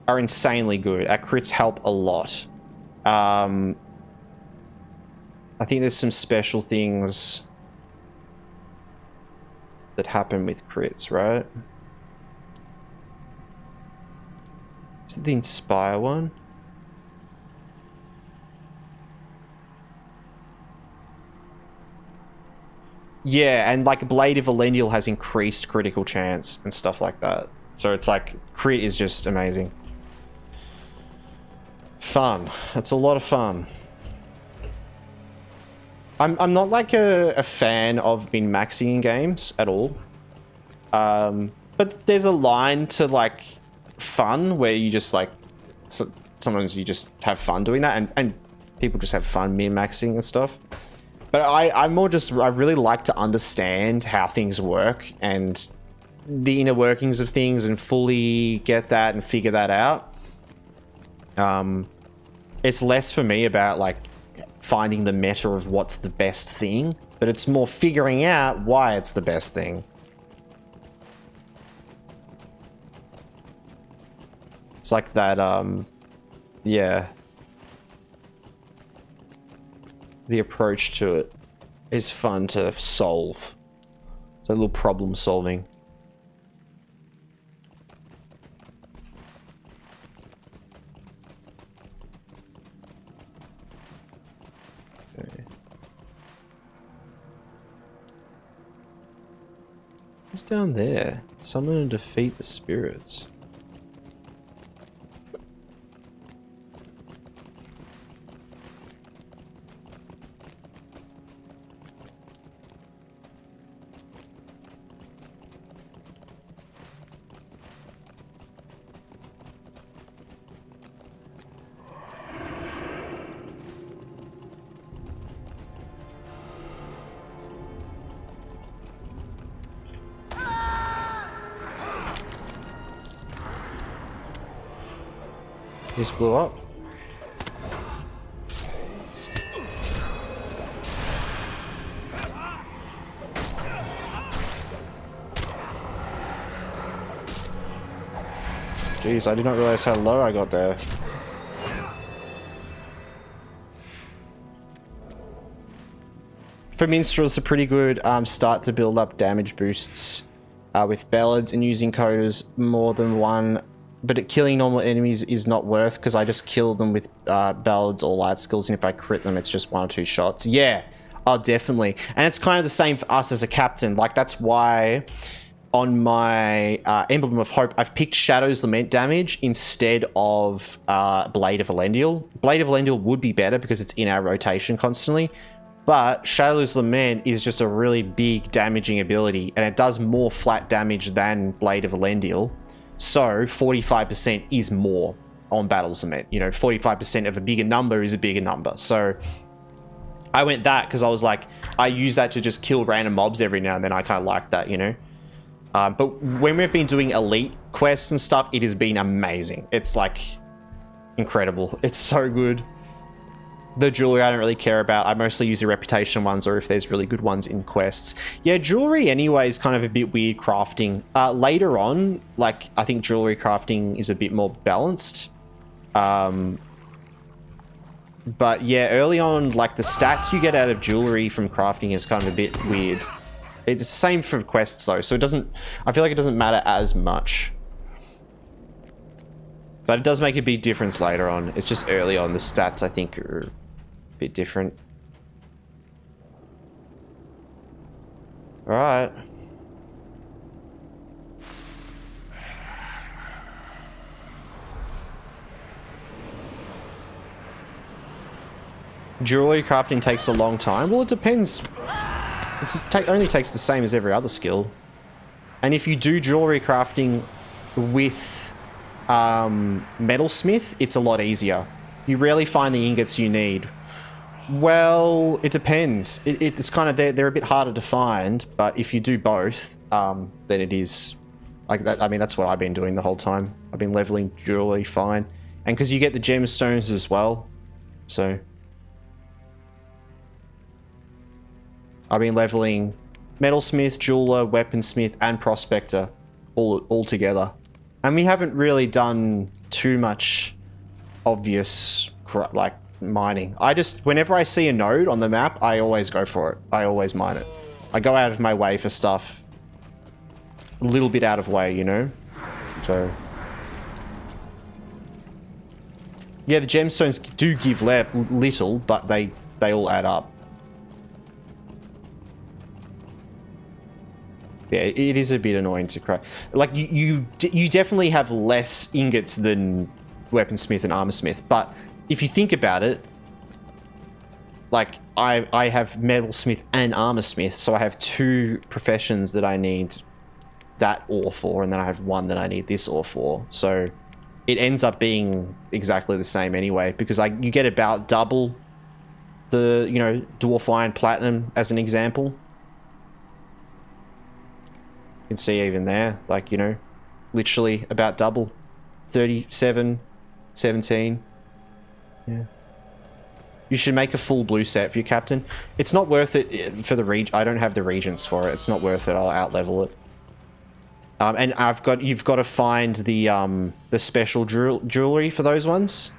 are insanely good. Our crits help a lot. I think there's some special things that happen with crits, right? Is it the Inspire one? Yeah, and like Blade of Elendil has increased critical chance and stuff like that. So it's like, crit is just amazing. Fun. It's a lot of fun. I'm not like a fan of min-maxing in games at all. But there's a line to like fun where you just like, sometimes you just have fun doing that, and people just have fun min-maxing and stuff. But I'm more just, I really like to understand how things work and the inner workings of things and fully get that and figure that out. It's less for me about like finding the meta of what's the best thing, but it's more figuring out why it's the best thing. It's like that, yeah. The approach to it is fun to solve. It's a little problem solving. Okay. What's down there? Summon and defeat the spirits. This blew up. Jeez, I did not realize how low I got there. For minstrels, a pretty good start to build up damage boosts with ballads and using coders more than one. But killing normal enemies is not worth, because I just kill them with ballads or light skills, and if I crit them, it's just 1 or 2 shots. Yeah, oh, definitely. And it's kind of the same for us as a captain. Like, that's why on my Emblem of Hope, I've picked Shadow's Lament damage instead of Blade of Elendil. Blade of Elendil would be better because it's in our rotation constantly, but Shadow's Lament is just a really big damaging ability, and it does more flat damage than Blade of Elendil. So 45% is more on Battle's Lament. You know, 45% of a bigger number is a bigger number. So I went that because I was like, I use that to just kill random mobs every now and then. I kind of like that, you know. But when we've been doing elite quests and stuff, it has been amazing. It's like incredible. It's so good. The jewelry I don't really care about. I mostly use the reputation ones or if there's really good ones in quests. Yeah, jewelry anyway is kind of a bit weird crafting. Later on, like, I think jewelry crafting is a bit more balanced. But yeah, early on, like, the stats you get out of jewelry from crafting is kind of a bit weird. It's the same for quests though, so it doesn't... I feel like it doesn't matter as much. But it does make a big difference later on. It's just early on, the stats, I think, are a bit different. Alright. Jewelry crafting takes a long time. Well, it depends. It only takes the same as every other skill. And if you do jewelry crafting with metalsmith, it's a lot easier. You rarely find the ingots you need. Well, it depends. It's kind of, they're a bit harder to find, but if you do both, then it is like that. I mean, that's what I've been doing the whole time. I've been leveling jewelry fine, and because you get the gemstones as well, so I've been leveling metalsmith, jeweler, weaponsmith, and prospector all together. And we haven't really done too much obvious, like, mining. I just, whenever I see a node on the map, I always go for it. I always mine it. I go out of my way for stuff. A little bit out of way, you know? So... yeah, the gemstones do give little, but they all add up. Yeah, it is a bit annoying to craft. Like, you definitely have less ingots than weaponsmith and armorsmith, but if you think about it, like, I have metalsmith and armorsmith, so I have 2 professions that I need that ore for, and then I have 1 that I need this ore for. So it ends up being exactly the same anyway, because you get about double the, you know, dwarf iron platinum as an example. You can see even there, like, you know, literally about double. 37, 17. Yeah. You should make a full blue set for your captain. It's not worth it for the I don't have the regents for it. It's not worth it. I'll out-level it. And you've got to find the special jewelry for those ones.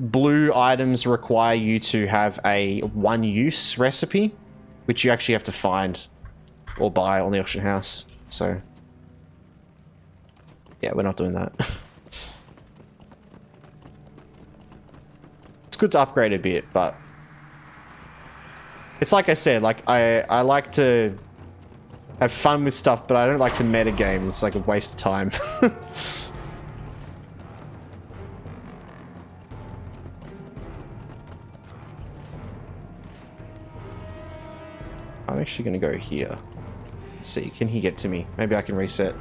Blue items require you to have a one-use recipe, which you actually have to find or buy on the auction house. So, yeah, we're not doing that. It's good to upgrade a bit, but it's like I said, like I like to have fun with stuff, but I don't like to meta game. It's like a waste of time. I'm actually going to go here. Let's see, can he get to me? Maybe I can reset.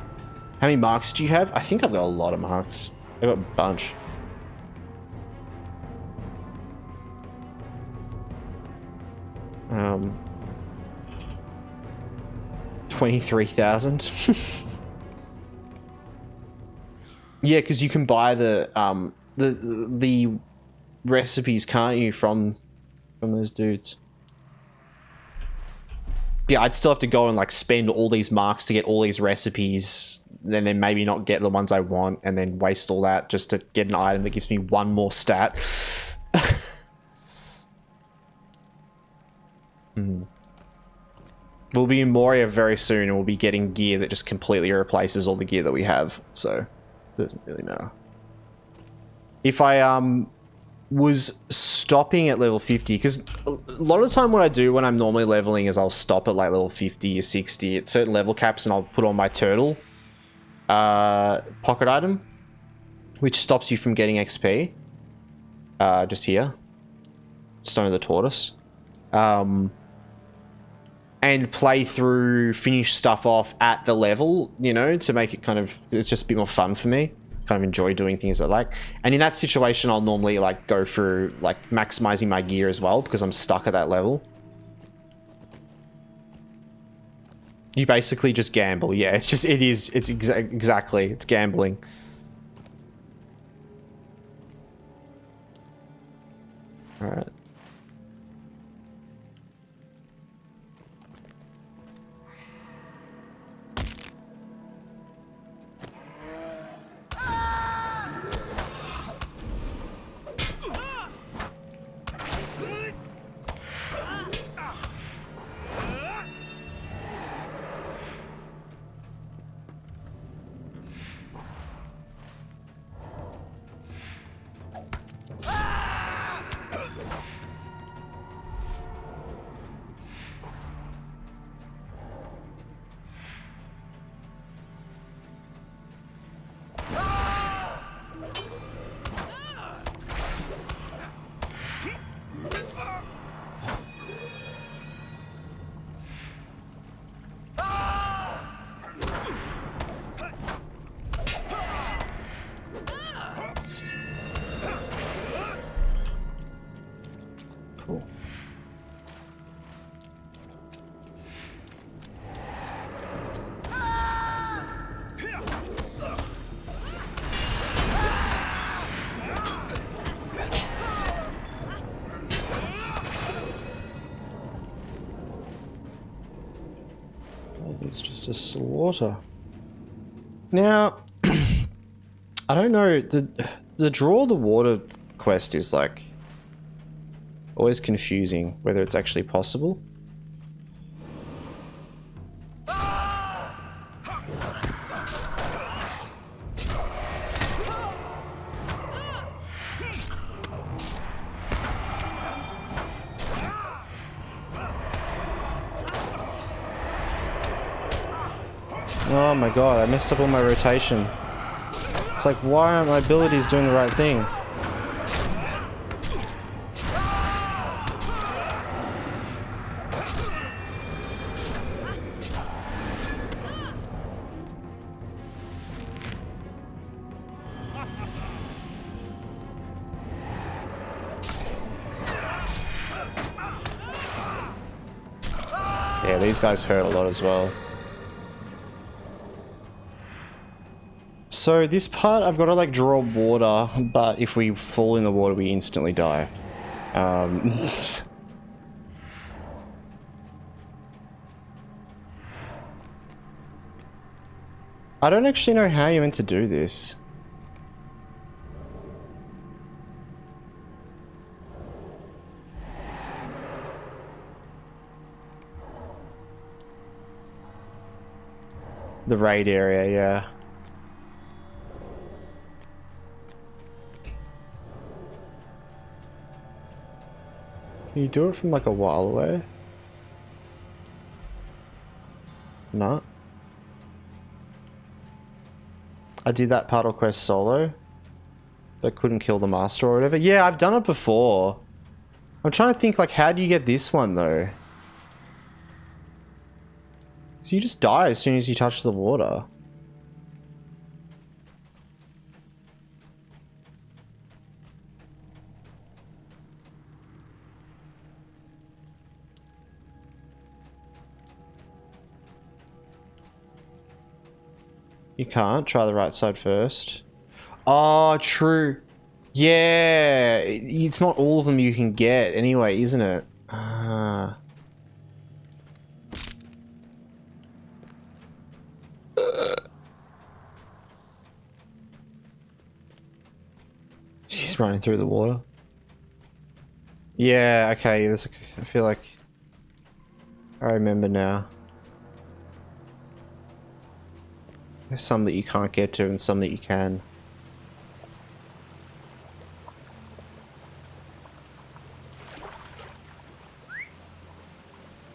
How many marks do you have? I think I've got a lot of marks. I've got a bunch. Um, 23,000. Yeah, because you can buy the recipes, can't you, from those dudes? Yeah, I'd still have to go and like spend all these marks to get all these recipes, and then maybe not get the ones I want, and then waste all that just to get an item that gives me 1 more stat. We'll be in Moria very soon, and we'll be getting gear that just completely replaces all the gear that we have, so it doesn't really matter. If I was stopping at level 50, because a lot of the time what I do when I'm normally leveling is I'll stop at like level 50 or 60 at certain level caps, and I'll put on my turtle pocket item, which stops you from getting XP. Just here. Stone of the Tortoise. And play through, finish stuff off at the level, you know, to make it kind of, it's just a bit more fun for me. Kind of enjoy doing things I like. And in that situation, I'll normally like go through like maximizing my gear as well, because I'm stuck at that level. You basically just gamble. Yeah, it's just, it's exactly, it's gambling. All right. It's just a slaughter. Now, I don't know, the draw the water quest is like always confusing whether it's actually possible. Oh my god, I messed up all my rotation. It's like, why aren't my abilities doing the right thing? Yeah, these guys hurt a lot as well. So this part, I've got to like draw water, but if we fall in the water, we instantly die. I don't actually know how you're meant to do this. The raid area, yeah. Can you do it from like a while away? No. I did that paddle quest solo, but couldn't kill the master or whatever. Yeah, I've done it before. I'm trying to think like, how do you get this one though? So you just die as soon as you touch the water. You can't. Try the right side first. Oh, true. Yeah. It's not all of them you can get anyway, isn't it? Ah. She's running through the water. Yeah, okay. I feel like I remember now. There's some that you can't get to and some that you can.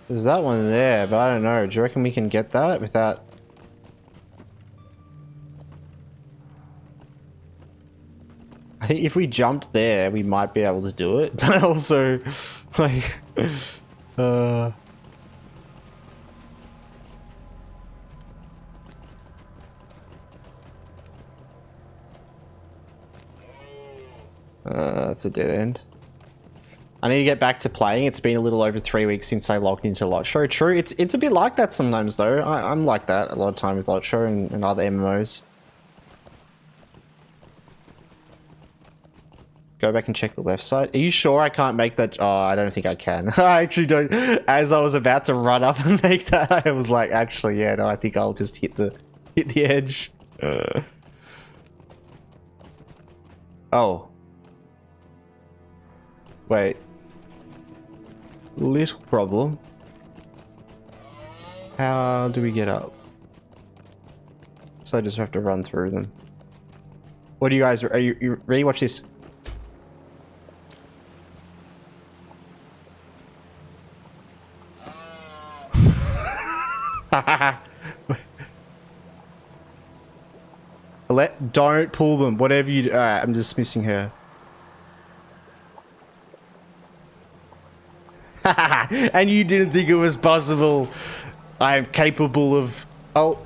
There's that one there, but I don't know. Do you reckon we can get that without... I think if we jumped there, we might be able to do it. But also, like... That's a dead end. I need to get back to playing. It's been a little over 3 weeks since I logged into Lot Show. True, it's a bit like that sometimes though. I'm like that a lot of time with Lot Show and other MMOs. Go back and check the left side. Are you sure I can't make that? Oh, I don't think I can. I actually don't. As I was about to run up and make that, I was like, actually, yeah, no, I think I'll just hit the edge. Oh. Wait. Little problem. How do we get up? So I just have to run through them. What do you guys... Are you ready? Watch this. Don't pull them. Whatever you do. Alright, I'm just missing her. And you didn't think it was possible. I am capable of... Oh.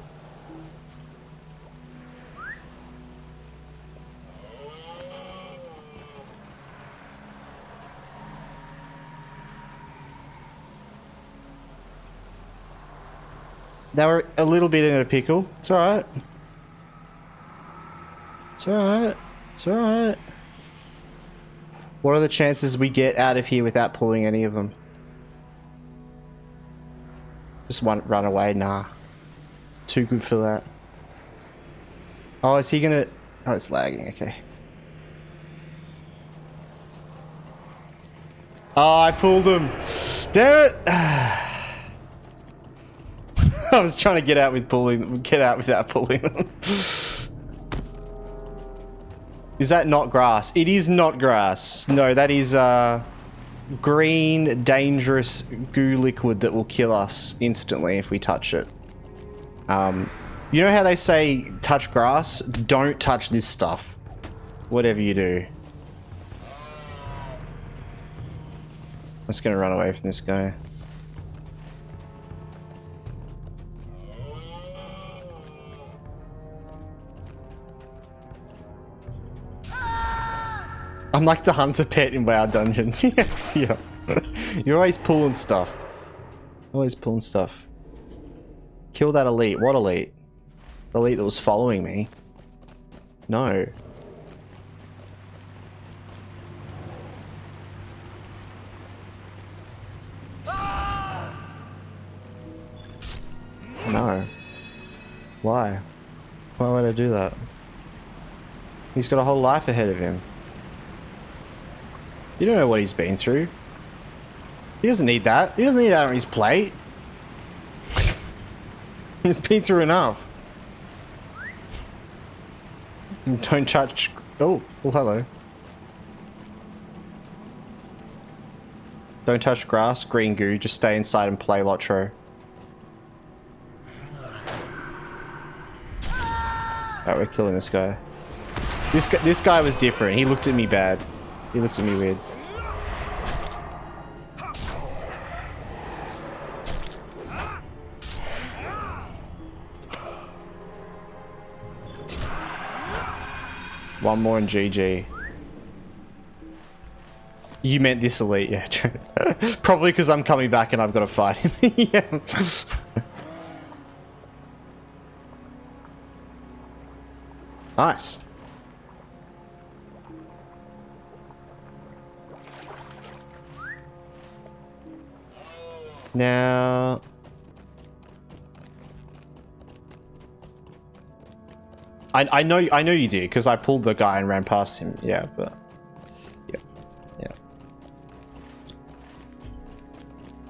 Now we're a little bit in a pickle. It's alright. It's alright. It's alright. What are the chances we get out of here without pulling any of them? Just run away? Nah. Too good for that. Oh, is he gonna... Oh, it's lagging, okay. Oh, I pulled him. Damn it. I was trying to get out without pulling him. Is that not grass? It is not grass. No, that is green, dangerous goo liquid that will kill us instantly if we touch it. You know how they say touch grass? Don't touch this stuff. Whatever you do. I'm just gonna run away from this guy. I'm like the hunter pet in WoW dungeons. Yeah. You're always pulling stuff. Always pulling stuff. Kill that elite. What elite? The elite that was following me. No. No. Why? Why would I do that? He's got a whole life ahead of him. You don't know what he's been through. He doesn't need that. He doesn't need that on his plate. He's been through enough. Don't touch... Oh, well, hello. Don't touch grass, green goo. Just stay inside and play Lotro. Alright, we're killing this guy. This guy was different. He looked at me bad. He looks at me weird. One more and GG. You meant this elite, yeah. True. Probably because I'm coming back and I've got to fight him. Yeah. Nice. Now... I know you did, because I pulled the guy and ran past him. Yeah, but... Yeah.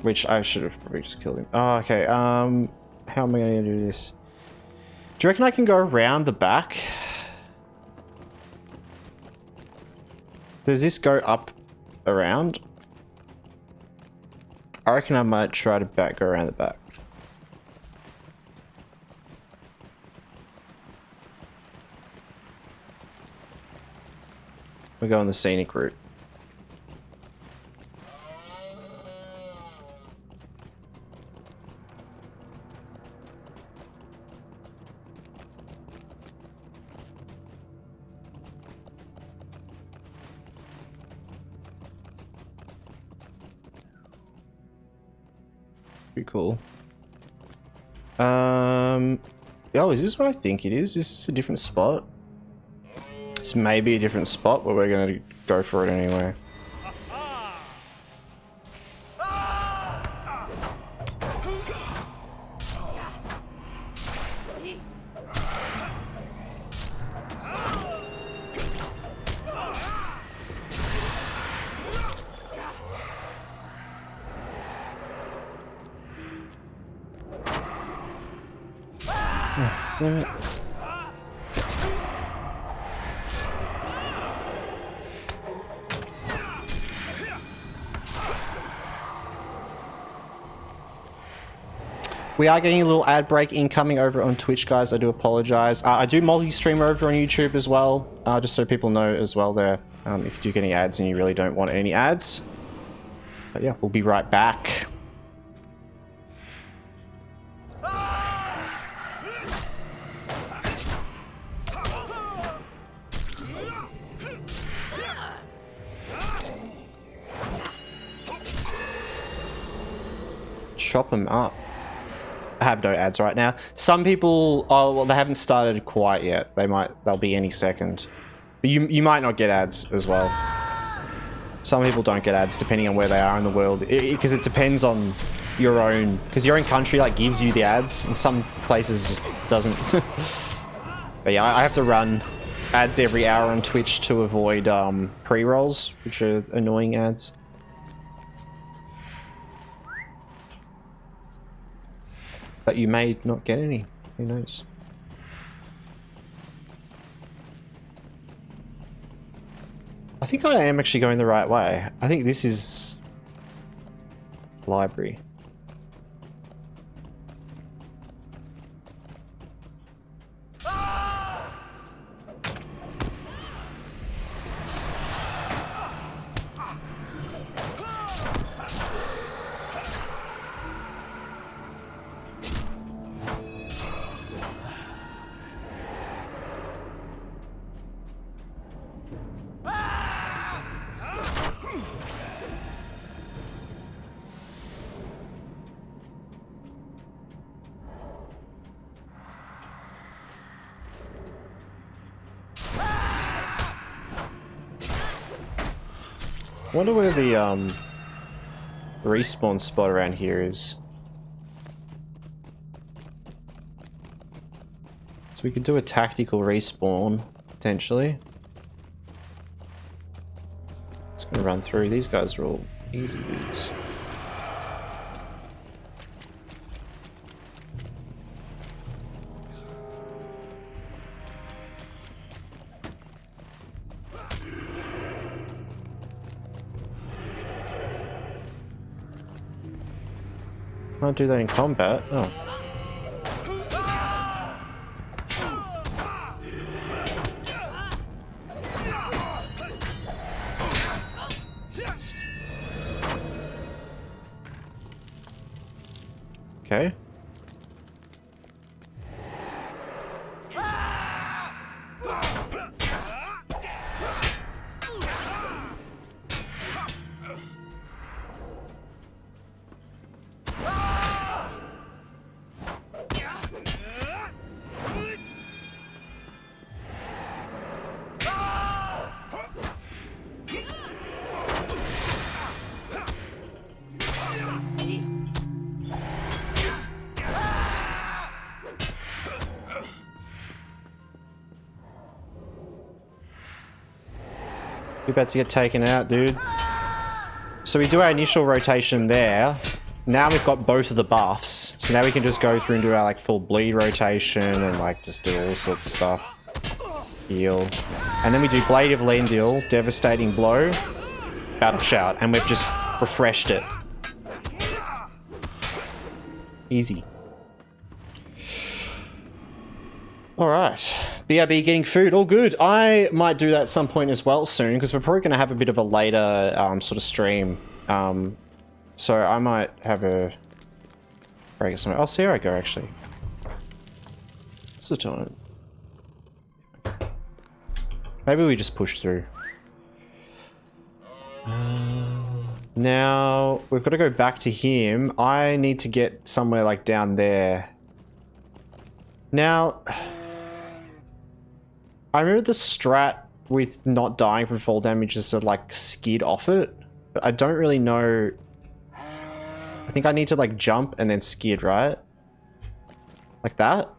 Which I should have probably just killed him. Oh, okay. How am I going to do this? Do you reckon I can go around the back? Does this go up around? I reckon I might try to go around the back. We're going the scenic route. Pretty cool. Oh, is this what I think it is? Is this a different spot? It's maybe a different spot, but we're gonna go for it anyway. Damn it. We are getting a little ad break incoming over on Twitch, guys. I do apologize. I do multi-stream over on YouTube as well, just so people know as well there, if you do get any ads and you really don't want any ads. But yeah, we'll be right back. Chop them up. I have no ads right now. Some people, oh well, they haven't started quite yet. They'll be any second. But you might not get ads as well. Some people don't get ads depending on where they are in the world, because it depends on your own, because your own country like gives you the ads, and some places just doesn't. But yeah, I have to run ads every hour on Twitch to avoid pre-rolls, which are annoying ads. But you may not get any. Who knows? I think I am actually going the right way. I think this is library. I wonder where the respawn spot around here is. So we could do a tactical respawn, potentially. Just gonna run through. These guys are all easy dudes. Can't do that in combat. Oh. Okay. You're about to get taken out, dude. So we do our initial rotation there. Now we've got both of the buffs. So now we can just go through and do our like full bleed rotation and like just do all sorts of stuff. Heal. And then we do Blade of Lendil, Devastating Blow, Battle Shout, and we've just refreshed it. Easy. Alright. BRB getting food, all good. I might do that at some point as well soon, because we're probably going to have a bit of a later sort of stream. So I might have a break or something. I'll see how I go, actually. What's the time? Maybe we just push through. Now, we've got to go back to him. I need to get somewhere like down there. Now... I remember the strat with not dying from fall damage is to like skid off it, but I don't really know. I think I need to like jump and then skid, right? Like that?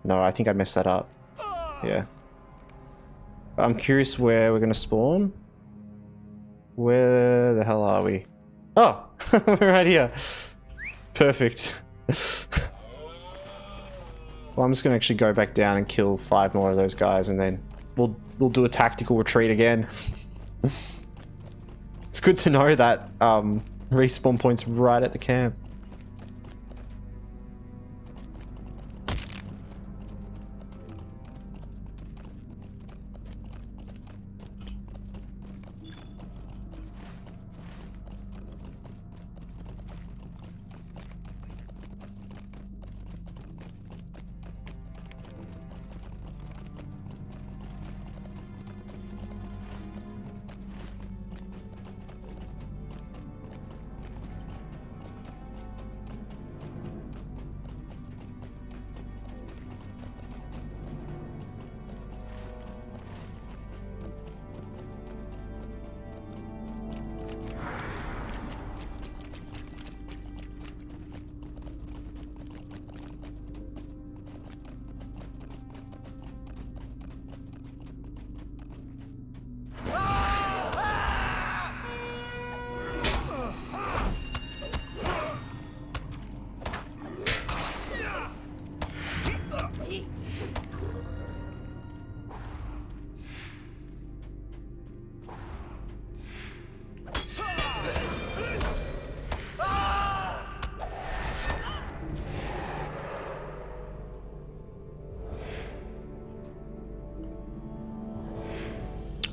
No, I think I messed that up. Yeah. I'm curious where we're gonna spawn. Where the hell are we? Oh, we're right here. Perfect. Well, I'm just gonna actually go back down and kill 5 more of those guys, and then we'll do a tactical retreat again. It's good to know that respawn point's right at the camp.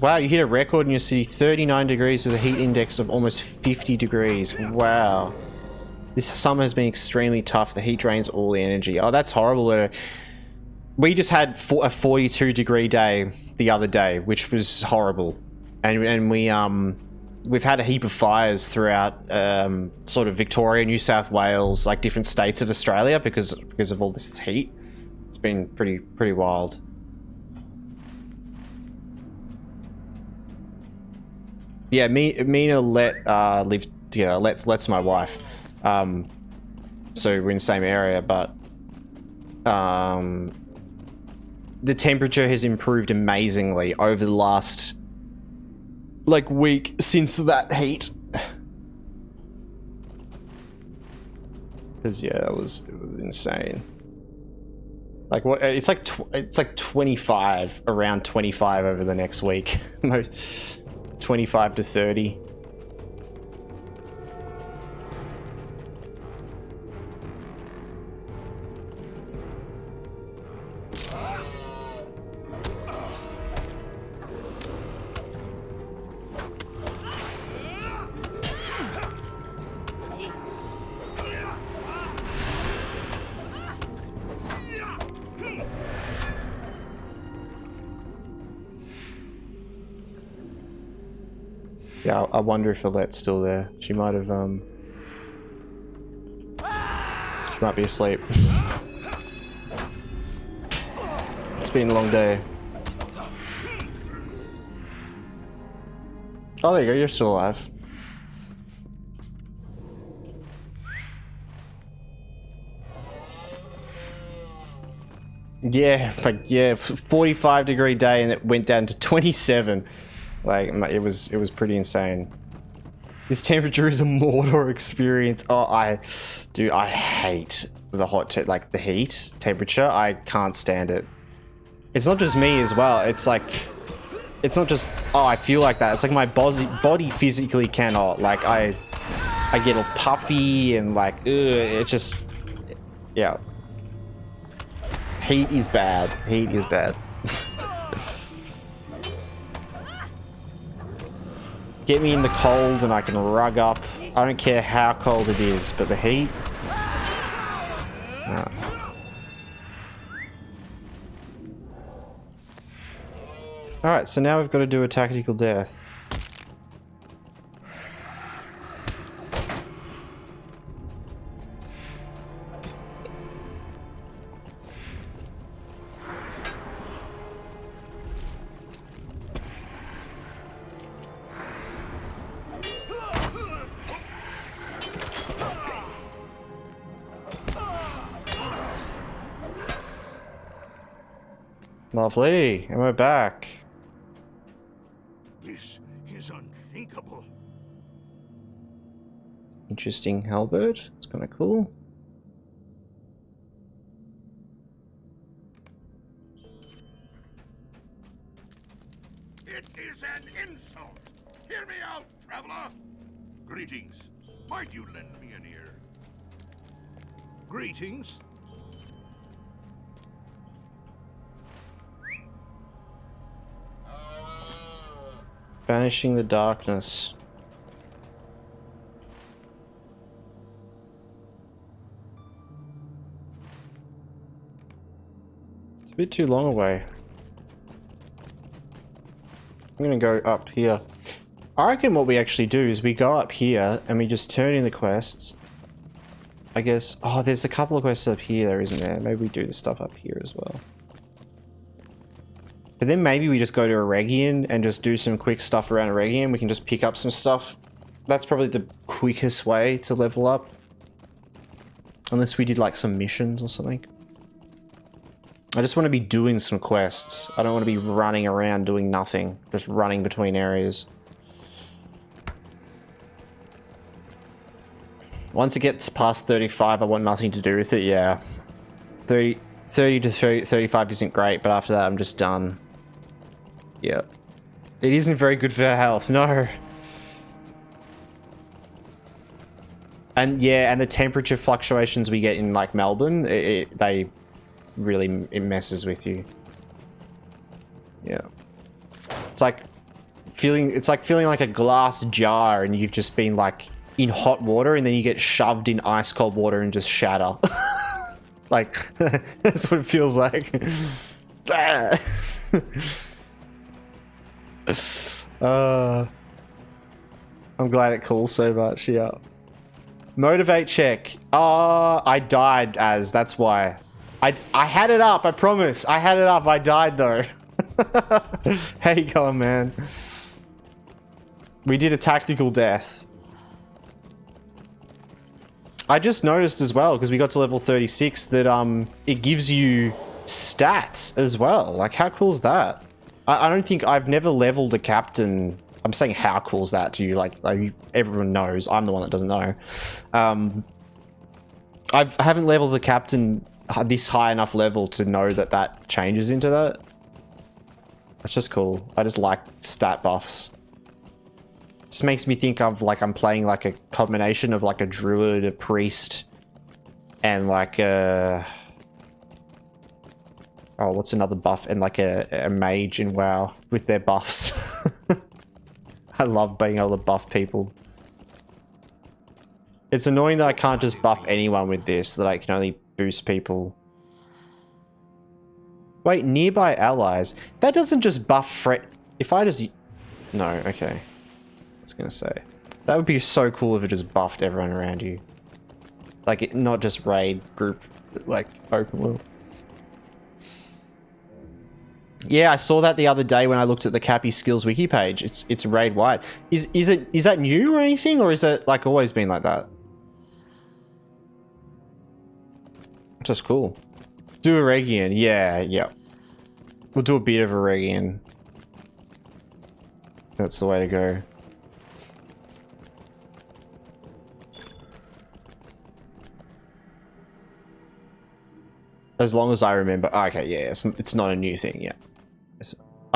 Wow, you hit a record in your city, 39 degrees with a heat index of almost 50 degrees. Wow. This summer has been extremely tough. The heat drains all the energy. Oh, that's horrible. We just had a 42 degree day the other day, which was horrible. And we've had a heap of fires throughout sort of Victoria, New South Wales, like different states of Australia because of all this heat. It's been pretty wild. Yeah, Mina live together. Let's my wife. So we're in the same area, but the temperature has improved amazingly over the last like week since that heat. Because yeah, it was insane. Like what? It's like 25, around 25 over the next week. 25 to 30. Yeah, I wonder if Alette's still there. She might have, she might be asleep. It's been a long day. Oh, there you go, you're still alive. Yeah, like, yeah, 45 degree day and it went down to 27. Like, it was pretty insane. This temperature is a Mordor experience. Oh, I hate the like the heat temperature. I can't stand it. It's not just me as well. It's like, it's not just, oh, I feel like that. It's like my body physically cannot. Like, I get all puffy and like, ugh, it's just, yeah. Heat is bad. Heat is bad. Get me in the cold and I can rug up. I don't care how cold it is, but the heat... No. Alright, so now we've got to do a tactical death. Lovely, and we're back. This is unthinkable. Interesting halberd. It's kind of cool. It is an insult. Hear me out, traveler. Greetings. Might you lend me an ear? Greetings. Banishing the darkness. It's a bit too long away. I'm gonna go up here. I reckon what we actually do is we go up here and we just turn in the quests. I guess, oh, there's a couple of quests up here there, isn't there? Maybe we do the stuff up here as well. But then maybe we just go to Eregion and just do some quick stuff around Eregion. We can just pick up some stuff. That's probably the quickest way to level up. Unless we did like some missions or something. I just want to be doing some quests. I don't want to be running around doing nothing. Just running between areas. Once it gets past 35, I want nothing to do with it, yeah. 30 to 35 isn't great, but after that I'm just done. Yeah. It isn't very good for our health, no. And yeah, and the temperature fluctuations we get in like Melbourne, it messes with you. Yeah. It's like it's like feeling like a glass jar and you've just been like in hot water and then you get shoved in ice cold water and just shatter. Like, that's what it feels like. I'm glad it cools so much, yeah. Motivate check. I died as, that's why. I had it up, I promise. I had it up, I died though. How you going, man? We did a tactical death. I just noticed as well, because we got to level 36, that it gives you stats as well. Like, how cool is that? I don't think I've never leveled a captain. I'm saying how cool is that to you? Like everyone knows. I'm the one that doesn't know. I haven't leveled a captain this high enough level to know that that changes into that. That's just cool. I just like stat buffs. Just makes me think of like I'm playing like a combination of like a druid, a priest, and like a... Oh, what's another buff? And like a mage in WoW with their buffs. I love being able to buff people. It's annoying that I can't just buff anyone with this, that I can only boost people. Wait, nearby allies. That doesn't just buff if I just... No, okay. I was gonna say. That would be so cool if it just buffed everyone around you. Like, not just raid, group, like, open world. Yeah, I saw that the other day when I looked at the Cappy Skills wiki page. It's raid wide. Is that new or anything, or is it like always been like that? Just cool. Do a Regian, yeah. We'll do a bit of a Regian. That's the way to go. As long as I remember. Oh, okay, yeah, it's not a new thing, yeah.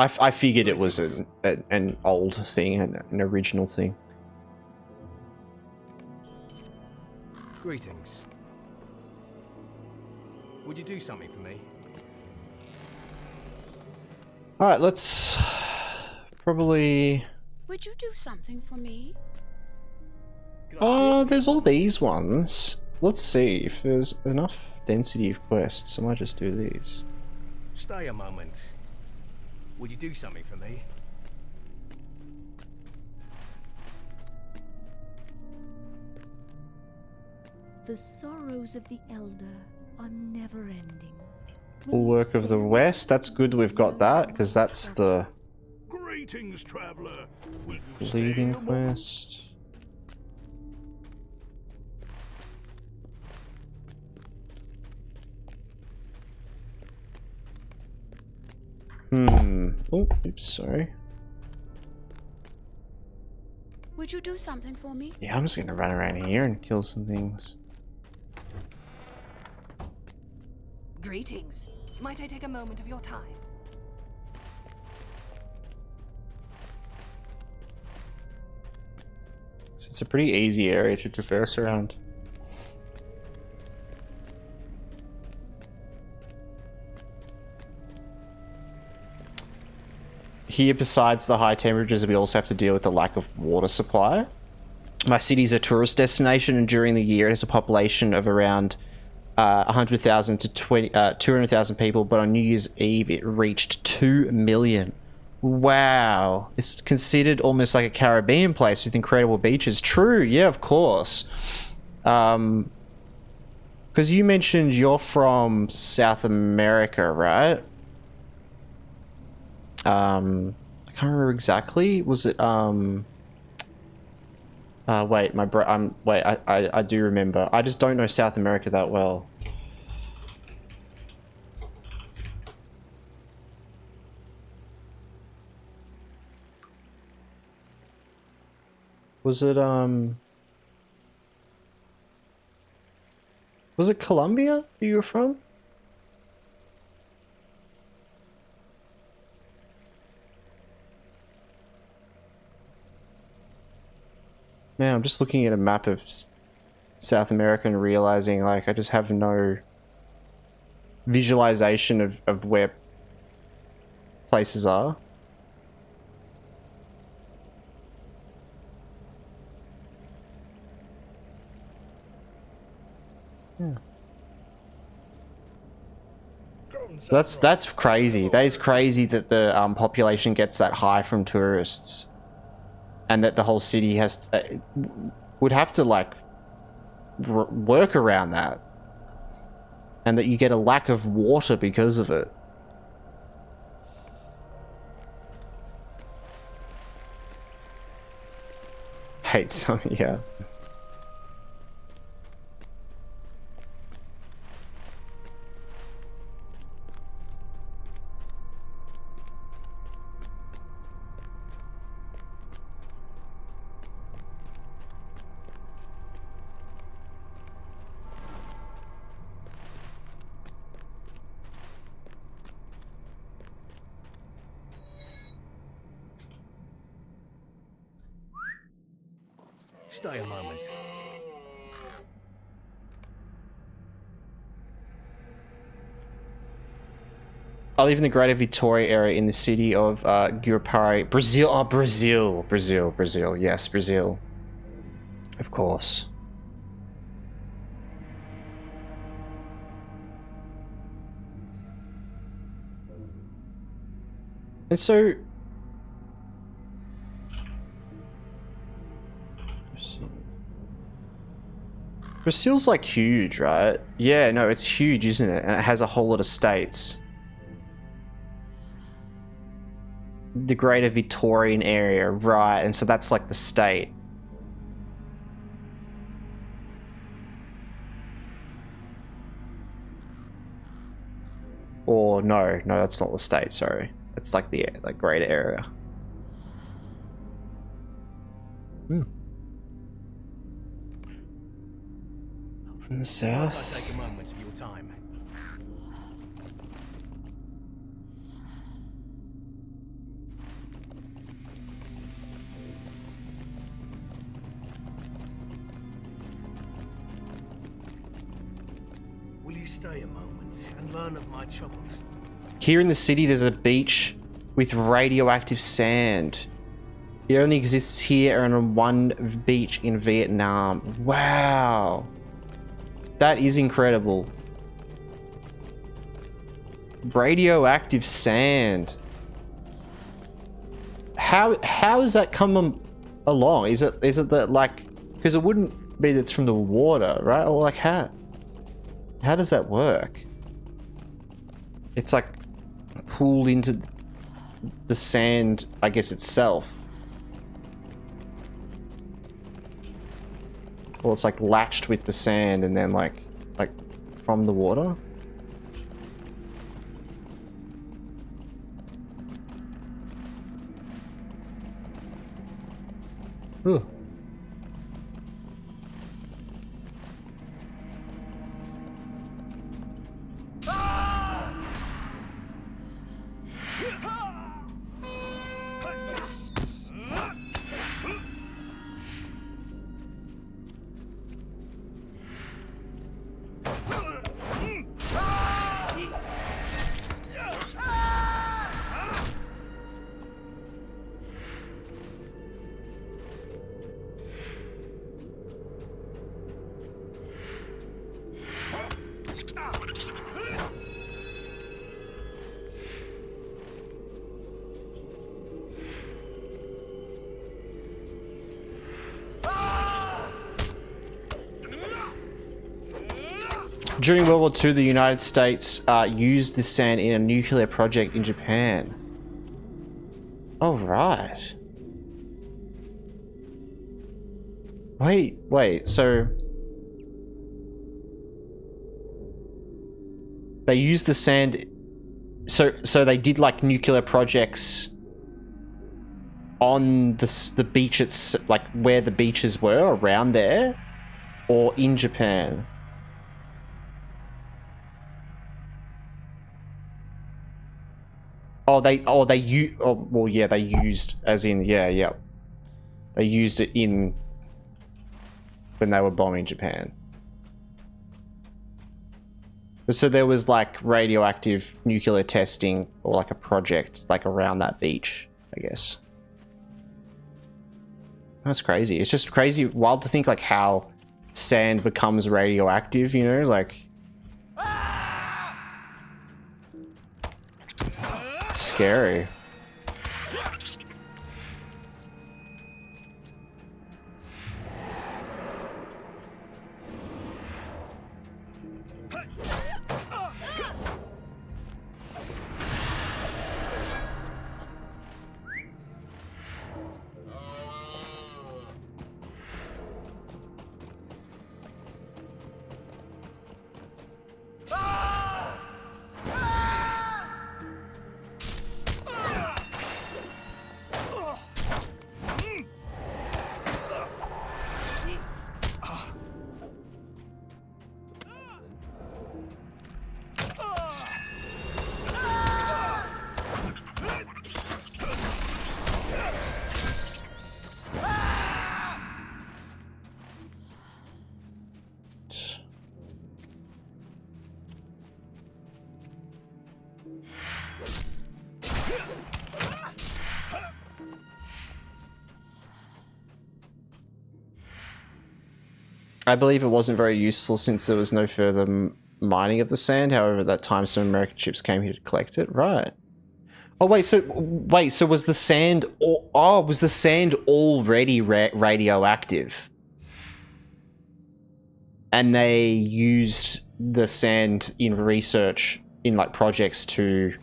I figured it was an old thing, an original thing. Greetings. Would you do something for me? Alright, let's probably... Would you do something for me? Oh, there's all these ones. Let's see if there's enough density of quests. I might just do these. Stay a moment. Would you do something for me? The sorrows of the elder are never ending. Bulwark of the West. That's good we've got that, because that's the Greetings, traveler. Will you stay leading a moment? quest. Oh, oops, sorry. Would you do something for me? Yeah, I'm just gonna run around here and kill some things. Greetings. Might I take a moment of your time? So it's a pretty easy area to traverse around. Here, besides the high temperatures, we also have to deal with the lack of water supply. My city is a tourist destination, and during the year it has a population of around 100,000 to 200,000 people, but on New Year's Eve it reached 2 million. Wow. It's considered almost like a Caribbean place with incredible beaches. True, yeah, of course. Because you mentioned you're from South America, right? I can't remember exactly. Was it wait, wait, I do remember. I just don't know South America that well. Was it Colombia that you were from? Man, I'm just looking at a map of South America and realizing, like, I just have no visualization of where places are. That's crazy. That is crazy that the population gets that high from tourists, and that the whole city has would have to like work around that, and that you get a lack of water because of it. Hate some, yeah. Stay a moment. I live in the Greater Victoria area in the city of Guarapari, Brazil. Oh, Brazil. Yes, Brazil. Of course. And so... Brazil's like huge, right? Yeah, no, it's huge, isn't it? And it has a whole lot of states. The Greater Victorian area, right? And so that's like the state. Or no, that's not the state. Sorry, it's like the greater area. From the south. Might I take a moment of your time? Will you stay a moment and learn of my troubles? Here in the city, there's a beach with radioactive sand. It only exists here and on one beach in Vietnam. Wow. That is incredible. Radioactive sand. How has that come along? Is it that like, because it wouldn't be that's from the water, right? Or like how does that work? It's like pulled into the sand, I guess, itself. Or it's like latched with the sand and then like from the water. Ooh. During World War II, the United States used this sand in a nuclear project in Japan. Oh, right. Wait, so... They used the sand... So they did, like, nuclear projects on the beach, it's like, where the beaches were, around there? Or in Japan? They used, as in, yeah. They used it in, when they were bombing Japan. So there was like radioactive nuclear testing, or like a project like around that beach, I guess. That's crazy. It's just crazy, wild to think like how sand becomes radioactive, you know, like... Scary. I believe it wasn't very useful since there was no further mining of the sand. However, at that time some American ships came here to collect it. Right. Oh wait, so was the sand was the sand already radioactive? And they used the sand in research in like projects to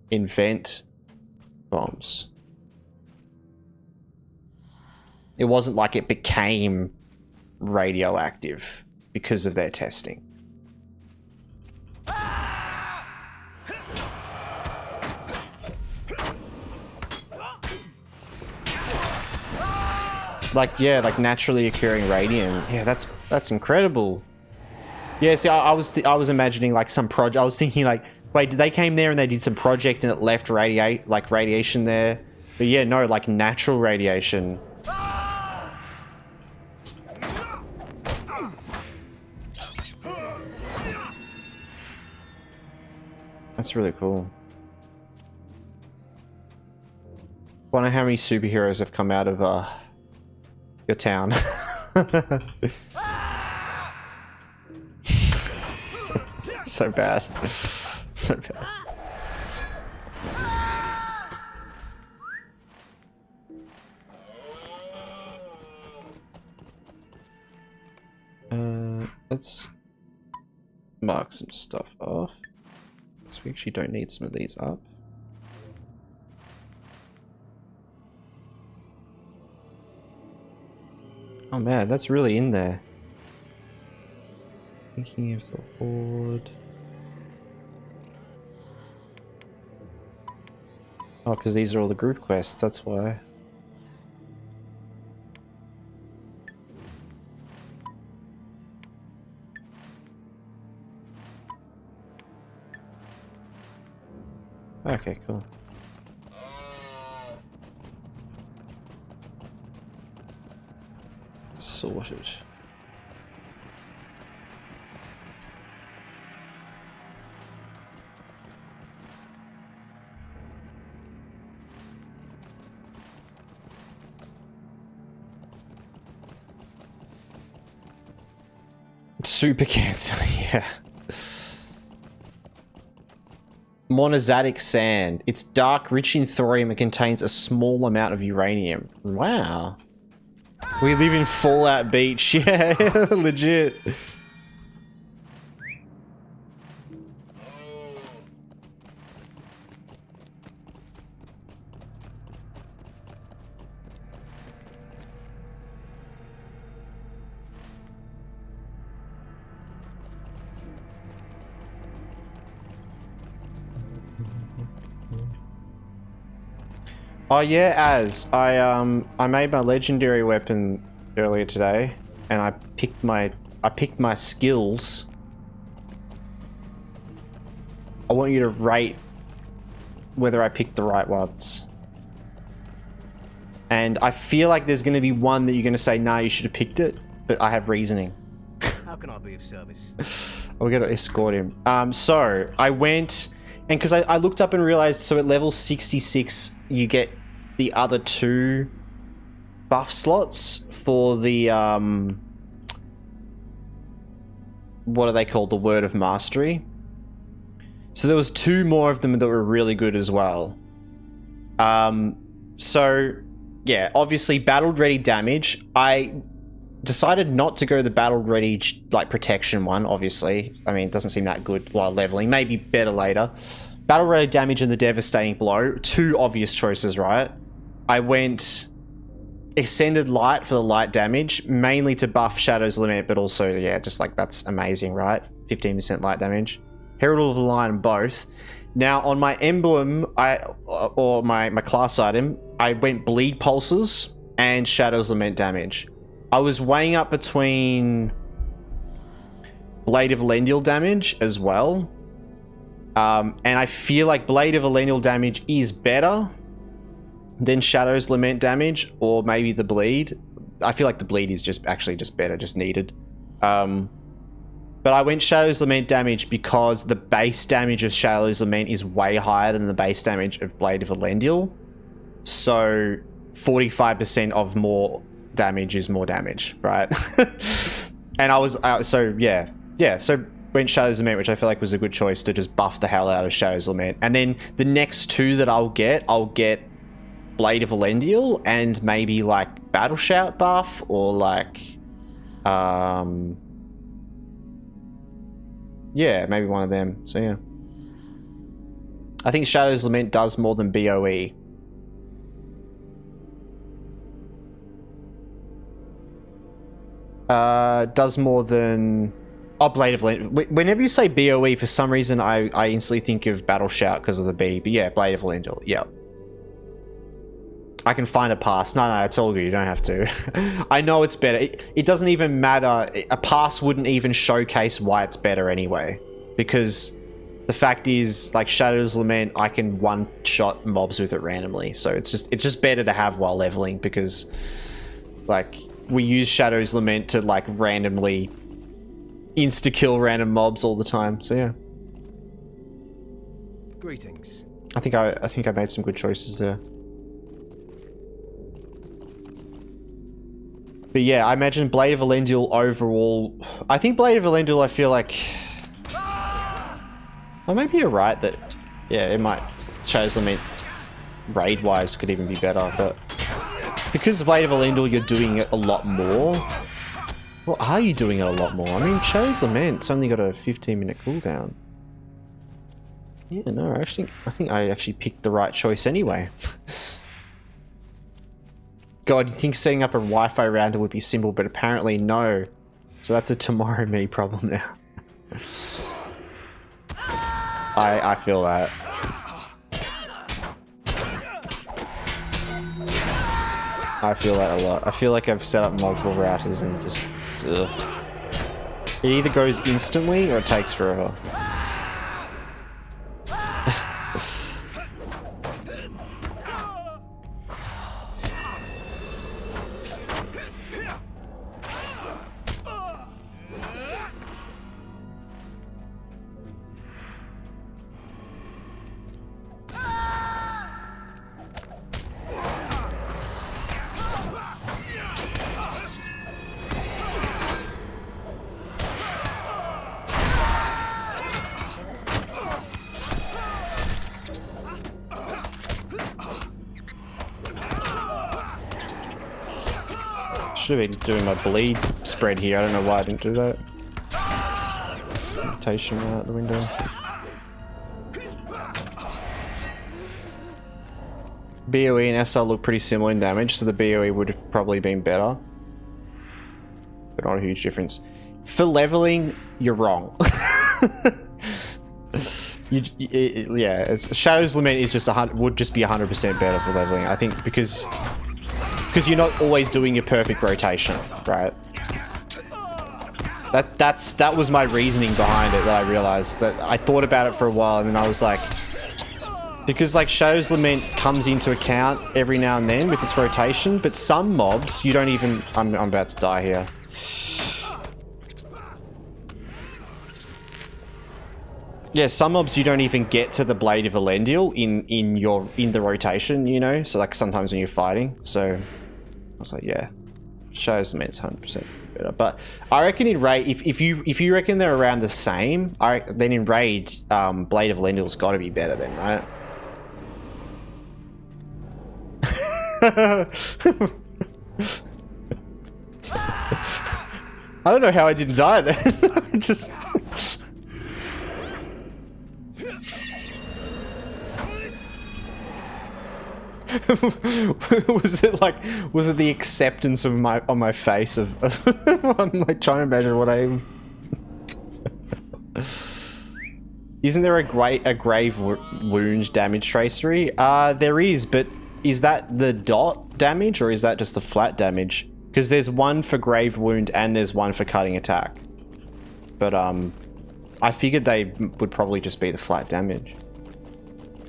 invent bombs. It wasn't like it became radioactive because of their testing. Like, yeah, like naturally occurring radium. Yeah, that's incredible. Yeah, see, I was imagining like some project. I was thinking like, wait, they came there and they did some project and it left radiation there? But yeah, no, like natural radiation. That's really cool. Wonder how many superheroes have come out of your town. So bad. So bad. Let's mark some stuff off. So we actually don't need some of these up. Oh man, that's really in there. Thinking of the Horde. Oh, because these are all the group quests, that's why. Okay, cool. Sorted. Super cancer, yeah. Monozatic sand. It's dark, rich in thorium, and contains a small amount of uranium. Wow. We live in Fallout Beach. Yeah, legit. Oh yeah, I made my legendary weapon earlier today, and I picked my skills. I want you to rate whether I picked the right ones. And I feel like there's going to be one that you're going to say, nah, you should have picked it, but I have reasoning. How can I be of service? We got to escort him. So I went, and because I looked up and realized, so at level 66 you get the other two buff slots for the what are they called? The Word of Mastery. So there was 2 more of them that were really good as well. So yeah, obviously battled ready damage. I decided not to go the battled ready like protection one, obviously. I mean, it doesn't seem that good while leveling. Maybe better later. Battle ready damage and the devastating blow. 2 obvious choices, right? I went Extended Light for the light damage, mainly to buff Shadow's Lament, but also, yeah, just like that's amazing, right? 15% light damage. Herald of the Lion, both. Now, on my emblem, or my class item, I went Bleed Pulses and Shadow's Lament damage. I was weighing up between Blade of Elendil damage as well. And I feel like Blade of Elendil damage is better than Shadow's Lament damage, or maybe the Bleed. I feel like the Bleed is just better, just needed. But I went Shadow's Lament damage because the base damage of Shadow's Lament is way higher than the base damage of Blade of Elendil. So 45% of more damage is more damage, right? And I was so went Shadow's Lament, which I feel like was a good choice to just buff the hell out of Shadow's Lament. And then the next 2 that I'll get Blade of Elendil and maybe like Battle Shout buff, or like yeah, maybe one of them. So yeah, I think Shadow's Lament does more than BOE. Does more than Blade of Elendil. Whenever you say BOE, for some reason I instantly think of Battle Shout because of the B. But yeah, Blade of Elendil. Yeah. I can find a pass. No, it's all good. You don't have to. I know it's better. It doesn't even matter. A pass wouldn't even showcase why it's better anyway. Because the fact is, like Shadow's Lament, I can one-shot mobs with it randomly. So it's just better to have while leveling, because like we use Shadow's Lament to like randomly insta-kill random mobs all the time. So yeah. Greetings. I think I made some good choices there. But yeah, I imagine Blade of Elendil overall... I think Blade of Elendil, I feel like... Well, maybe you're right that... Yeah, it might... Shadow's Lament raid-wise could even be better, but... Because Blade of Elendil, you're doing it a lot more. Well, are you doing it a lot more? I mean, Shadow's Lament's only got a 15-minute cooldown. Yeah, no, I think I actually picked the right choice anyway. God, you think setting up a Wi-Fi router would be simple, but apparently no. So that's a tomorrow me problem now. I feel that. I feel that a lot. I feel like I've set up multiple routers and just... Ugh. It either goes instantly or it takes forever. Should have been doing my bleed spread here. I don't know why I didn't do that. Rotation out the window. BOE and SR look pretty similar in damage, so the BOE would have probably been better. But not a huge difference. For leveling, you're wrong. Yeah, Shadow's Lament is just would just be 100% better for leveling. I think because you're not always doing your perfect rotation, right? That was my reasoning behind it, that I realized. That I thought about it for a while, and then I was like, because like Shadow's Lament comes into account every now and then with its rotation, but some mobs you don't even... I'm about to die here. Yeah, some mobs you don't even get to the Blade of Elendil in the rotation, you know? So like sometimes when you're fighting, so... was like, yeah, shows me it's 100% better. But I reckon in Raid, if you reckon they're around the same, then in Raid, Blade of Elendil's got to be better then, right? I don't know how I didn't die then. Just. was it the acceptance of on my face of I'm like trying to imagine what I isn't there a grave wound damage tracery? There is, but is that the dot damage or is that just the flat damage? Because there's one for grave wound and there's one for cutting attack, but I figured they would probably just be the flat damage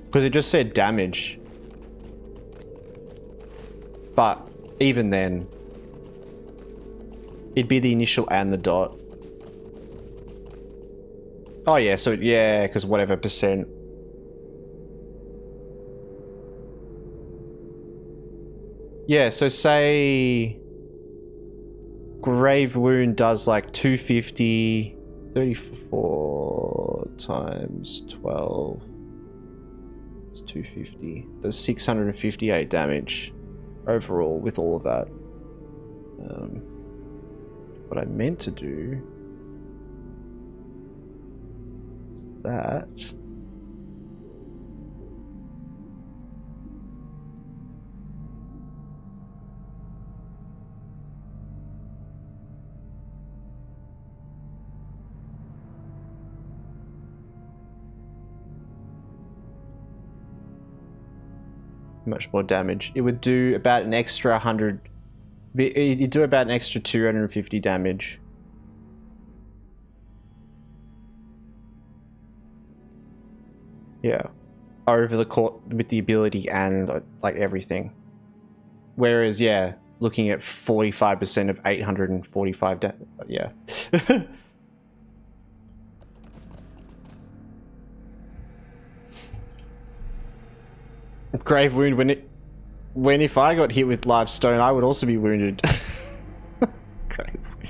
because it just said damage. But even then, it'd be the initial and the dot. Oh yeah, so yeah, because whatever percent. Yeah, so say grave wound does like 250, 34 times 12. It's 250. Does 658 damage. Overall, with all of that. What I meant to do is that. Much more damage. It would do about an extra 100. It'd do about an extra 250 damage. Yeah, over the court with the ability and like everything. Whereas, yeah, looking at 45% of 845 damage. Yeah. Grave wound when if I got hit with live stone, I would also be wounded. Grave wound.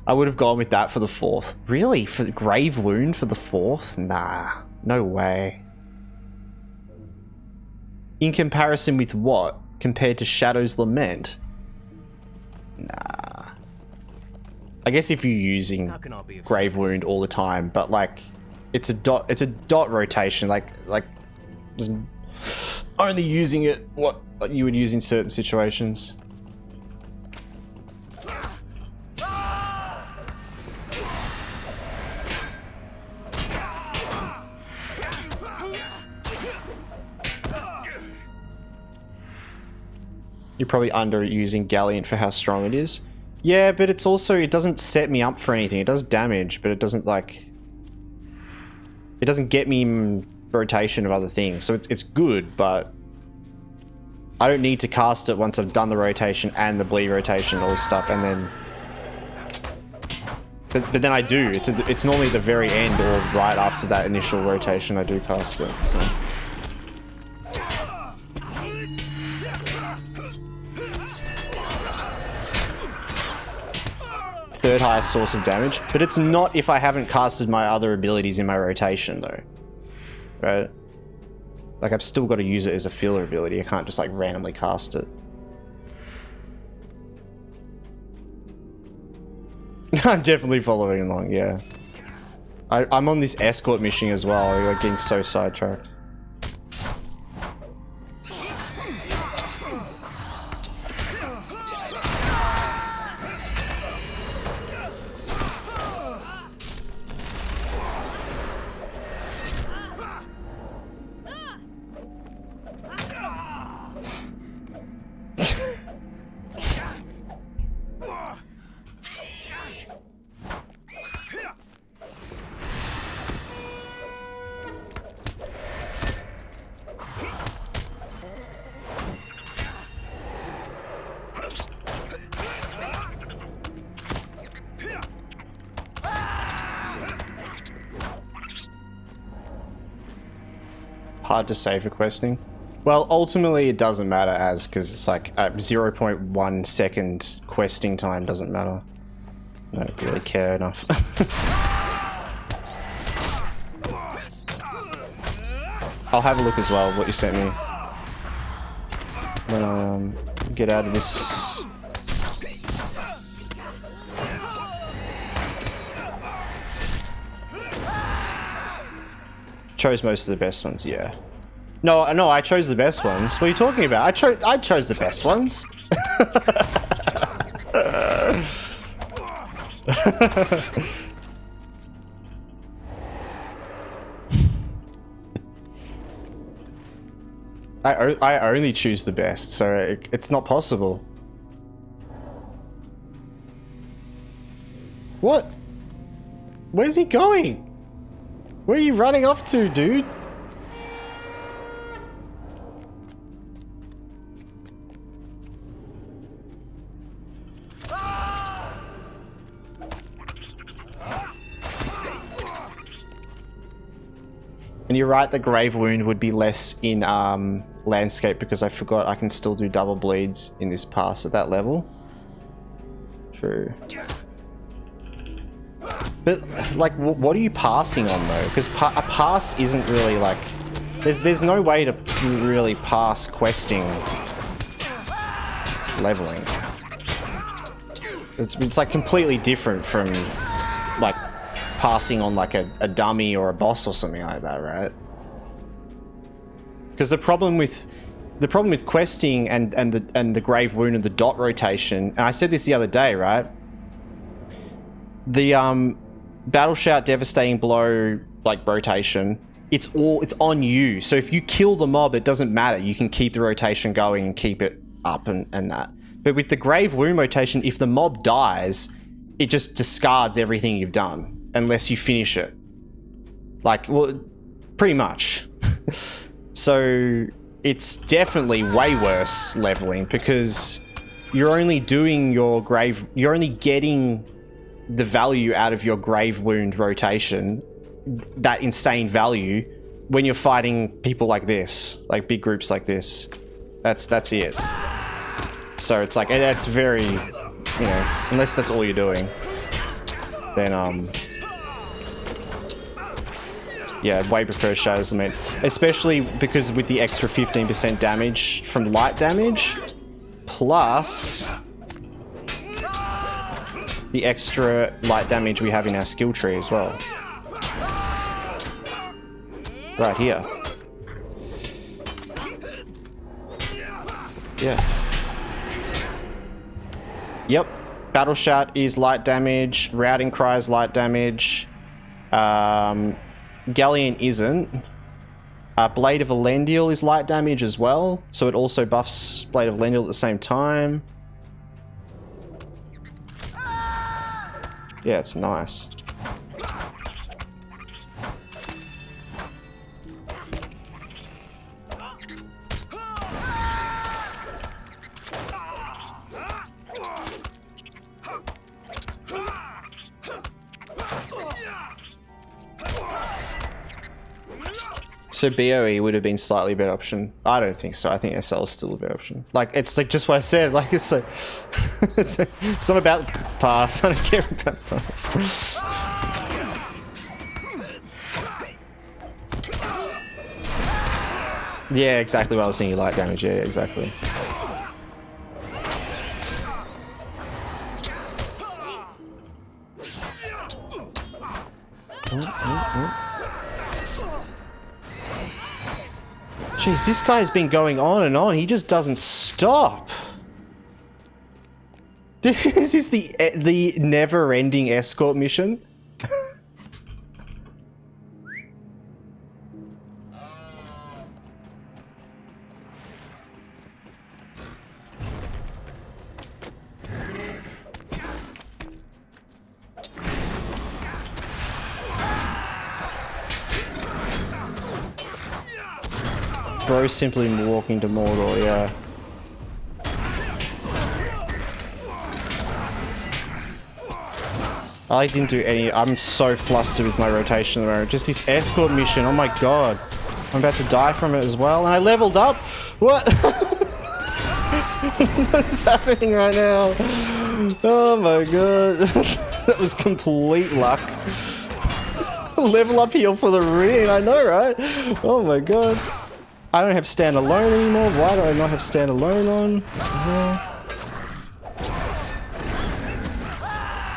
I would have gone with that for the 4th. Really? For grave wound for the 4th? Nah, no way. In comparison with what? Compared to Shadow's Lament? Nah. I guess if you're using grave wound all the time, but like it's a dot rotation, like only using it what you would use in certain situations. You're probably underusing Galleon for how strong it is. Yeah, but it's also, it doesn't set me up for anything. It does damage, but it doesn't like, it doesn't get me in rotation of other things. So it's good, but I don't need to cast it once I've done the rotation and the bleed rotation and all this stuff, and then but then I do. It's normally at the very end or right after that initial rotation I do cast it. So. Third highest source of damage, but it's not if I haven't casted my other abilities in my rotation though, right? Like I've still got to use it as a filler ability. I can't just like randomly cast it. I'm definitely following along, yeah. I'm on this escort mission as well. I'm like getting so sidetracked. Hard to say for questing. Well, ultimately it doesn't matter as, because it's like a 0.1 second questing time doesn't matter. I don't really care enough. I'll have a look as well, what you sent me. When I get out of this. Chose most of the best ones, yeah. No, I chose the best ones. What are you talking about? I chose the best ones. I only choose the best, so it's not possible. What? Where's he going? Where are you running off to, dude? And you're right, the grave wound would be less in landscape because I forgot I can still do double bleeds in this pass at that level. True. But like, what are you passing on though? Because a pass isn't really like, there's no way to really pass questing leveling. It's like completely different from like passing on like a dummy or a boss or something like that, right? Because the problem with questing and the grave wound and the dot rotation, and I said this the other day, right? The battle shout, devastating blow, like rotation, it's on you. So if you kill the mob, it doesn't matter. You can keep the rotation going and keep it up and that. But with the grave wound rotation, if the mob dies, it just discards everything you've done. Unless you finish it. Like, well, pretty much. So it's definitely way worse leveling because you're only doing your you're only getting the value out of your grave wound rotation, that insane value, when you're fighting people like this, like big groups like this. That's it. So it's like, that's very, you know, unless that's all you're doing, then yeah, way prefer Shadows Lament. Especially because with the extra 15% damage from light damage, plus the extra light damage we have in our skill tree as well. Right here. Yeah. Yep. Battle Shout is light damage. Routing Cry is light damage. Galleon isn't. Blade of Elendil is light damage as well, so it also buffs Blade of Elendil at the same time. Yeah, it's nice. So BOE would have been slightly better option. I don't think so. I think SL is still a better option. Like, it's like just what I said. Like, it's like it's not about the pass. I don't care about the pass. Yeah, exactly what I was thinking. Light damage. Yeah, exactly. Jeez, this guy's been going on and on. He just doesn't stop. This is the never-ending escort mission. Bro simply walking to Mordor, yeah. I didn't do any. I'm so flustered with my rotation at the moment. Just this escort mission, oh my god. I'm about to die from it as well, and I leveled up. What? What's happening right now? Oh my god. That was complete luck. Level up heal for the ring, I know, right? Oh my god. I don't have stand alone anymore. Why do I not have stand alone on?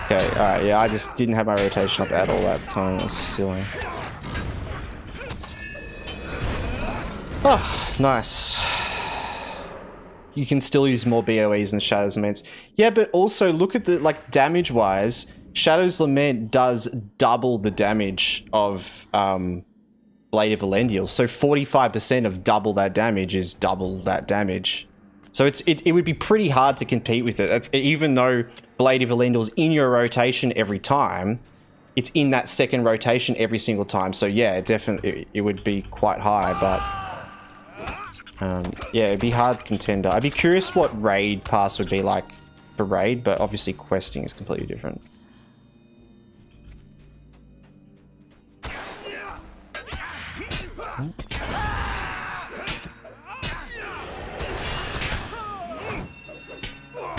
Okay, alright, yeah, I just didn't have my rotation up at all that time. That was silly. Oh, nice. You can still use more BOEs than Shadow's Laments. Yeah, but also look at the, like, damage-wise, Shadow's Lament does double the damage of Blade of Elendil. So 45% of double that damage is double that damage. So it would be pretty hard to compete with it. Even though Blade of Elendil's in your rotation every time, it's in that second rotation every single time. So yeah, definitely it would be quite high, but yeah, it'd be hard contender. I'd be curious what raid pass would be like for raid, but obviously questing is completely different.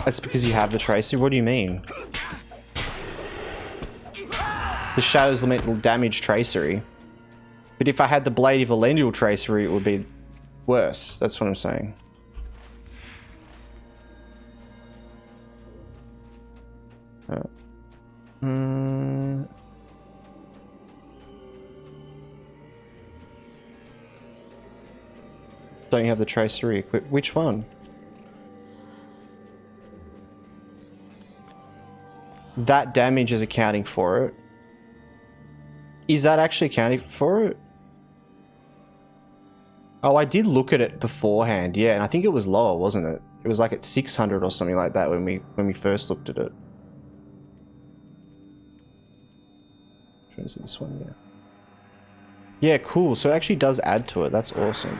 That's because you have the tracer. What do you mean? The Shadow's Lament damage tracery. But if I had the Blade of Elendil tracery, it would be worse. That's what I'm saying. Don't you have the tracery equipped? Which one? That damage is accounting for it. Is that actually accounting for it? Oh, I did look at it beforehand, yeah, and I think it was lower, wasn't it? It was like at 600 or something like that when we first looked at it. Is it this one? Yeah. Yeah, cool. So it actually does add to it. That's awesome.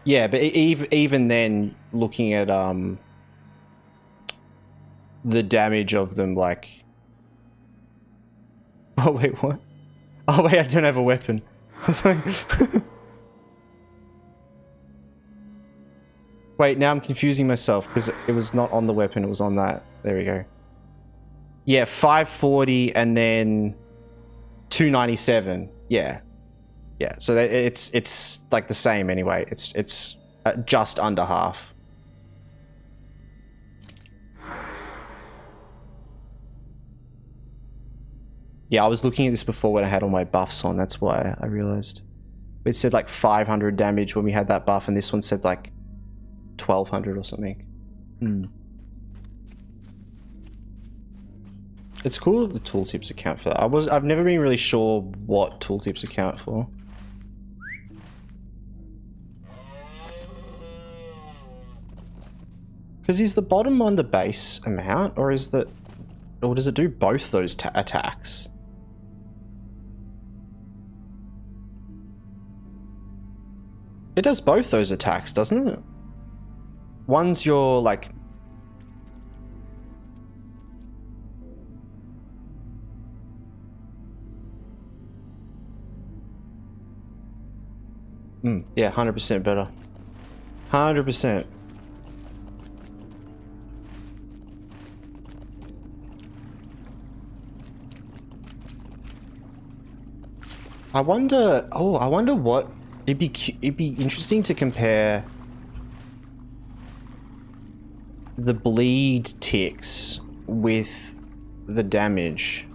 Yeah, but even then, looking at the damage of them, like... Oh wait, what? Oh wait, I don't have a weapon. I was like... Wait, now I'm confusing myself because it was not on the weapon, it was on that. There we go. Yeah, 540 and then 297. Yeah. Yeah, so it's like the same anyway. It's just under half. Yeah, I was looking at this before when I had all my buffs on. That's why I realized. It said like 500 damage when we had that buff, and this one said like 1200 or something. It's cool that the tooltips account for that. I've never been really sure what tooltips account for. Because is the bottom on the base amount, or is that, or does it do both those attacks? It does both those attacks, doesn't it? One's your, like... Yeah, 100% better. 100%. I wonder what it'd be interesting to compare the bleed ticks with the damage.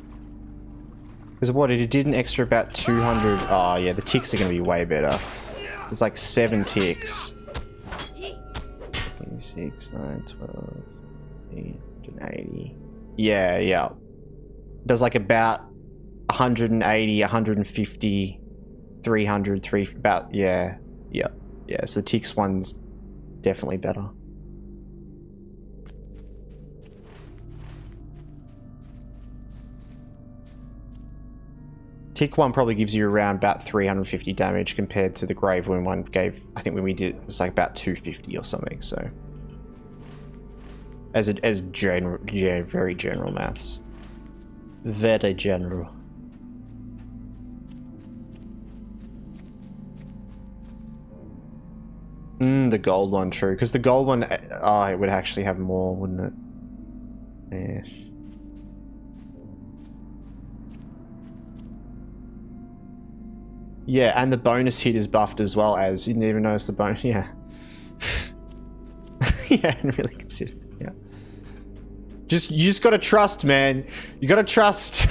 Because what, it did an extra about 200. Oh yeah, the ticks are going to be way better. There's like 7 ticks. 26, 9, 12, 880. Yeah. There's like about 180, 150, 300, about, yeah. So the ticks one's definitely better. Tick one probably gives you around about 350 damage compared to the Grave Wound one gave, I think when we did, it was like about 250 or something, so. As very general maths. Very general. The gold one, true. Because the gold one, it would actually have more, wouldn't it? Yes. Yeah, and the bonus hit is buffed as well as, you didn't even notice the bonus, yeah. Yeah, I didn't really consider it, yeah. You just gotta trust, man. You gotta trust.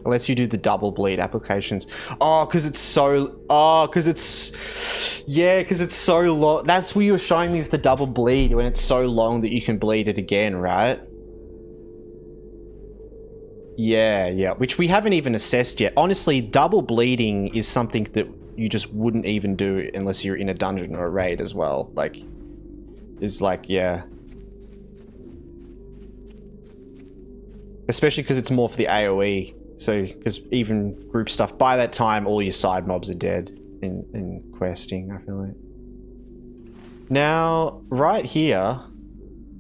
Unless you do the double bleed applications. Oh, because it's so... Oh, because it's... Yeah, because it's so long. That's what you were showing me with the double bleed, when it's so long that you can bleed it again, right? Yeah, yeah. Which we haven't even assessed yet. Honestly, double bleeding is something that you just wouldn't even do unless you're in a dungeon or a raid as well. Like, it's like, yeah. Especially because it's more for the AoE. So, because even group stuff, by that time, all your side mobs are dead in questing, I feel like. Now, right here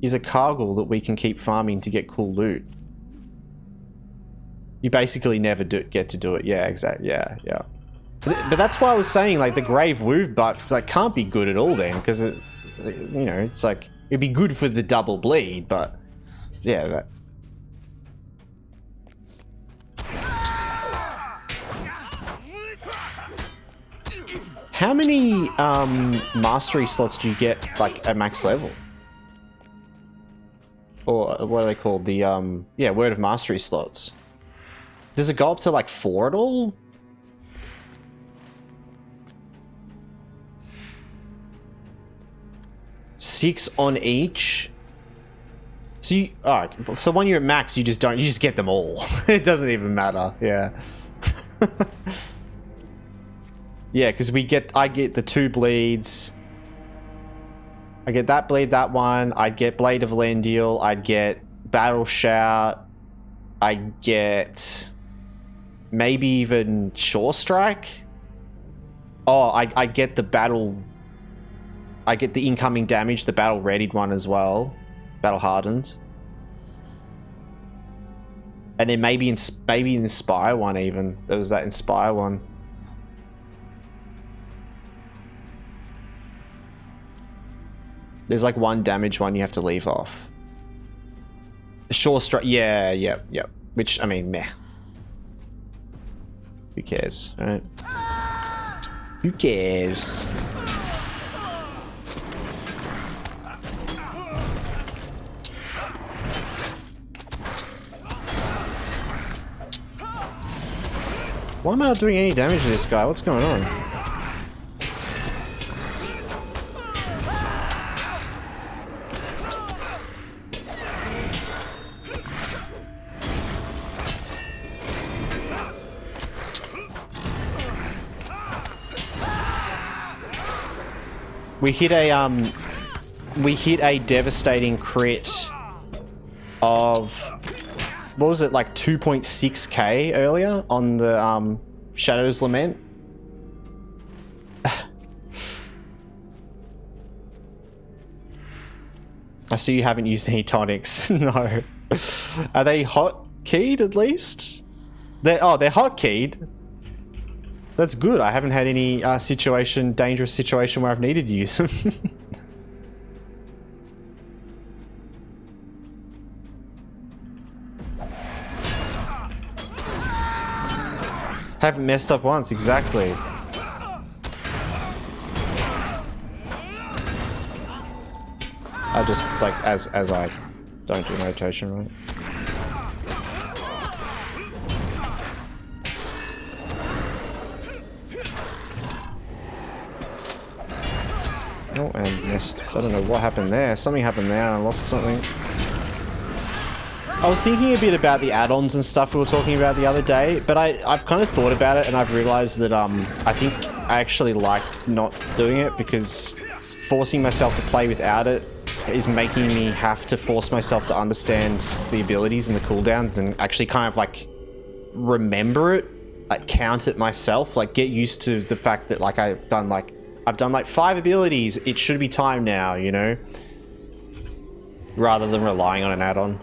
is a cargill that we can keep farming to get cool loot. You basically never get to do it. Yeah, exactly. Yeah, yeah. But that's why I was saying, like, the Grave Wound buff, like, can't be good at all then, because, it, you know, it's like, it'd be good for the double bleed, but, yeah, that... How many mastery slots do you get, like, at max level? Or what are they called? The, yeah, Word of Mastery slots. Does it go up to, like, 4 at all? Six on each? So you... Alright, so when you're at max, you just get them all. It doesn't even matter, yeah. Yeah, because I get the 2 bleeds. I get that bleed, that one. I'd get Blade of Elendil. I'd get Battle Shout. I'd get maybe even Shore Strike. Oh, I get the battle. I get the incoming damage, the battle readied one as well, battle hardened. And then maybe in the Inspire one even. There was that Inspire one. There's like one damage one you have to leave off. Shore Strike, yeah, yeah, yeah. Which, I mean, meh. Who cares, right? Who cares? Why am I not doing any damage to this guy? What's going on? We hit a devastating crit of, what was it, like 2.6k earlier on the Shadow's Lament. I see you haven't used any tonics. No. Are they hot keyed at least? They're hot keyed. That's good. I haven't had any dangerous situation where I've needed to use them. Haven't messed up once, exactly. I just, like, as I don't do rotation, right? Oh, and missed. I don't know what happened there. Something happened there. I lost something. I was thinking a bit about the add-ons and stuff we were talking about the other day, but I've kind of thought about it and I've realized that I think I actually like not doing it because forcing myself to play without it is making me have to force myself to understand the abilities and the cooldowns and actually kind of like remember it, like count it myself, like get used to the fact that like I've done like 5 abilities, it should be time now, you know? Rather than relying on an add-on.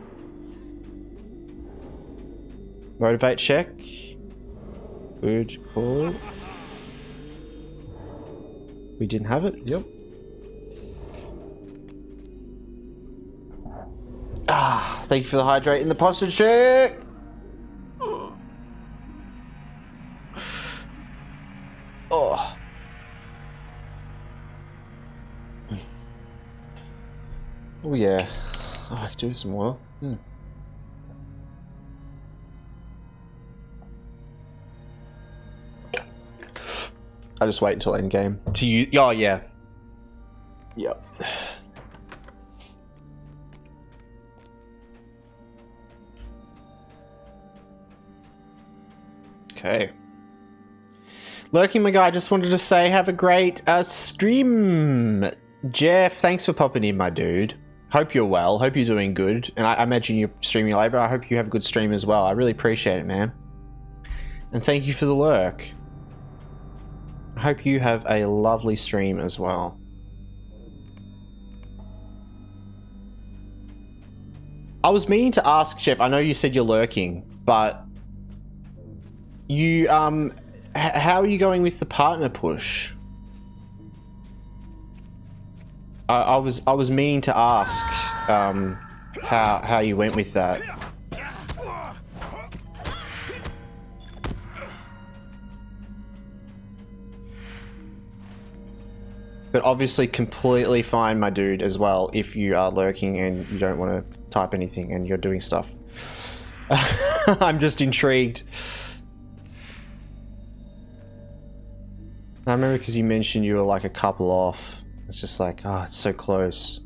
Motivate check. Good call. We didn't have it. Yep. Ah, thank you for the hydrate in the posture check. Oh. Oh yeah. Oh, I could do some more. I'll just wait until end game to use. Oh yeah. Yep. Okay. Lurking, my guy, just wanted to say have a great stream. Jeff, thanks for popping in, my dude. Hope you're well. Hope you're doing good. And I imagine you're streaming later. I hope you have a good stream as well. I really appreciate it, man. And thank you for the lurk. I hope you have a lovely stream as well. I was meaning to ask, Jeff, I know you said you're lurking, but you, how are you going with the partner push? I was meaning to ask, how you went with that. But obviously completely fine, my dude, as well, if you are lurking and you don't want to type anything and you're doing stuff. I'm just intrigued. I remember because you mentioned you were like a couple off. It's just like, oh, it's so close.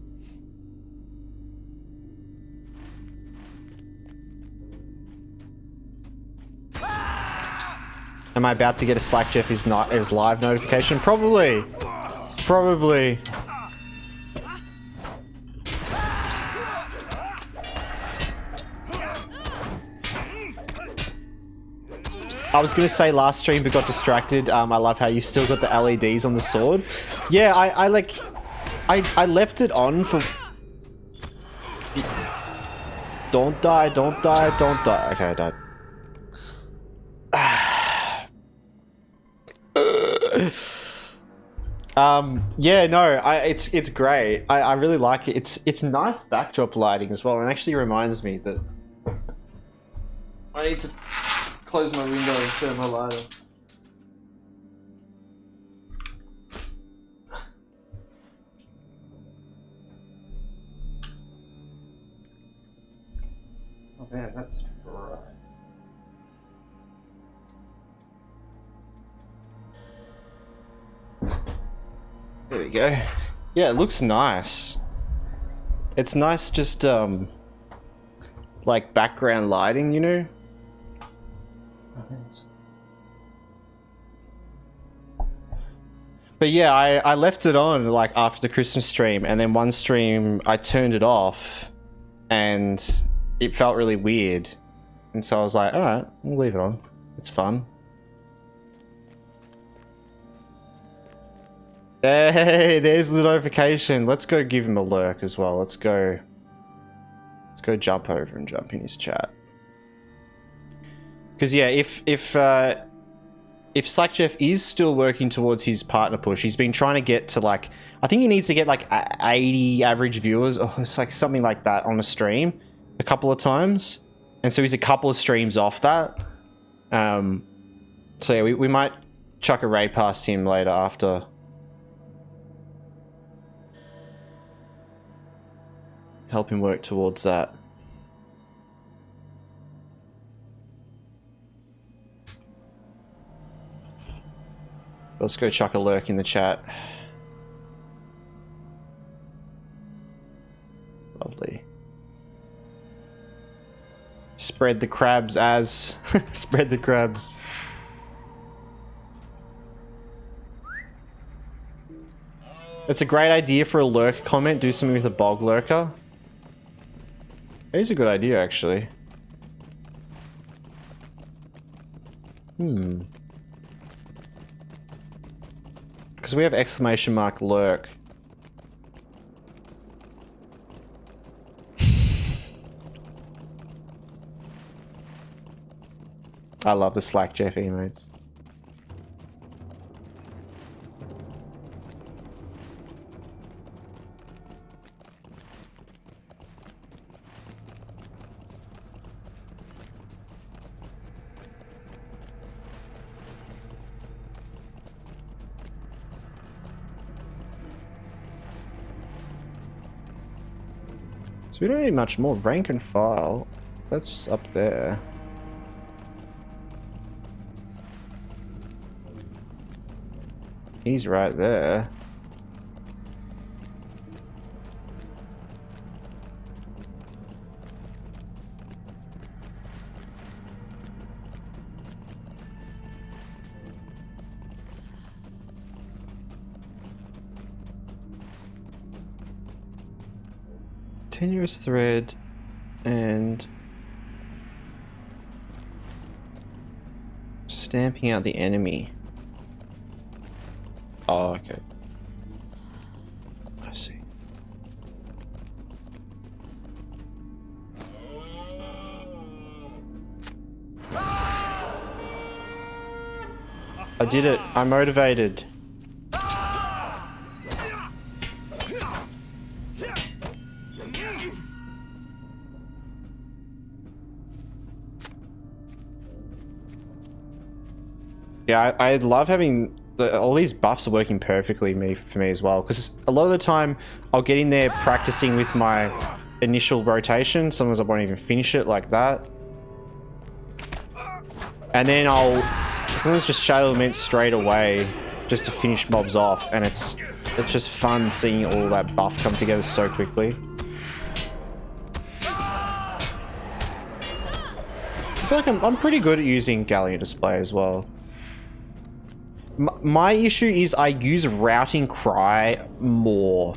Am I about to get a Slack Jeff is not his live notification? Probably. Probably. I was gonna say last stream but got distracted. I love how you still got the LEDs on the sword. Yeah, I left it on for... Don't die, don't die, don't die. Okay, I died. Yeah, no, it's great. I really like it. It's nice backdrop lighting as well, and actually reminds me that I need to close my window and turn my light on. Oh man, that's bright. There we go. Yeah, it looks nice. It's nice just, like background lighting, you know? But yeah, I left it on like after the Christmas stream, and then one stream I turned it off and it felt really weird. And so I was like, alright, we'll leave it on. It's fun. Hey, there's the notification. Let's go give him a lurk as well. Let's go jump over and jump in his chat. Because yeah, if Slack Jeff is still working towards his partner push, he's been trying to get to like, I think he needs to get like 80 average viewers, or it's like something like that on a stream a couple of times. And so he's a couple of streams off that. So yeah, we might chuck a raid past him later after. Help him work towards that. Let's go chuck a lurk in the chat. Lovely. Spread the crabs as... Spread the crabs. It's a great idea for a lurk comment. Do something with a bog lurker. It is a good idea, actually. Because we have exclamation mark lurk. I love the Slack Jeff emotes. So we don't need much more. Rank and file. That's just up there. He's right there. Continuous thread and stamping out the enemy. Oh, okay. I see. I did it. I'm motivated. Yeah, I love having all these buffs are working perfectly for me as well, because a lot of the time I'll get in there practicing with my initial rotation. Sometimes I won't even finish it like that, and then I'll sometimes just shadow elements straight away just to finish mobs off, and it's just fun seeing all that buff come together so quickly. I feel like I'm pretty good at using Galleon display as well. My issue is I use routing cry more.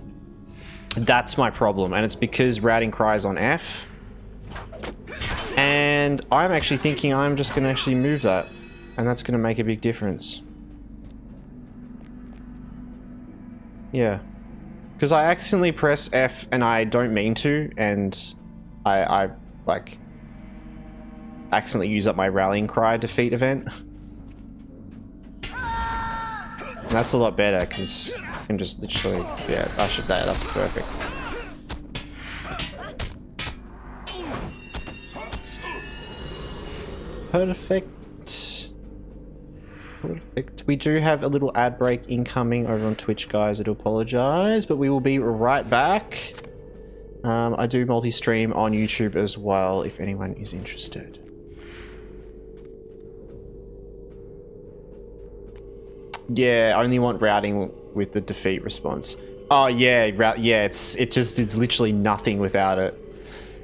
That's my problem, and it's because routing cry is on F. And I'm actually thinking I'm just going to actually move that, and that's going to make a big difference. Yeah. Because I accidentally press F and I don't mean to, and I like accidentally use up my rallying cry defeat event. And that's a lot better because you can just literally, yeah, that's perfect. Perfect. Perfect. We do have a little ad break incoming over on Twitch, guys. I do apologize, but we will be right back. I do multi-stream on YouTube as well if anyone is interested. Yeah, I only want routing with the defeat response. Oh yeah, yeah. It's literally nothing without it.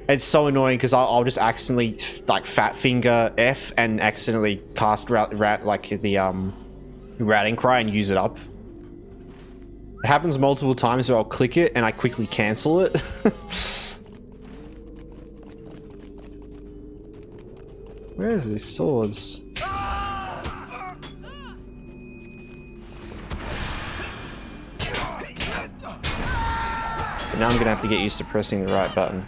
It's so annoying because I'll just accidentally like fat finger F and accidentally cast like the routing cry and use it up. It happens multiple times, so I'll click it and I quickly cancel it. Where is these swords? Now I'm gonna have to get used to pressing the right button.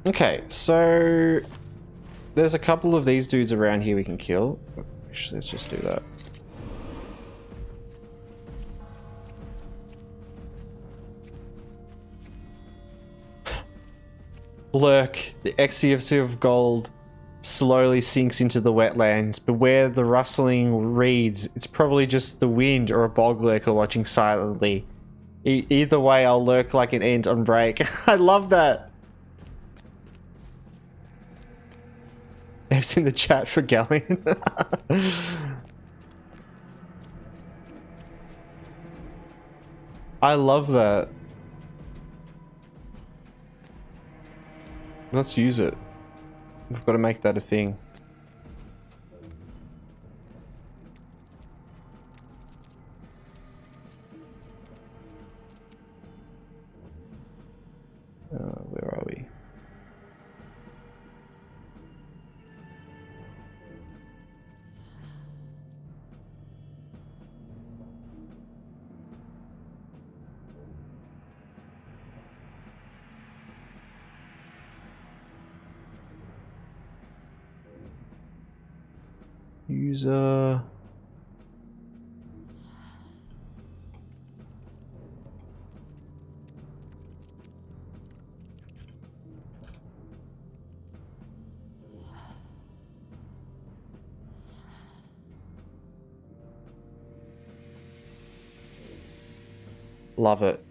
Okay, so there's a couple of these dudes around here we can kill. Actually, let's just do that. Lurk, the XCFC of gold slowly sinks into the wetlands. Beware the rustling reeds. It's probably just the wind or a bog lurker watching silently. Either way, I'll lurk like an ant on break. I love that. F's in the chat for Galleon. I love that. Let's use it. We've got to make that a thing. Where are we? User. Love it.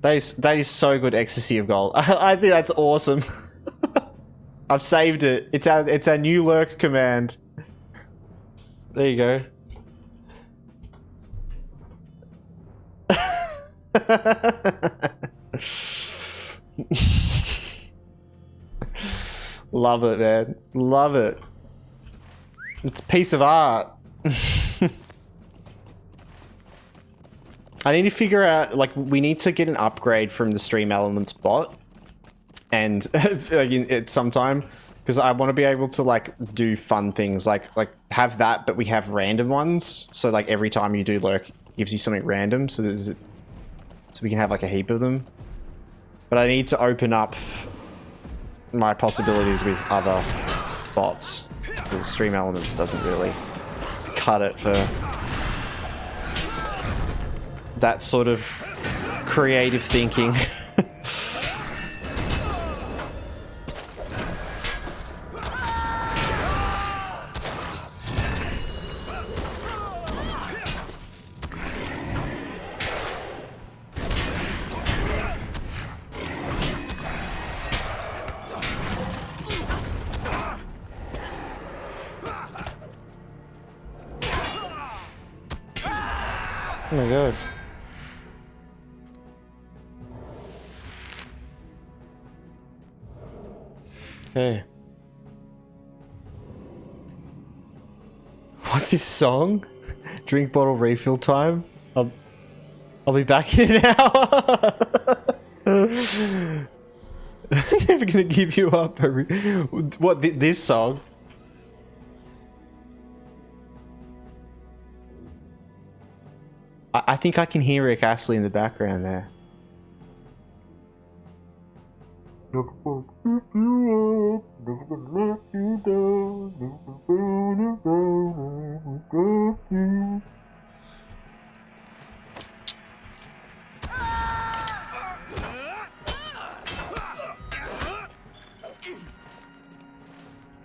That is so good, Ecstasy of Gold. I think that's awesome. I've saved it. It's our new lurk command. There you go. Love it, man. Love it. It's a piece of art. I need to figure out, like, we need to get an upgrade from the Stream Elements bot, and at some time, because I want to be able to like do fun things, like have that, but we have random ones. So like every time you do lurk, it gives you something random, so we can have like a heap of them. But I need to open up my possibilities with other bots, because Stream Elements doesn't really cut it for that sort of creative thinking. Oh my god. Okay. What's this song? Drink bottle refill time? I'll be back in an hour. Never gonna give you up. What, this song? I think I can hear Rick Astley in the background there.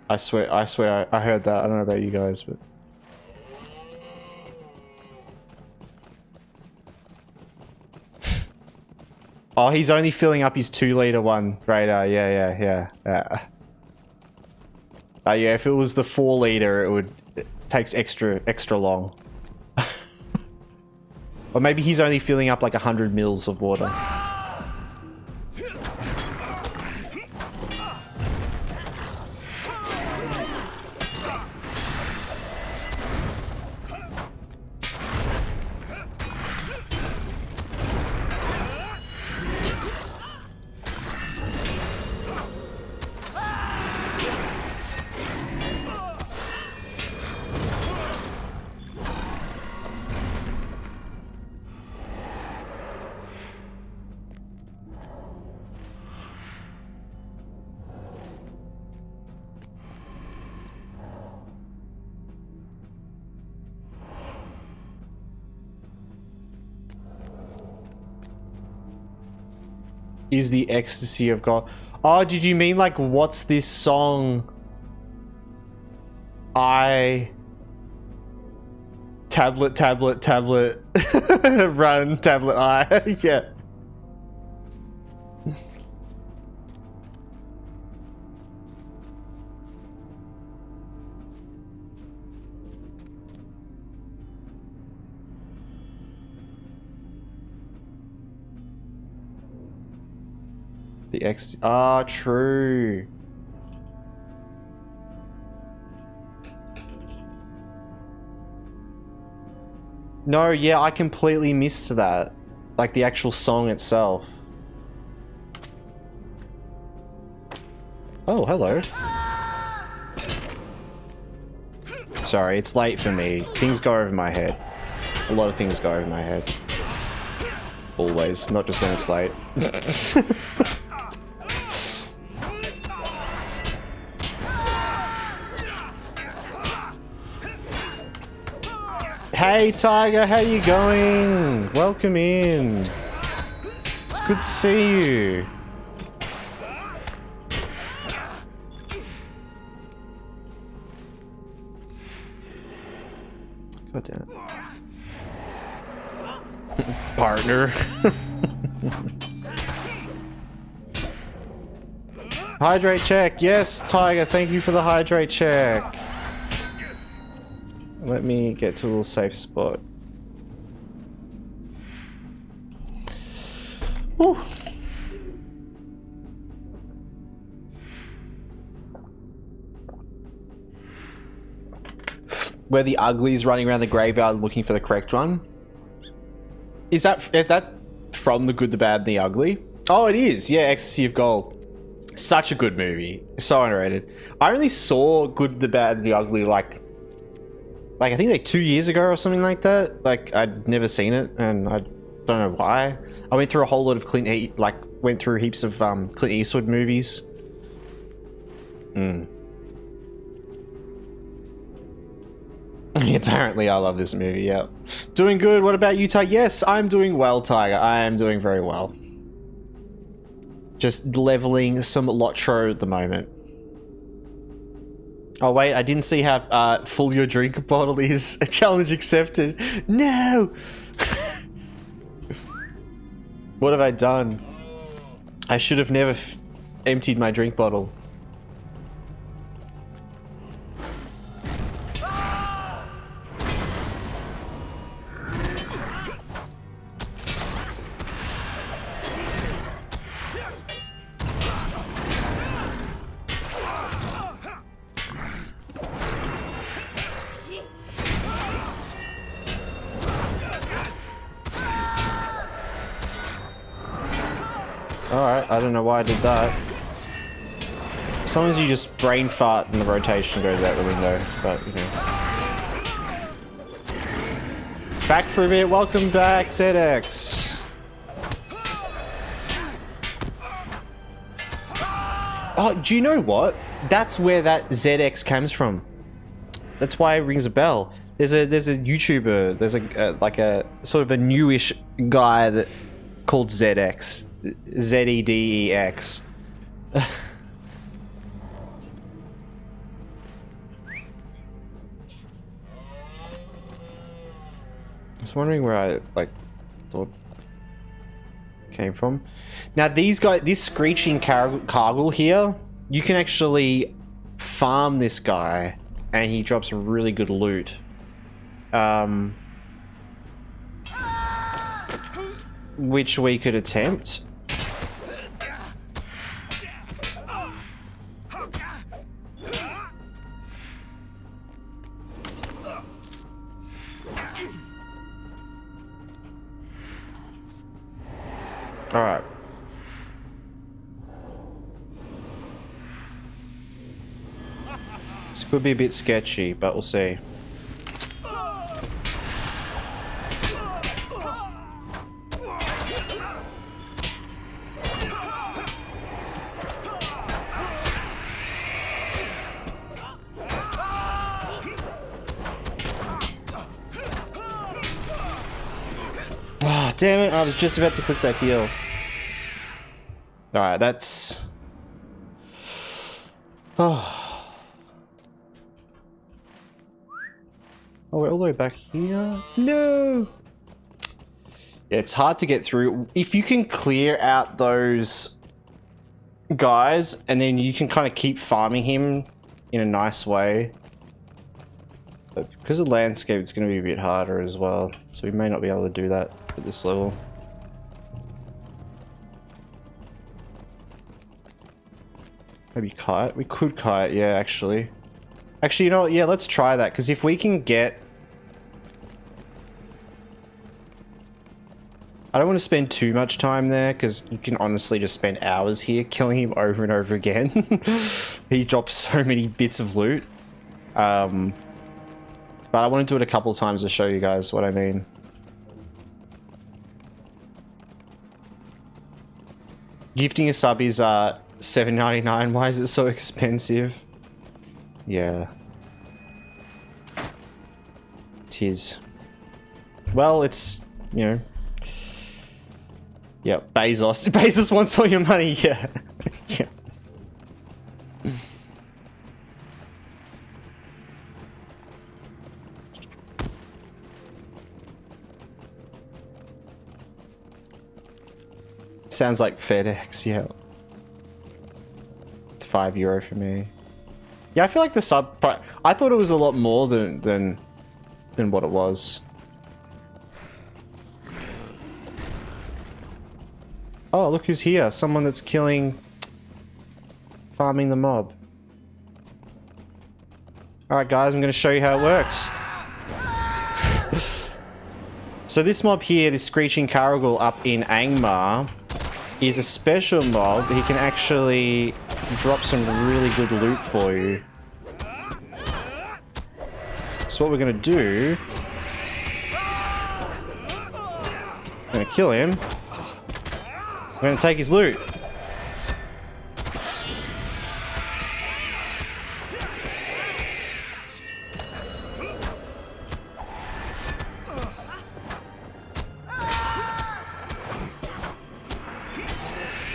I swear, I heard that. I don't know about you guys, but... Oh, he's only filling up his 2-liter one, radar. Yeah. Yeah, if it was the 4-liter, it takes extra long. Or maybe he's only filling up like 100 mils of water. Is the ecstasy of God. Oh, did you mean like, what's this song? Tablet, run, tablet, I. Yeah. The X. Ah, true. No, yeah, I completely missed that. Like the actual song itself. Oh, hello. Sorry, it's late for me. Things go over my head. A lot of things go over my head. Always, not just when it's late. Hey Tiger, how you going? Welcome in. It's good to see you. God damn it. Partner. Hydrate check. Yes, Tiger, thank you for the hydrate check. Let me get to a little safe spot. Whew. Where the uglies running around the graveyard looking for the correct one. Is that from The Good, the Bad, and the Ugly? Oh, it is. Yeah, Ecstasy of Gold. Such a good movie. So underrated. I only saw Good, the Bad, and the Ugly like I think like 2 years ago or something like that. Like I'd never seen it, and I don't know why. I went through a whole lot of went through heaps of Clint Eastwood movies. Apparently I love this movie, yeah. Doing good. What about you, Tiger? Yes, I'm doing well, Tiger. I am doing very well. Just leveling some Lotro at the moment. Oh wait, I didn't see how full your drink bottle is. A challenge accepted. No! What have I done? I should have never emptied my drink bottle. Alright, I don't know why I did that. Sometimes you just brain fart and the rotation goes out the window, but you know. Back for a bit, welcome back, ZX. Oh, do you know what? That's where that ZX comes from. That's why it rings a bell. There's a YouTuber, there's a like a sort of a newish guy that called ZX. ZEDEX. I was wondering where I thought came from. Now these guys, this screeching Cargill here, you can actually farm this guy and he drops really good loot. Which we could attempt. Alright. This could be a bit sketchy, but we'll see. Oh, damn it, I was just about to click that heal. Alright, that's... Oh, we're all the way back here? No! Yeah, it's hard to get through. If you can clear out those guys, and then you can kind of keep farming him in a nice way. But because of the landscape, it's going to be a bit harder as well. So we may not be able to do that at this level. Maybe kite? We could kite, yeah, actually. Actually, you know what? Yeah, let's try that. Because if we can get... I don't want to spend too much time there, because you can honestly just spend hours here killing him over and over again. He drops so many bits of loot. But I want to do it a couple of times to show you guys what I mean. Gifting a sub is $7.99. Why is it so expensive? Yeah. Tis. Well, it's, you know... Yeah, Bezos. Bezos wants all your money, yeah. Yeah. Sounds like FedEx, yeah. It's €5 for me. Yeah, I feel like the sub price. I thought it was a lot more than what it was. Oh, look who's here. Someone that's farming the mob. Alright guys, I'm going to show you how it works. So this mob here, this Screeching Caragul up in Angmar, is a special mob. He can actually drop some really good loot for you. So what we're going to do... I'm going to kill him. I'm going to take his loot.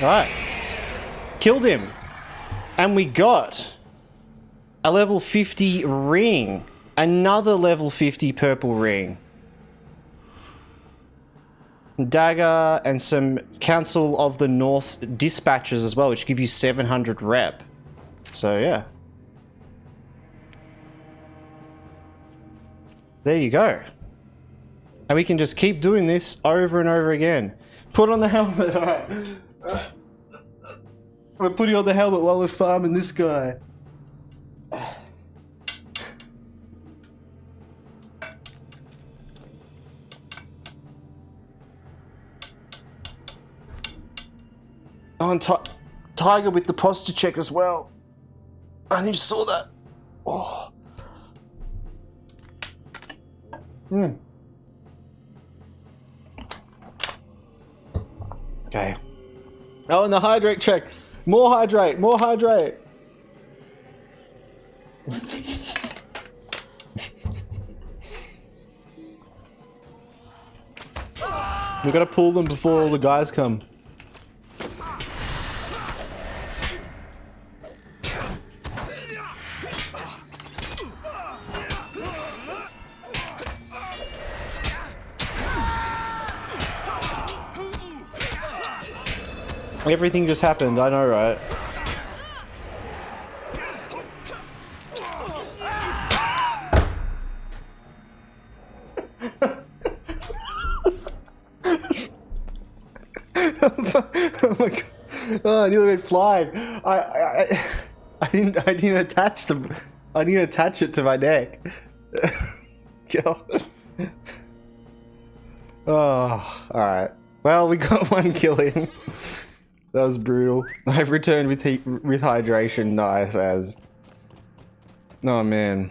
Alright. Killed him. And we got a level 50 ring. Another level 50 purple ring. Dagger and some Council of the North dispatches as well, which give you 700 rep. So yeah. There you go. And we can just keep doing this over and over again. Put on the helmet, alright. We're putting on the helmet while we're farming this guy. Oh, and Tiger with the posture check as well. I think you saw that. Oh. Okay. Oh, and the hydrate check. More hydrate, more hydrate. We gotta pull them before all the guys come. Everything just happened, I know, right? Oh my god! Oh, I nearly went flying. I didn't attach them. I didn't attach it to my neck. God. Oh, all right. Well, we got one kill in. That was brutal. I've returned with hydration. Nice as. Oh man.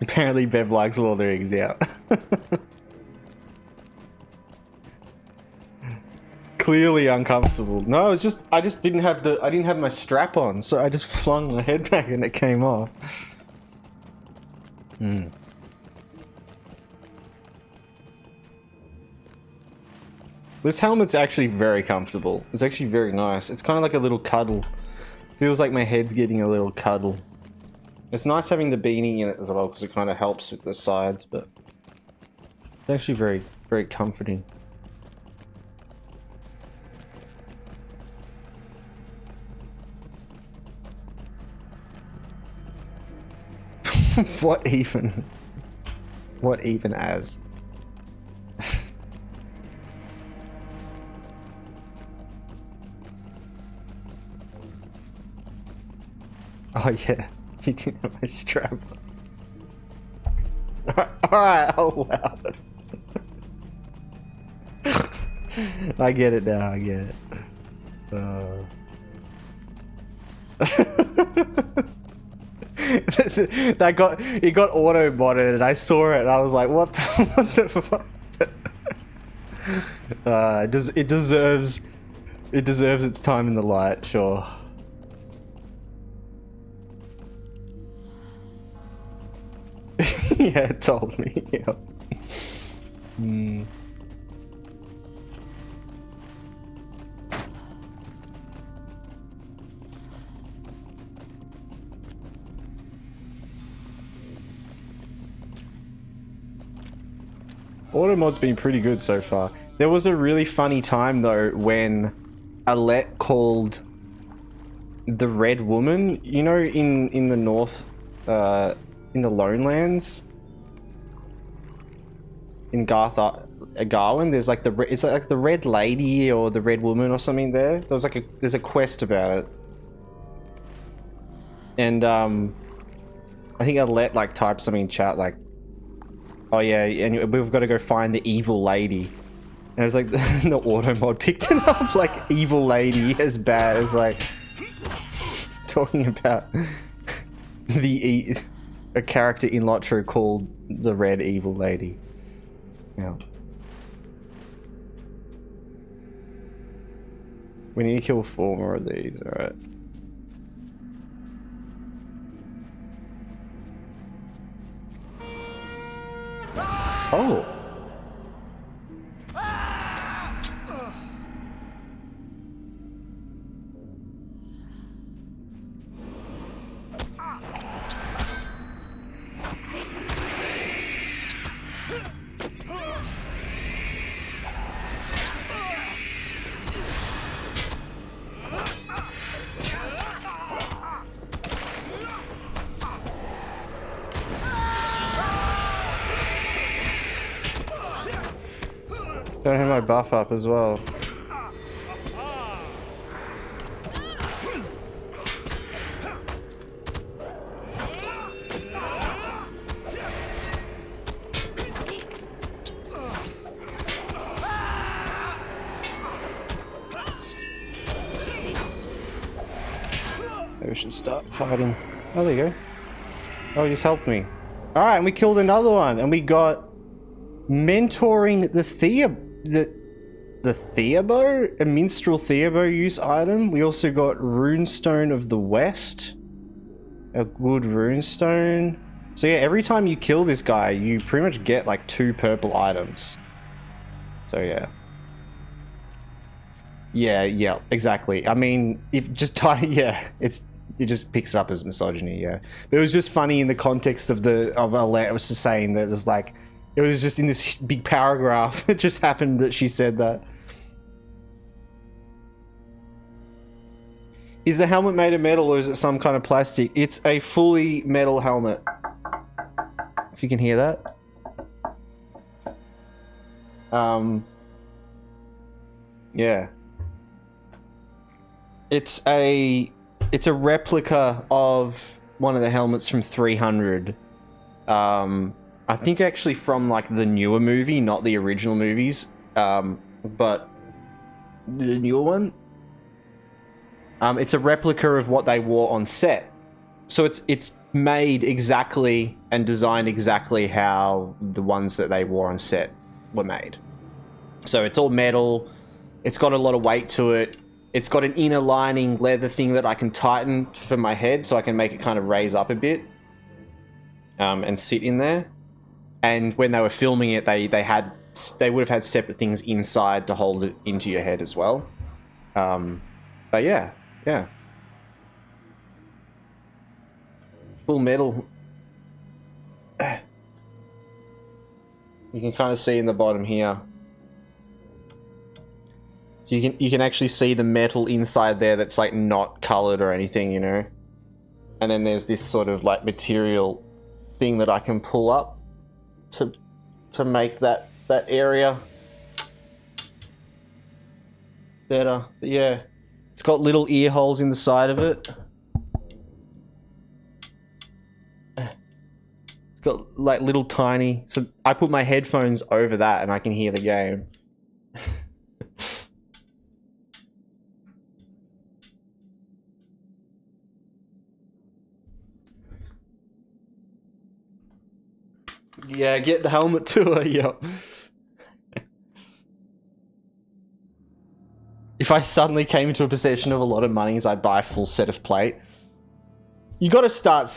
Apparently Bev likes Lord of the Rings, yeah. Clearly uncomfortable. No, it's just I just didn't have my strap on, so I just flung my head back and it came off. This helmet's actually very comfortable. It's actually very nice. It's kind of like a little cuddle. Feels like my head's getting a little cuddle. It's nice having the beanie in it as well because it kind of helps with the sides, but it's actually very, very comforting. What even? What even as? Oh yeah, you didn't have my strap. Alright, oh wow. I get it now, I get it. It got auto modded and I saw it and I was like, what the fuck? It deserves its time in the light, sure. Yeah, it told me. Yeah. Hmm. Automod's been pretty good so far. There was a really funny time though when Alette called the Red Woman, you know, in the north, in the Lonelands, in Garwin, there's like it's like the Red Lady or the Red Woman or something there. There's a quest about it, and I think Alette like typed something in chat like, oh yeah, and we've got to go find the evil lady. And it's like the auto mod picked it up like evil lady as bad as like talking about a character in Lotro called the Red Evil Lady. Yeah. We need to kill 4 more of these, alright. Oh! Don't have my buff up as well. Maybe we should start fighting. Oh, there you go. Oh, he just helped me. Alright, and we killed another one, and we got mentoring the Theabo, a minstrel Theabo use item. We also got Runestone of the West, a good runestone. So yeah, every time you kill this guy, you pretty much get like 2 purple items. So yeah. Yeah, exactly. I mean, if just yeah, it just picks it up as misogyny, yeah. But it was just funny in the context of Alette. It was just saying that there's like, it was just in this big paragraph. It just happened that she said that. Is the helmet made of metal or is it some kind of plastic? It's a fully metal helmet. If you can hear that. Yeah. It's a replica of one of the helmets from 300. I think actually from like the newer movie, not the original movies, but the newer one. It's a replica of what they wore on set. So it's made exactly and designed exactly how the ones that they wore on set were made. So it's all metal. It's got a lot of weight to it. It's got an inner lining leather thing that I can tighten for my head so I can make it kind of raise up a bit and sit in there. And when they were filming it, they would have had separate things inside to hold it into your head as well. But yeah. Full metal. You can kind of see in the bottom here. So you can actually see the metal inside there that's like not colored or anything, you know. And then there's this sort of like material thing that I can pull up to make that area better. But yeah, it's got little ear holes in the side of it. It's got like little tiny, so I put my headphones over that and I can hear the game. Yeah, get the helmet to her, yo. If I suddenly came into a possession of a lot of monies, I'd buy a full set of plate. You gotta start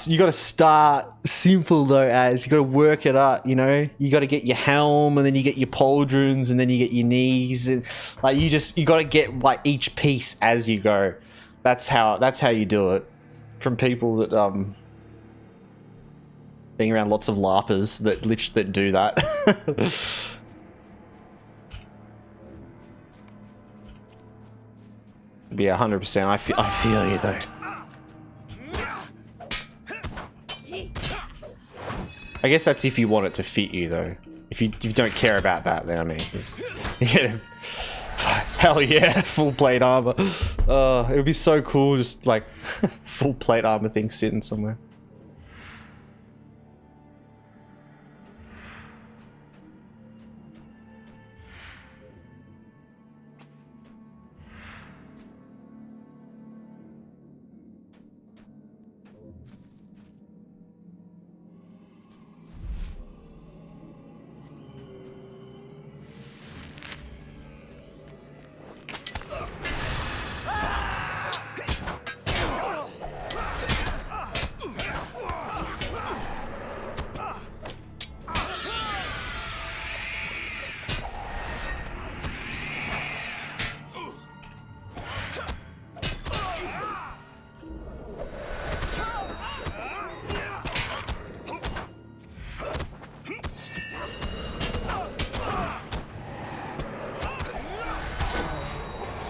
simple though, as you gotta work it up, you know? You gotta get your helm, and then you get your pauldrons, and then you get your knees, and like you gotta get like each piece as you go. That's how you do it. From people that being around lots of LARPers that do that. Yeah, 100%. I feel you though. I guess that's if you want it to fit you, though. If you don't care about that, then I mean, yeah, hell yeah, full plate armor. It would be so cool, just like full plate armor thing sitting somewhere.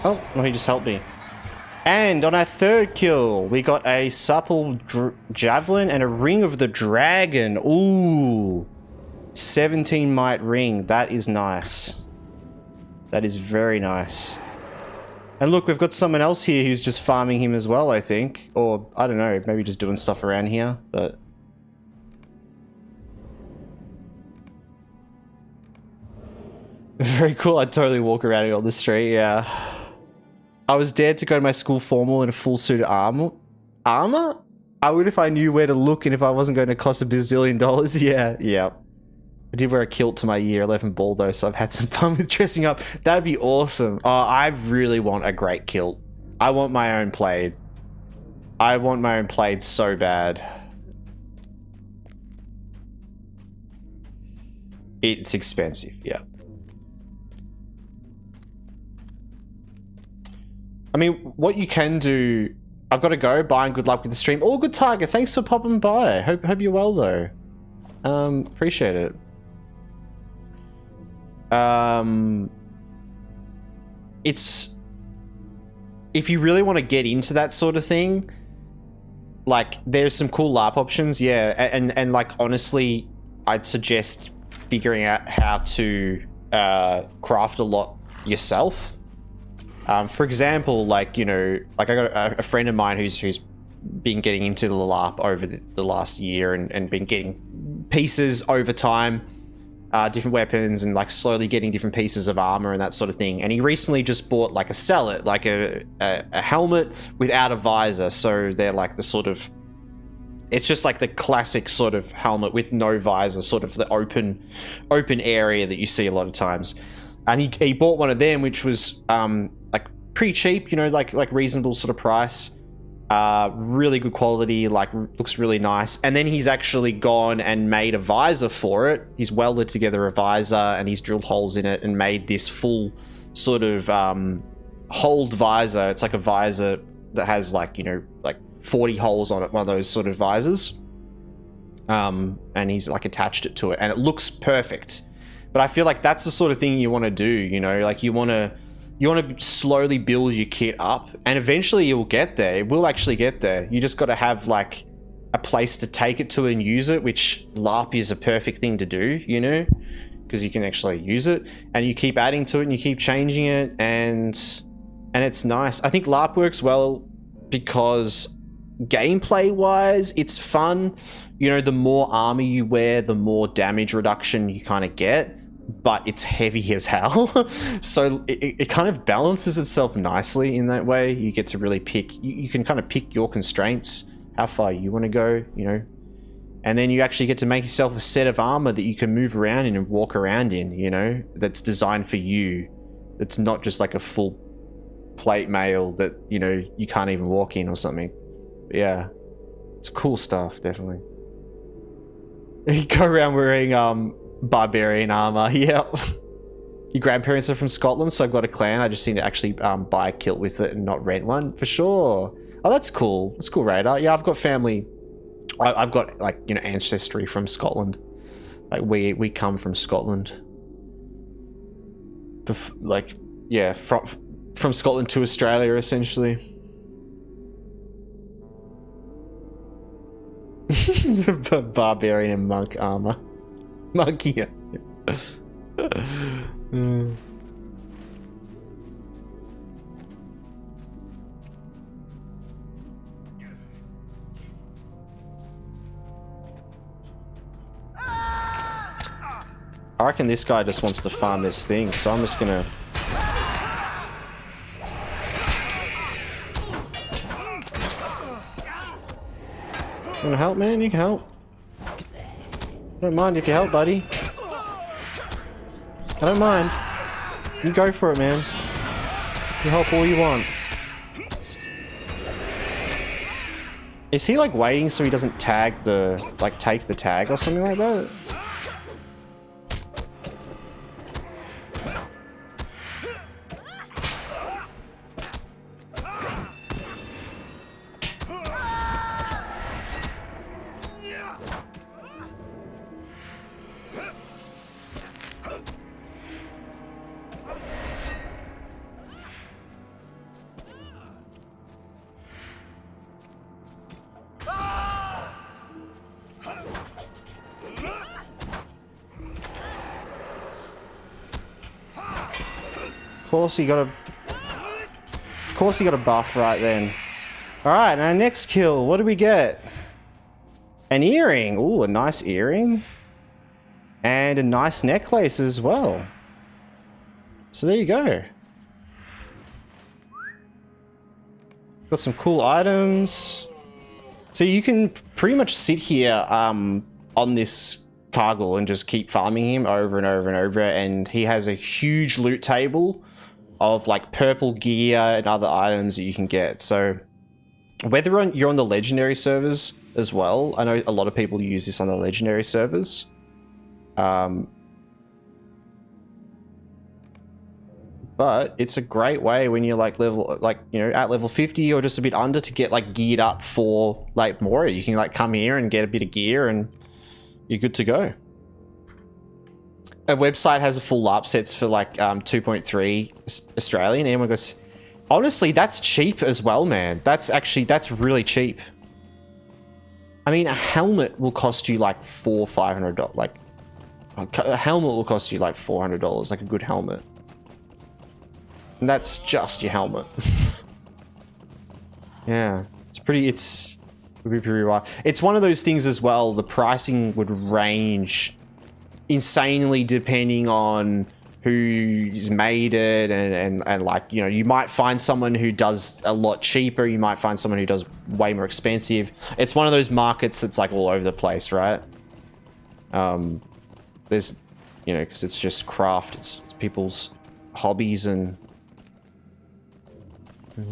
Oh, no, he just helped me. And on our third kill, we got a supple javelin and a ring of the dragon. Ooh. 17 might ring. That is nice. That is very nice. And look, we've got someone else here who's just farming him as well, I think. Or, I don't know, maybe just doing stuff around here, but... Very cool. I'd totally walk around here on the street, yeah. I was dared to go to my school formal in a full suit of armor. Armor? I would if I knew where to look and if I wasn't going to cost $1 bazillion. Yeah, yeah. I did wear a kilt to my year 11 ball though, so I've had some fun with dressing up. That'd be awesome. Oh, I really want a great kilt. I want my own plaid. I want my own plaid so bad. It's expensive, yeah. I mean, what you can do... I've got to go. Bye and good luck with the stream. All good, Tiger. Thanks for popping by. Hope you're well, though. Appreciate it. It's... If you really want to get into that sort of thing, like, there's some cool LARP options, yeah. And like, honestly, I'd suggest figuring out how to craft a lot yourself. For example, like, you know, like I got a friend of mine who's been getting into the LARP over the last year and been getting pieces over time, different weapons and like slowly getting different pieces of armor and that sort of thing. And he recently just bought like a sellet, like a helmet without a visor. So they're like the sort of, it's just like the classic sort of helmet with no visor, sort of the open area that you see a lot of times. And he bought one of them, which was like pretty cheap, you know, like reasonable sort of price, really good quality, like looks really nice. And then he's actually gone and made a visor for it. He's welded together a visor and he's drilled holes in it and made this full sort of holed visor. It's like a visor that has like, you know, like 40 holes on it, one of those sort of visors. And he's like attached it to it and it looks perfect. But I feel like that's the sort of thing you want to do, you know, like you want to slowly build your kit up and eventually you'll get there. It will actually get there. You just got to have like a place to take it to and use it, which LARP is a perfect thing to do, you know, because you can actually use it and you keep adding to it and you keep changing it and it's nice. I think LARP works well because gameplay wise, it's fun. You know, the more armor you wear, the more damage reduction you kind of get, but it's heavy as hell. So it kind of balances itself nicely in that way. You get to really pick, you can kind of pick your constraints, how far you want to go, you know, and then you actually get to make yourself a set of armor that you can move around in and walk around in, you know, that's designed for you. That's not just like a full plate mail that, you know, you can't even walk in or something. Yeah. It's cool stuff, definitely. You go around wearing barbarian armor. Yep. Your grandparents are from Scotland, so I've got a clan. I just need to actually buy a kilt with it and not rent one for sure. Oh, that's cool. That's cool, Radar. Yeah, I've got family. I've got, like, you know, ancestry from Scotland. Like, we come from Scotland. Like, yeah, from Scotland to Australia, essentially. Barbarian and monk armor. Monkey. Yeah. I reckon this guy just wants to farm this thing, so I'm just gonna... You wanna help, man? You can help. Don't mind if you help, buddy. I don't mind. You go for it, man. You help all you want. Is he like waiting so he doesn't tag the... like take the tag or something like that? Of course he got a buff right then. Alright, now next kill, what do we get? An earring. Ooh, a nice earring. And a nice necklace as well. So there you go. Got some cool items. So you can pretty much sit here on this cargo and just keep farming him over and over and over, and he has a huge loot table of like purple gear and other items that you can get. So whether you're on the legendary servers as well, I know a lot of people use this on the legendary servers. But it's a great way when you're like at level 50 or just a bit under to get like geared up for like Moria. You can like come here and get a bit of gear and you're good to go. A website has a full LARP sets for like 2.3 Australian. Anyone goes, honestly, that's cheap as well, man. That's really cheap. I mean, a helmet will cost you like $500. Like a helmet will cost you like $400, like a good helmet. And that's just your helmet. Yeah, would be pretty wild. It's one of those things as well. The pricing would range insanely depending on who's made it and like, you know, you might find someone who does a lot cheaper, you might find someone who does way more expensive. It's one of those markets that's like all over the place, right? There's, you know, because it's just craft, it's people's hobbies, and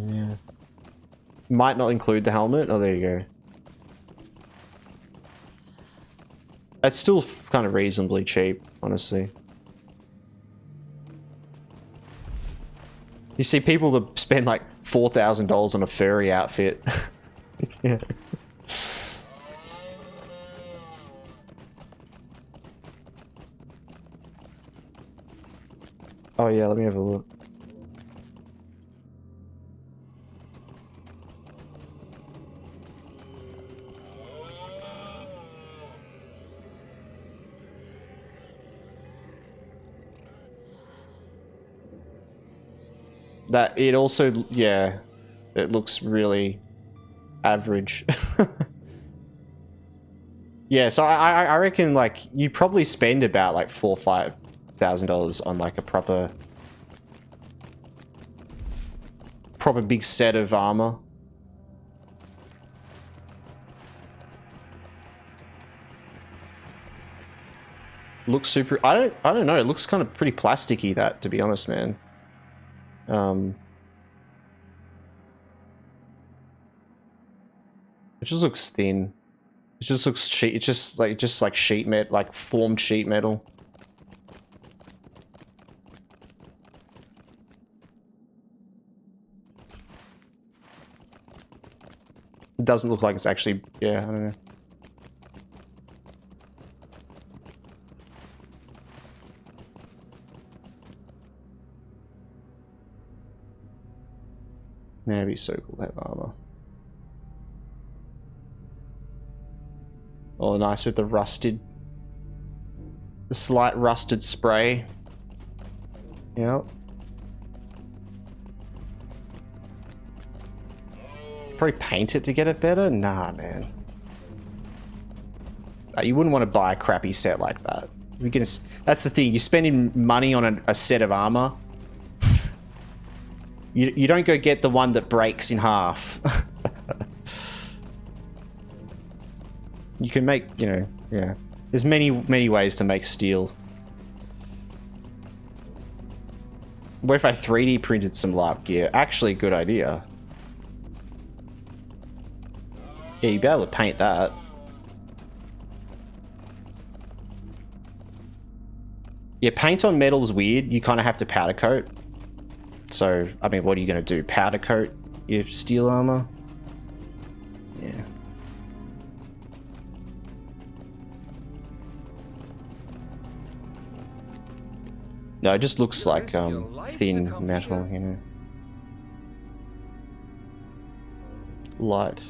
yeah, might not include the helmet. Oh, there you go. It's still kind of reasonably cheap, honestly. You see people that spend like $4,000 on a furry outfit. Yeah. Oh yeah, let me have a look. That it also, yeah, it looks really average. Yeah, so I reckon like you probably spend about like $4,000 or $5,000 on like a proper big set of armor. Looks super. I don't know. It looks kind of pretty plasticky, that, to be honest, man. It just looks thin. It just looks sheet. It's just like sheet metal, like formed sheet metal. It doesn't look like it's actually. Yeah, I don't know. Man, it'd be so cool to have armor. Oh, nice with the slight rusted spray. Yep. Probably paint it to get it better? Nah, man. You wouldn't want to buy a crappy set like that. That's the thing. You're spending money on a set of armor. You don't go get the one that breaks in half. You can make, you know, yeah. There's many ways to make steel. What if I 3D printed some LARP gear? Actually, good idea. Yeah, you'd be able to paint that. Yeah, paint on metal's weird. You kind of have to powder coat. So, I mean, what are you going to do? Powder coat your steel armor? Yeah. No, it just looks like thin metal, you know. Light.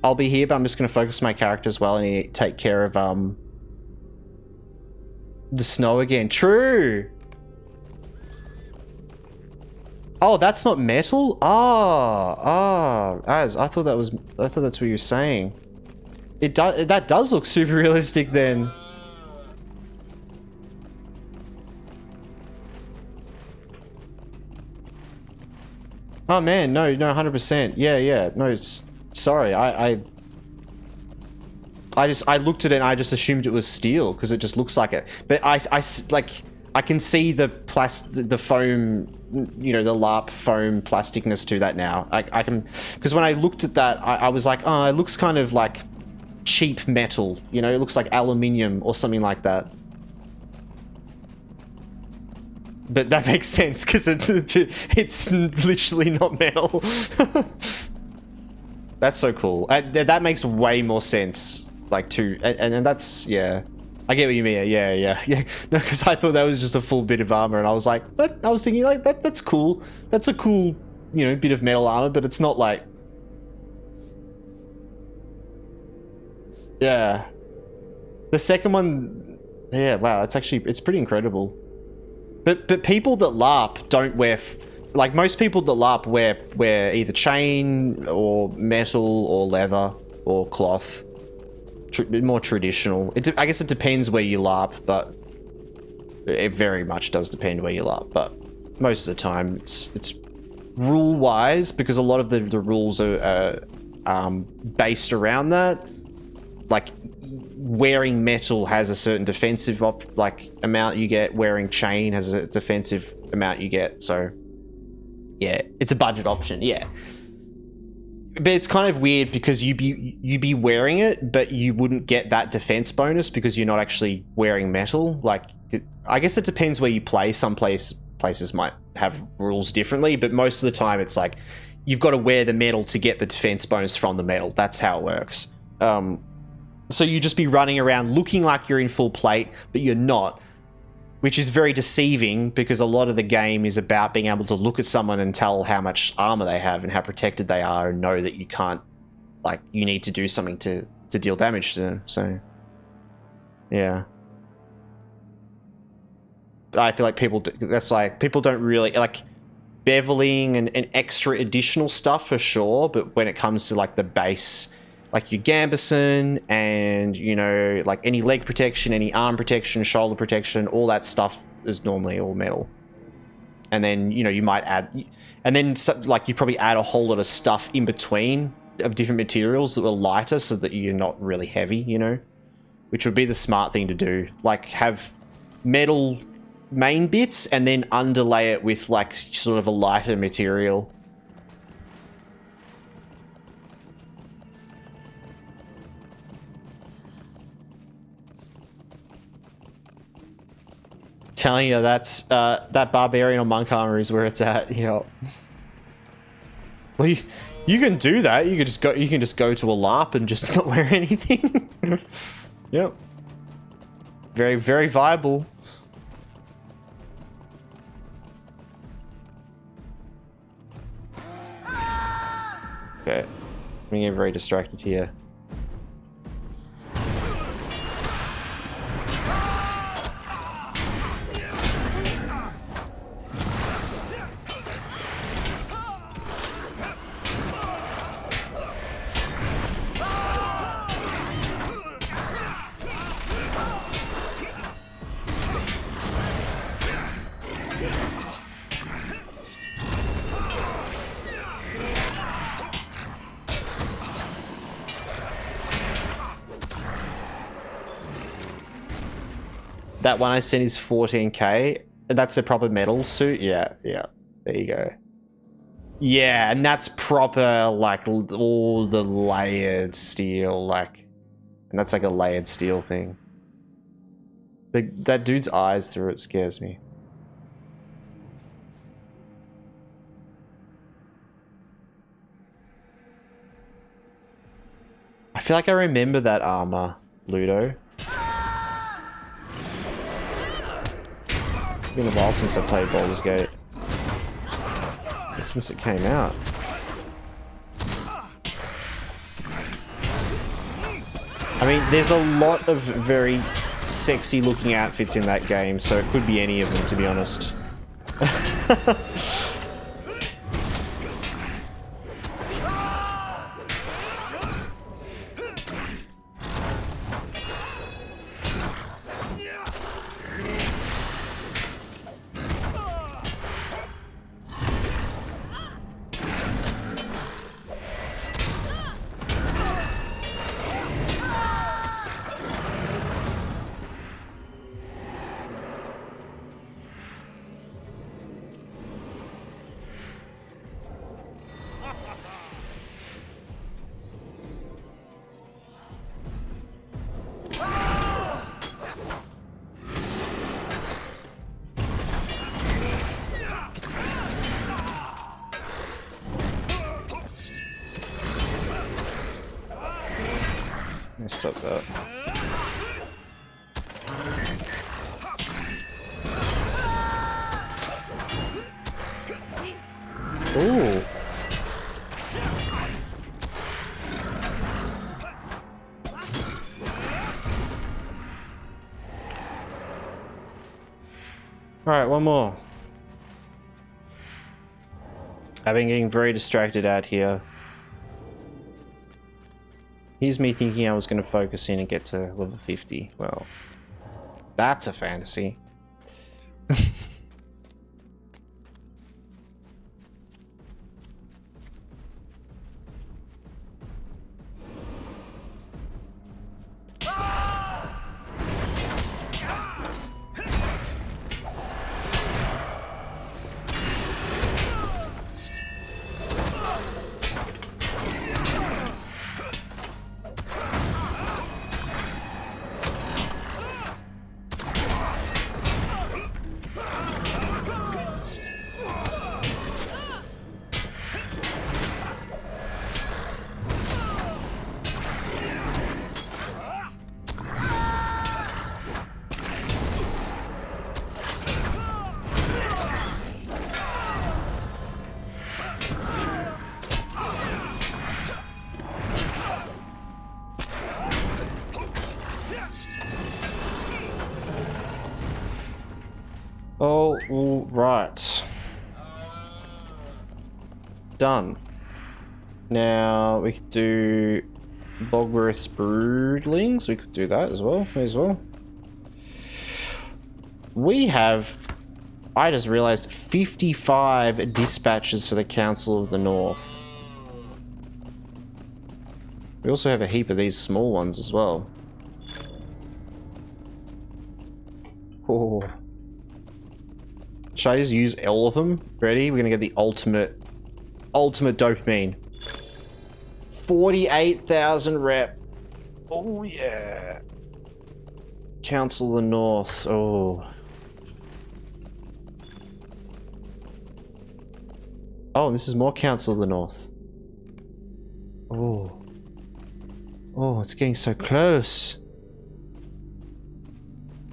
I'll be here, but I'm just going to focus my character as well and take care of the snow again. True. Oh, that's not metal? Az, I thought that's what you were saying. That does look super realistic then. Oh man, no, 100%. Yeah. No, sorry. I looked at it and I just assumed it was steel because it just looks like it. But I can see the foam, you know, the LARP foam plasticness to that now. I can, because when I looked at that, I was like, oh, it looks kind of like cheap metal, you know, it looks like aluminium or something like that. But that makes sense because it's literally not metal. That's so cool. That makes way more sense. Like and that's, yeah. I get what you mean. Yeah. No, because I thought that was just a full bit of armor, and I was like, I was thinking like that's cool. That's a cool, you know, bit of metal armor, but it's not like. Yeah. The second one, yeah, wow, it's pretty incredible. But people that LARP don't wear, like most people that LARP wear either chain or metal or leather or cloth. More traditional. I guess it depends where you LARP, but it very much does depend where you LARP. But most of the time, it's rule-wise, because a lot of the rules are based around that. Like wearing metal has a certain defensive amount you get. Wearing chain has a defensive amount you get. So yeah, it's a budget option. Yeah. But it's kind of weird because you be wearing it, but you wouldn't get that defense bonus because you're not actually wearing metal. Like, I guess it depends where you play. Some places might have rules differently, but most of the time it's like you've got to wear the metal to get the defense bonus from the metal. That's how it works. So you just be running around looking like you're in full plate, but you're not, which is very deceiving because a lot of the game is about being able to look at someone and tell how much armor they have and how protected they are and know that you can't, like, you need to do something to deal damage to them. So, yeah. I feel like people don't really, like, beveling and extra additional stuff for sure, but when it comes to, like, the base, like your Gambison and, you know, like any leg protection, any arm protection, shoulder protection, all that stuff is normally all metal. And then, you know, you might add, and then like you probably add a whole lot of stuff in between of different materials that are lighter so that you're not really heavy, you know, which would be the smart thing to do. Like have metal main bits and then underlay it with like sort of a lighter material. Telling you that's that barbarian or monk armor is where it's at. You know. Well, you can do that. You can just go to a LARP and just not wear anything. Yep. Very, very viable. Okay. I'm getting very distracted here. That one I sent is 14k. That's a proper metal suit. Yeah, yeah. There you go. Yeah, and that's proper, like, all the layered steel, like, and that's like a layered steel thing. That dude's eyes through it scares me. I feel like I remember that armor, Ludo. It's been a while since I played Baldur's Gate. Since it came out. I mean, there's a lot of very sexy looking outfits in that game, so it could be any of them, to be honest. Stop that. Ooh. Alright, one more. I've been getting very distracted out here. Here's me thinking I was going to focus in and get to level 50. Well, that's a fantasy. All right. Done. Now we could do Bogwarith's Broodlings. We could do that as well. We have, I just realized, 55 dispatches for the Council of the North. We also have a heap of these small ones as well. Oh. Should I just use all of them? Ready? We're gonna get the ultimate dopamine. 48,000 rep. Oh yeah. Council of the North. Oh. Oh, this is more Council of the North. Oh. Oh, it's getting so close.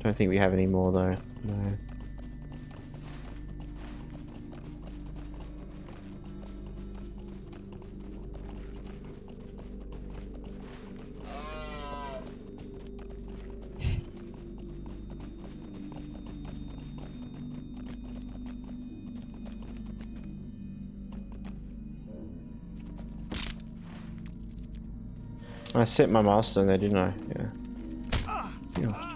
Don't think we have any more though. No. I set my milestone there, didn't I? Yeah. Yeah.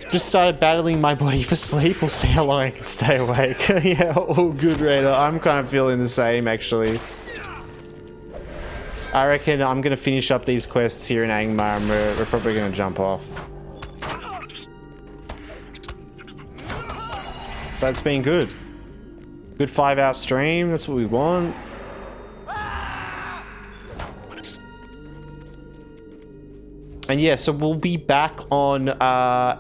Just started battling my body for sleep. We'll see how long I can stay awake. Yeah, all good, Raider. I'm kind of feeling the same, actually. I reckon I'm going to finish up these quests here in Angmar and we're probably going to jump off. That's been good. Good 5-hour stream. That's what we want. And yeah, so we'll be back on,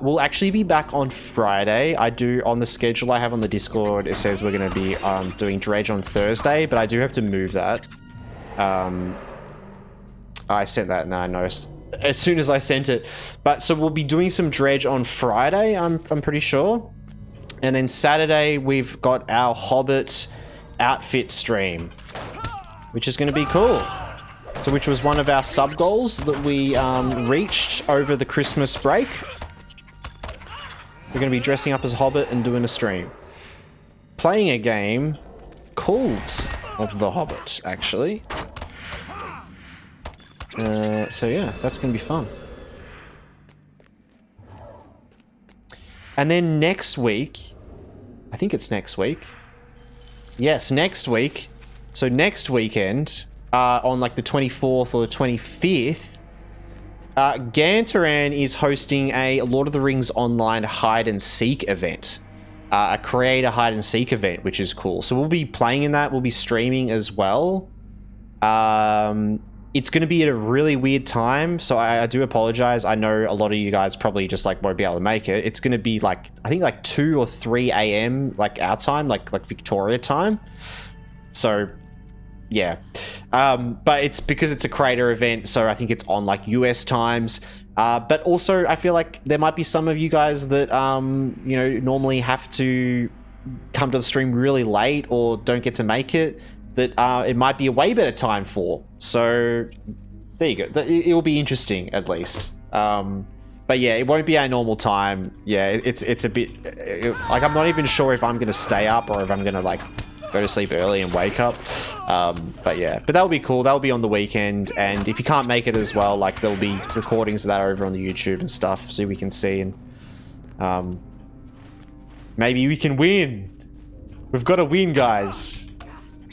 we'll actually be back on Friday. On the schedule I have on the Discord, it says we're going to be doing Dredge on Thursday, but I do have to move that. I sent that and then I noticed as soon as I sent it. But so we'll be doing some Dredge on Friday, I'm pretty sure. And then Saturday, we've got our Hobbit outfit stream, which is going to be cool. So which was one of our sub goals that we reached over the Christmas break. We're going to be dressing up as Hobbit and doing a stream. Playing a game called The Hobbit, actually. So yeah, that's going to be fun. And then next week, I think it's next week. Yes, next week. So next weekend... on like the 24th or the 25th, Gantaran is hosting a Lord of the Rings Online hide and seek event, a creator hide and seek event, which is cool. So we'll be playing in that. We'll be streaming as well. It's going to be at a really weird time, so I do apologize. I know a lot of you guys probably just like won't be able to make it. It's going to be like, I think like 2 or 3 a.m. like our time, like Victoria time. So yeah, but it's because it's a creator event, so I think it's on like US times. But also I feel like there might be some of you guys that you know, normally have to come to the stream really late or don't get to make it, that it might be a way better time for. So there you go. It will be interesting at least. But yeah, it won't be our normal time. Yeah, it's a bit like I'm not even sure if I'm gonna stay up or if I'm gonna like go to sleep early and wake up. But yeah, but that'll be cool. That'll be on the weekend, and if you can't make it as well, like there'll be recordings of that over on the YouTube and stuff, so we can see, and maybe we can win. We've got to win, guys.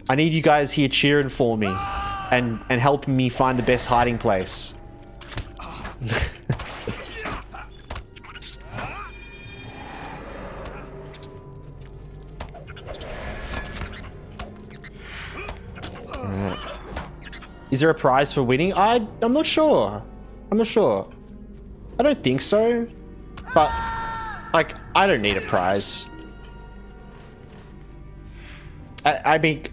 I need you guys here cheering for me and helping me find the best hiding place. Is there a prize for winning? I'm not sure. I'm not sure. I don't think so. But, like, I don't need a prize. I mean,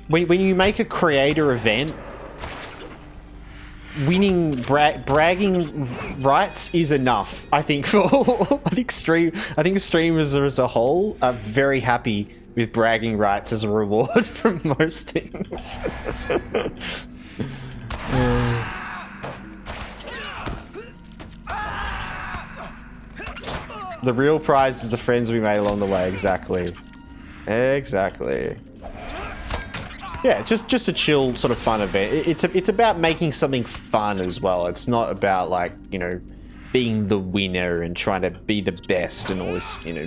when you make a creator event, winning bragging rights is enough. I think for I think streamers as a whole are very happy with bragging rights as a reward from most things. The real prize is the friends we made along the way, exactly. Exactly. Yeah, just a chill sort of fun event. It's about making something fun as well. It's not about like, you know, being the winner and trying to be the best and all this, you know.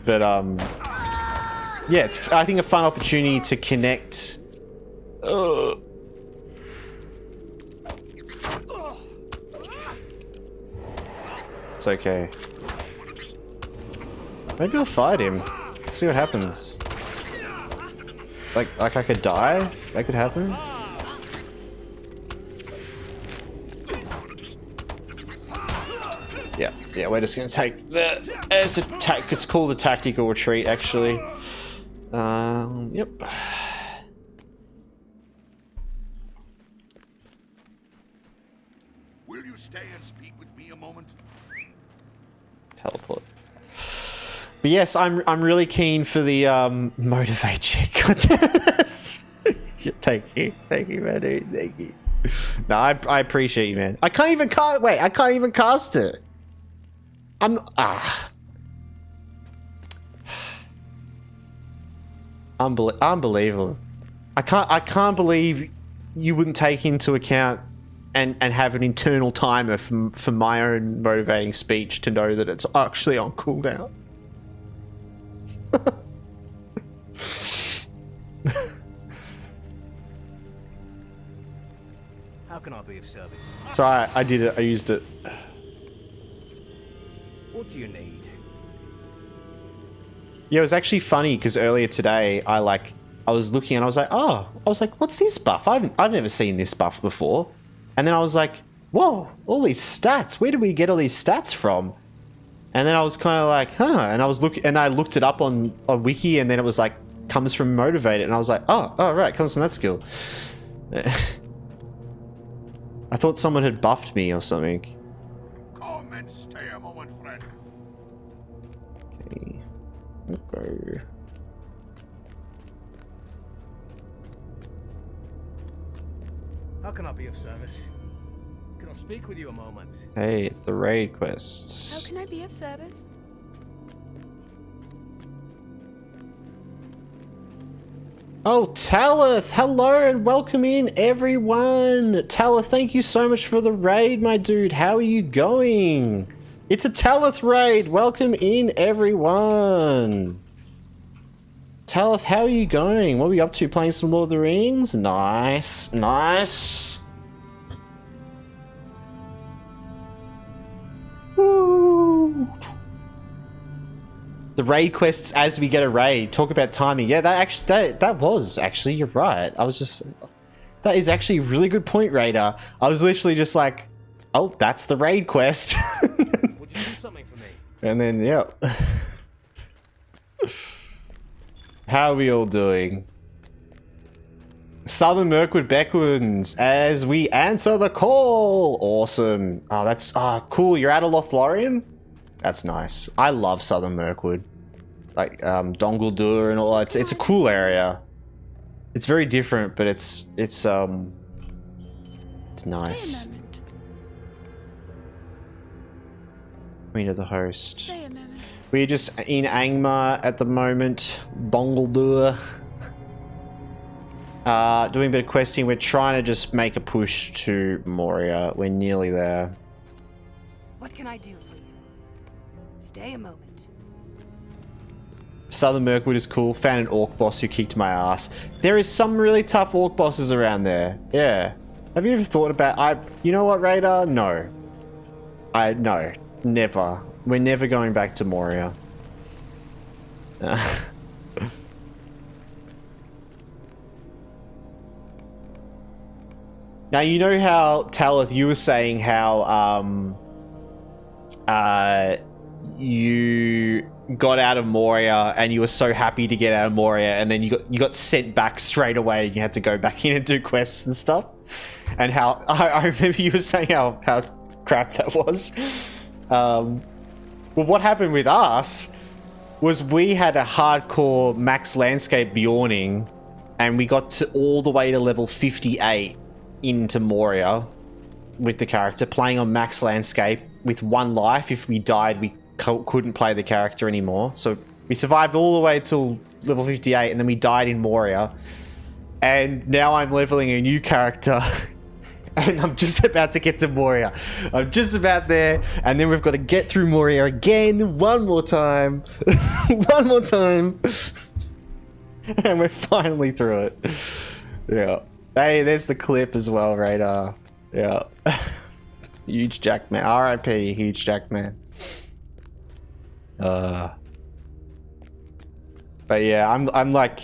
But yeah, it's I think a fun opportunity to connect. It's okay. Maybe I'll fight him. See what happens. Like I could die? That could happen? Yeah, we're just gonna take the it's called a tactical retreat actually. Yep. Will you stay and speak with me a moment? Teleport. But yes, I'm really keen for the motivate check. Thank you, man, dude. Thank you. No, I appreciate you, man. I can't even cast. Wait, I can't even cast it. Unbelievable. I can't believe you wouldn't take into account and have an internal timer for my own motivating speech to know that it's actually on cooldown. How can I be of service? So I did it. I used it. What do you need? Yeah, it was actually funny because earlier today I was looking and I was like, what's this buff? I've never seen this buff before. And then I was like, whoa, all these stats. Where did we get all these stats from? And then I was kind of like, huh. And I looked it up on Wiki, and then it was like, comes from Motivated. And I was like, oh, right, comes from that skill. I thought someone had buffed me or something. Come and stay a moment, friend. Okay. How can I be of service? Can I speak with you a moment? Hey, it's the raid quests. How can I be of service? Oh, Talith! Hello and welcome in, everyone! Talith, thank you so much for the raid, my dude. How are you going? It's a Talith raid! Welcome in, everyone! Talith, how are you going? What are we up to? Playing some Lord of the Rings? Nice, nice! Woo! The raid quests as we get a raid. Talk about timing. Yeah, that was actually, you're right. That is actually a really good point, Raider. I was literally just like, oh, that's the raid quest. Would you do something for me? And then, yeah. How are we all doing? Southern Mirkwood Beckwins as we answer the call. Awesome. Oh, that's cool. You're out of Lothlorien? That's nice. I love Southern Mirkwood. Like Dongledur and all that. It's a cool area. It's very different, but it's nice. Queen of the Host. We're just in Angmar at the moment. Dongledur. Doing a bit of questing. We're trying to just make a push to Moria. We're nearly there. What can I do for you? Stay a moment. Southern Mirkwood is cool. Found an orc boss who kicked my ass. There is some really tough orc bosses around there. Yeah. Have you ever thought about... You know what, Radar? No. No. Never. We're never going back to Moria. Now, you know how, Talith, you were saying how, you got out of Moria and you were so happy to get out of Moria, and then you got sent back straight away and you had to go back in and do quests and stuff. And how, I remember you were saying how crap that was. Well, what happened with us was we had a hardcore max landscape Bjorning, and we got to all the way to level 58 into Moria. with the character, playing on max landscape with 1 life. If we died, we couldn't play the character anymore. So we survived all the way till level 58, and then we died in Moria. And now I'm leveling a new character. And I'm just about to get to Moria. I'm just about there. And then we've got to get through Moria again. One more time. One more time. And we're finally through it. Yeah. Hey, there's the clip as well, Radar. Yeah. Huge Jackman. R.I.P. Huge Jackman. But yeah, I'm like...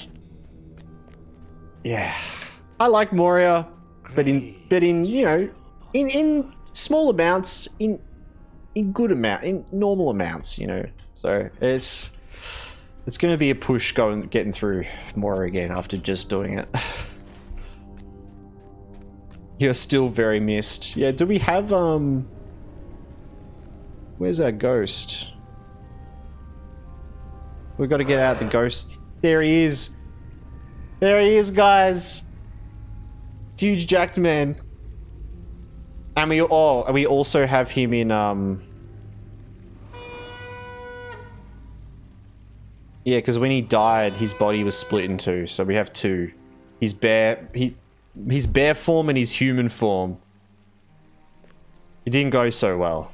Yeah. I like Moria. But in you know, in small amounts, in good amount, in normal amounts, you know. So it's going to be a push getting through more again after just doing it. You're still very missed. Yeah, do we have where's our ghost? We've got to get out the ghost. There he is. There he is, guys. Huge jacked man. And we also have him in yeah, because when he died, his body was split in two, so we have two. His bear form and his human form. It didn't go so well.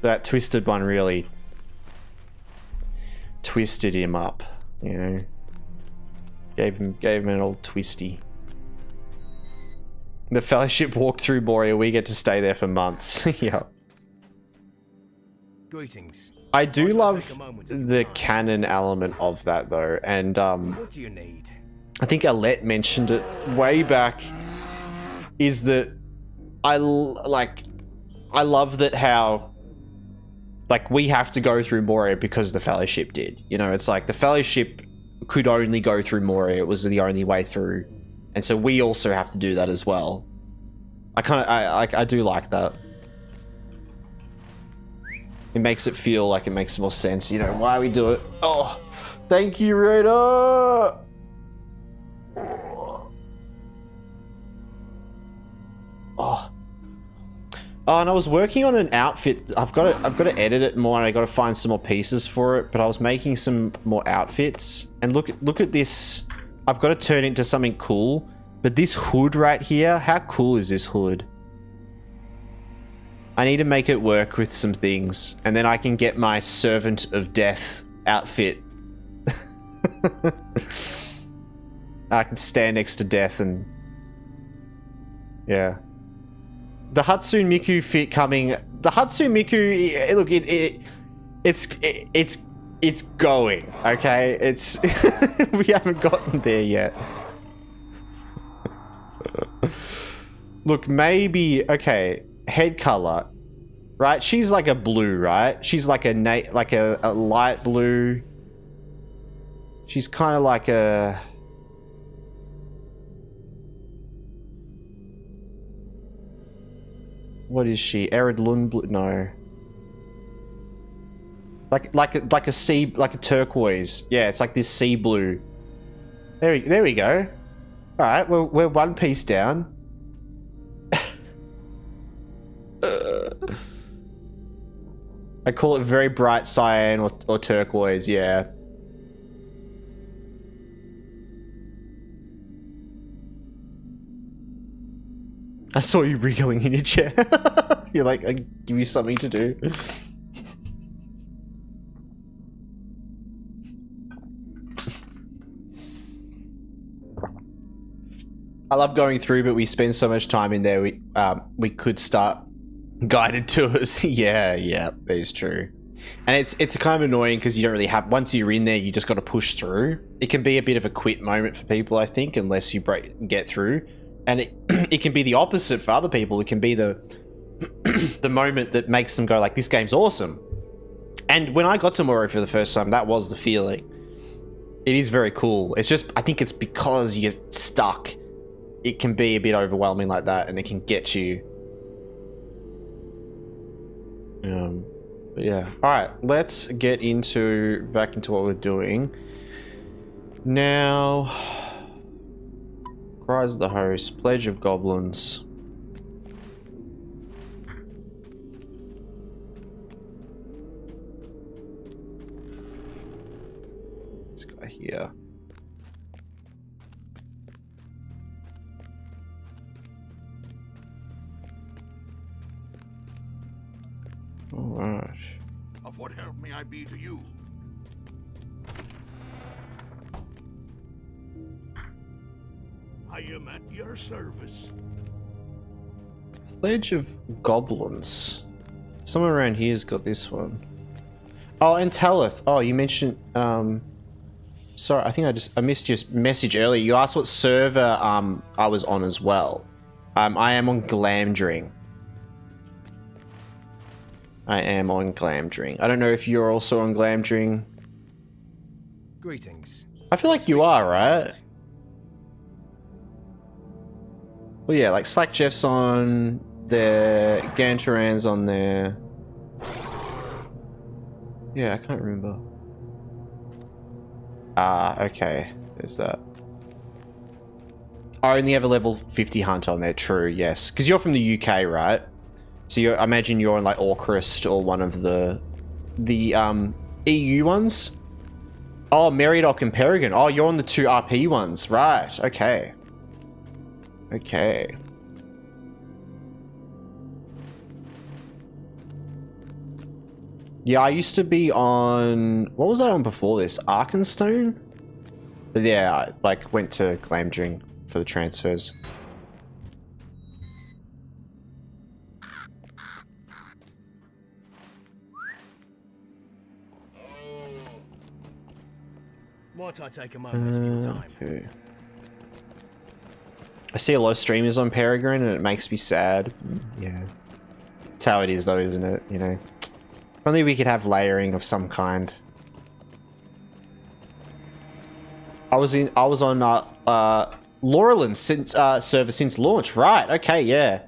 That twisted one really twisted him up, you know. Gave him an old twisty. The Fellowship walked through Moria. We get to stay there for months. Yeah. Greetings. I do love the canon element of that though, and what do you need? I think Alette mentioned it way back. Is that I love that how like we have to go through Moria because the Fellowship did. You know, it's like the Fellowship could only go through Moria. It was the only way through. And so we also have to do that as well. I do like that. It makes it feel like it makes more sense, you know, why we do it. Oh, thank you, Raider! Oh. Oh, and I was working on an outfit. I've got to edit it more, and I got to find some more pieces for it. But I was making some more outfits, and look at this. I've got to turn it into something cool. But this hood right here, how cool is this hood? I need to make it work with some things, and then I can get my Servant of Death outfit. I can stand next to Death and... Yeah. The Hatsune Miku fit coming... The Hatsune Miku... Look, it's going, okay? It's... We haven't gotten there yet. Look, maybe... Okay, head color. Right? She's like a blue, right? She's like a light blue. She's kind of like a... What is she? Arid Lund blue? No. Like a sea, like a turquoise. Yeah, it's like this sea blue. There we go. All right, we're one piece down. I call it very bright cyan or turquoise. Yeah. I saw you wriggling in your chair. You're like, I give you something to do. I love going through, but we spend so much time in there. We could start guided tours. Yeah, that is true. And it's kind of annoying because you don't really have. Once you're in there, you just got to push through. It can be a bit of a quit moment for people, I think, unless you get through. And it can be the opposite for other people. It can be the the moment that makes them go like, this game's awesome. And when I got to Moria for the first time, that was the feeling. It is very cool. It's just, I think it's because you're stuck. It can be a bit overwhelming like that, and it can get you. But yeah. All right, let's get back into what we're doing now. Cries of the Host, Pledge of Goblins. Alright. Of what help may I be to you? I am at your service. Pledge of Goblins. Someone around here's got this one. Oh, and Talith. Oh, you mentioned... Sorry, I think I missed your message earlier. You asked what server I was on as well. I am on Glamdring. I am on Glamdring. I don't know if you're also on Glamdring. Greetings. I feel like you are, right? Well, yeah, like Slack Jeff's on there, Gantaran's on there. Yeah, I can't remember. Ah, okay. There's that. I only have a level 50 hunt on there, true, yes. Because you're from the UK, right? So I imagine you're on like Orcrist or one of the EU ones? Oh, Meriadoc and Peregrine. Oh, you're on the 2 RP ones. Right, okay. Okay. Yeah, I used to be on... What was I on before this? Arkenstone? But yeah, I like went to Glamdring for the transfers. Might I take a moment of your time? Okay. I see a lot of streamers on Peregrine and it makes me sad. Yeah. It's how it is though, isn't it? You know. If only we could have layering of some kind. I was on Laurelin since server since launch. Right, okay, yeah.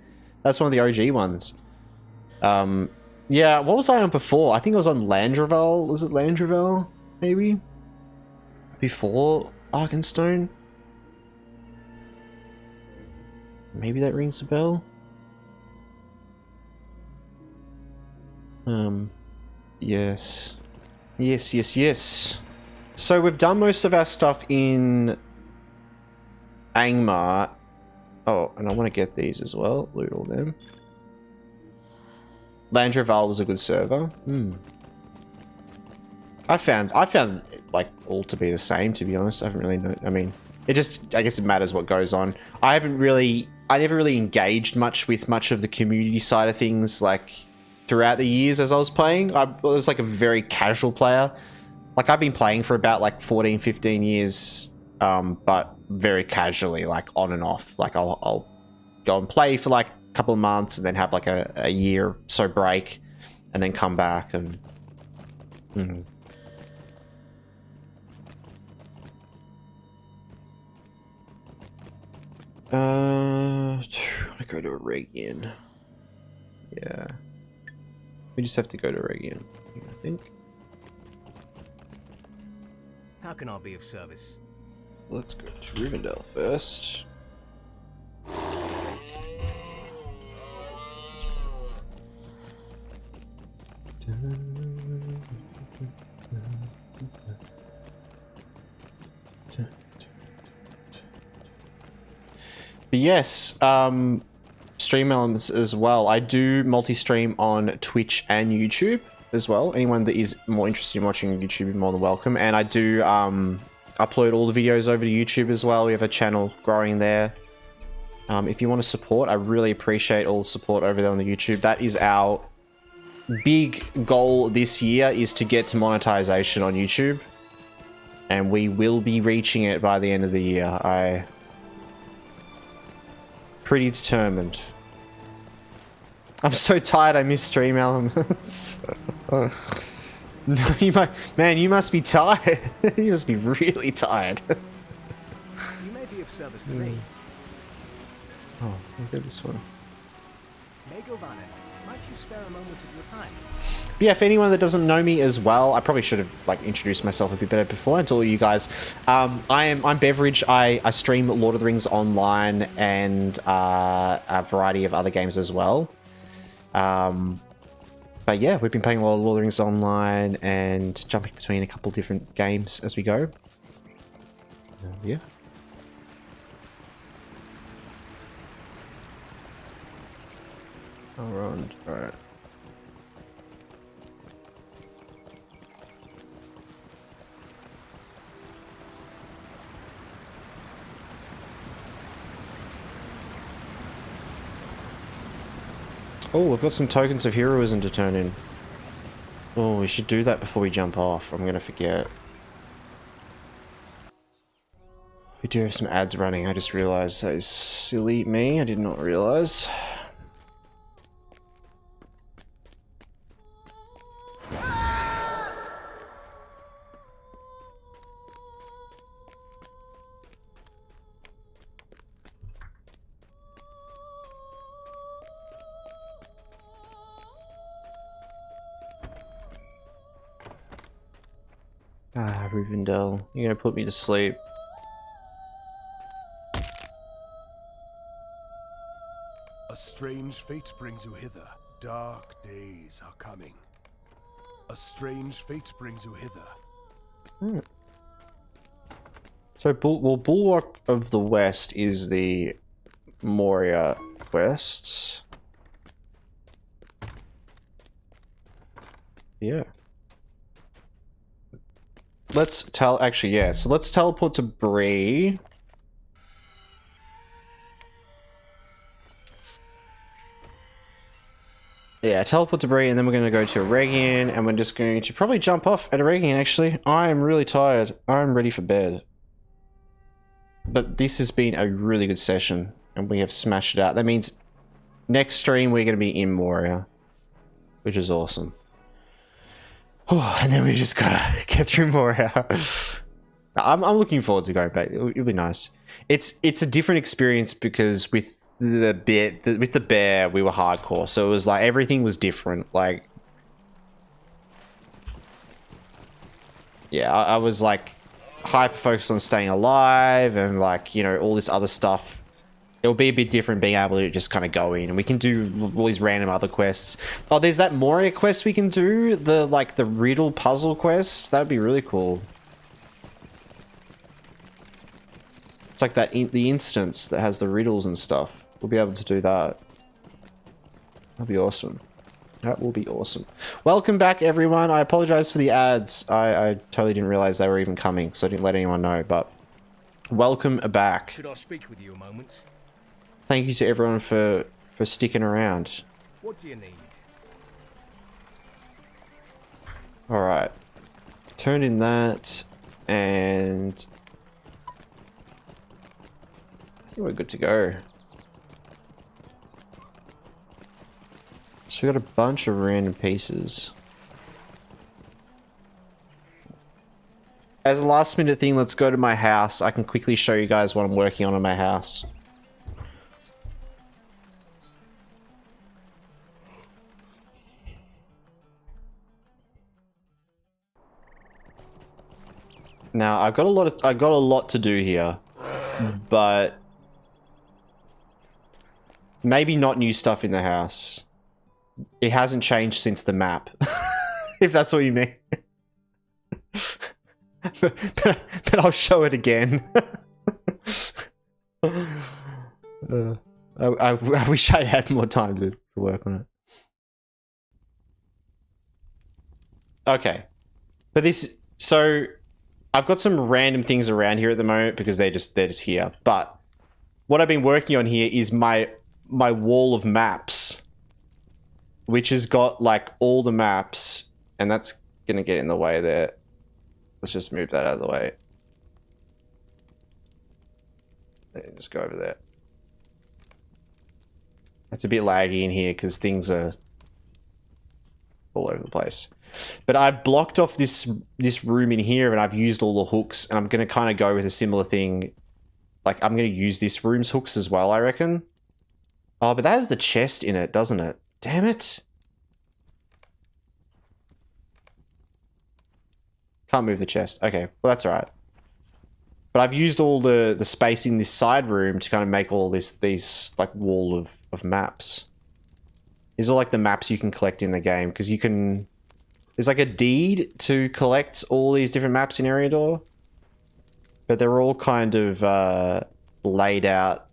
That's one of the OG ones. Yeah, what was I on before? I think I was on Landravel. Was it Landravel? Maybe? Before Arkenstone? Maybe that rings a bell? Yes. Yes. So we've done most of our stuff in Angmar. Oh, and I want to get these as well. Loot all them. Landravel was a good server. I found like all to be the same, to be honest. I haven't really known. I mean, I guess it matters what goes on. I never really engaged much with much of the community side of things, like throughout the years as I was playing. I was like a very casual player. Like I've been playing for about like 14, 15 years, but very casually, like on and off. Like I'll go and play for like a couple of months and then have like a year or so break and then come back and... I go to Regian. Yeah. We just have to go to Regian, I think. How can I be of service? Let's go to Rivendell first. But yes, stream elements as well. I do multi-stream on Twitch and YouTube as well. Anyone that is more interested in watching YouTube is more than welcome. And I do upload all the videos over to YouTube as well. We have a channel growing there. If you want to support, I really appreciate all the support over there on the YouTube. That is our big goal this year, is to get to monetization on YouTube. And we will be reaching it by the end of the year. Pretty determined. I'm so tired I miss stream elements. No, you must be tired. You must be really tired. You may be of service to me. Oh, look at this one. Megovanen, might you spare a moment of your time? But yeah, for anyone that doesn't know me as well, I probably should have like introduced myself a bit better before. And to all you guys, I'm Beveridge. I stream Lord of the Rings online and a variety of other games as well. But yeah, we've been playing a lot of Lord of the Rings online and jumping between a couple different games as we go. Yeah. Alright. Oh, we've got some tokens of heroism to turn in. Oh, we should do that before we jump off. I'm gonna forget. We do have some ads running. I just realized that is silly me. I did not realize. Ah, Rivendell, you're gonna put me to sleep. A strange fate brings you hither. Dark days are coming. A strange fate brings you hither. So, Bulwark of the West is the Moria quests. Yeah. Actually, yeah, so let's teleport to Bree. Yeah, teleport to Bree, and then we're going to go to Regan, and we're just going to probably jump off at Regan, actually. I am really tired. I'm ready for bed. But this has been a really good session, and we have smashed it out. That means next stream we're going to be in Moria, which is awesome. Oh, and then we just gotta get through Moria. I'm looking forward to going back. It'll be nice. It's a different experience because with the bear we were hardcore, so it was like everything was different. Like, yeah, I was like hyper focused on staying alive and like, you know, all this other stuff. It'll be a bit different being able to just kind of go in, and we can do all these random other quests. Oh, there's that Moria quest we can do, the riddle puzzle quest. That'd be really cool. It's like that the instance that has the riddles and stuff. We'll be able to do that. That'd be awesome. That will be awesome. Welcome back, everyone. I apologize for the ads. I totally didn't realize they were even coming, so I didn't let anyone know, but welcome back. Could I speak with you a moment? Thank you to everyone for sticking around. What do you need? Alright. Turn in that, and I think we're good to go. So we got a bunch of random pieces. As a last minute thing, let's go to my house. I can quickly show you guys what I'm working on in my house. Now, I got a lot to do here, but maybe not new stuff in the house. It hasn't changed since the map, if that's what you mean. but I'll show it again. I wish I had more time to work on it. Okay, but so I've got some random things around here at the moment because they're just here. But what I've been working on here is my wall of maps, which has got like all the maps, and that's gonna get in the way there. Let's just move that out of the way. Just go over there. It's a bit laggy in here because things are all over the place. But I've blocked off this room in here, and I've used all the hooks, and I'm going to kind of go with a similar thing. Like, I'm going to use this room's hooks as well, I reckon. Oh, but that has the chest in it, doesn't it? Damn it. Can't move the chest. Okay, well, that's all right. But I've used all the space in this side room to kind of make all these like wall of maps. These are like the maps you can collect in the game, because you can... There's like a deed to collect all these different maps in Eriador, but they're all kind of laid out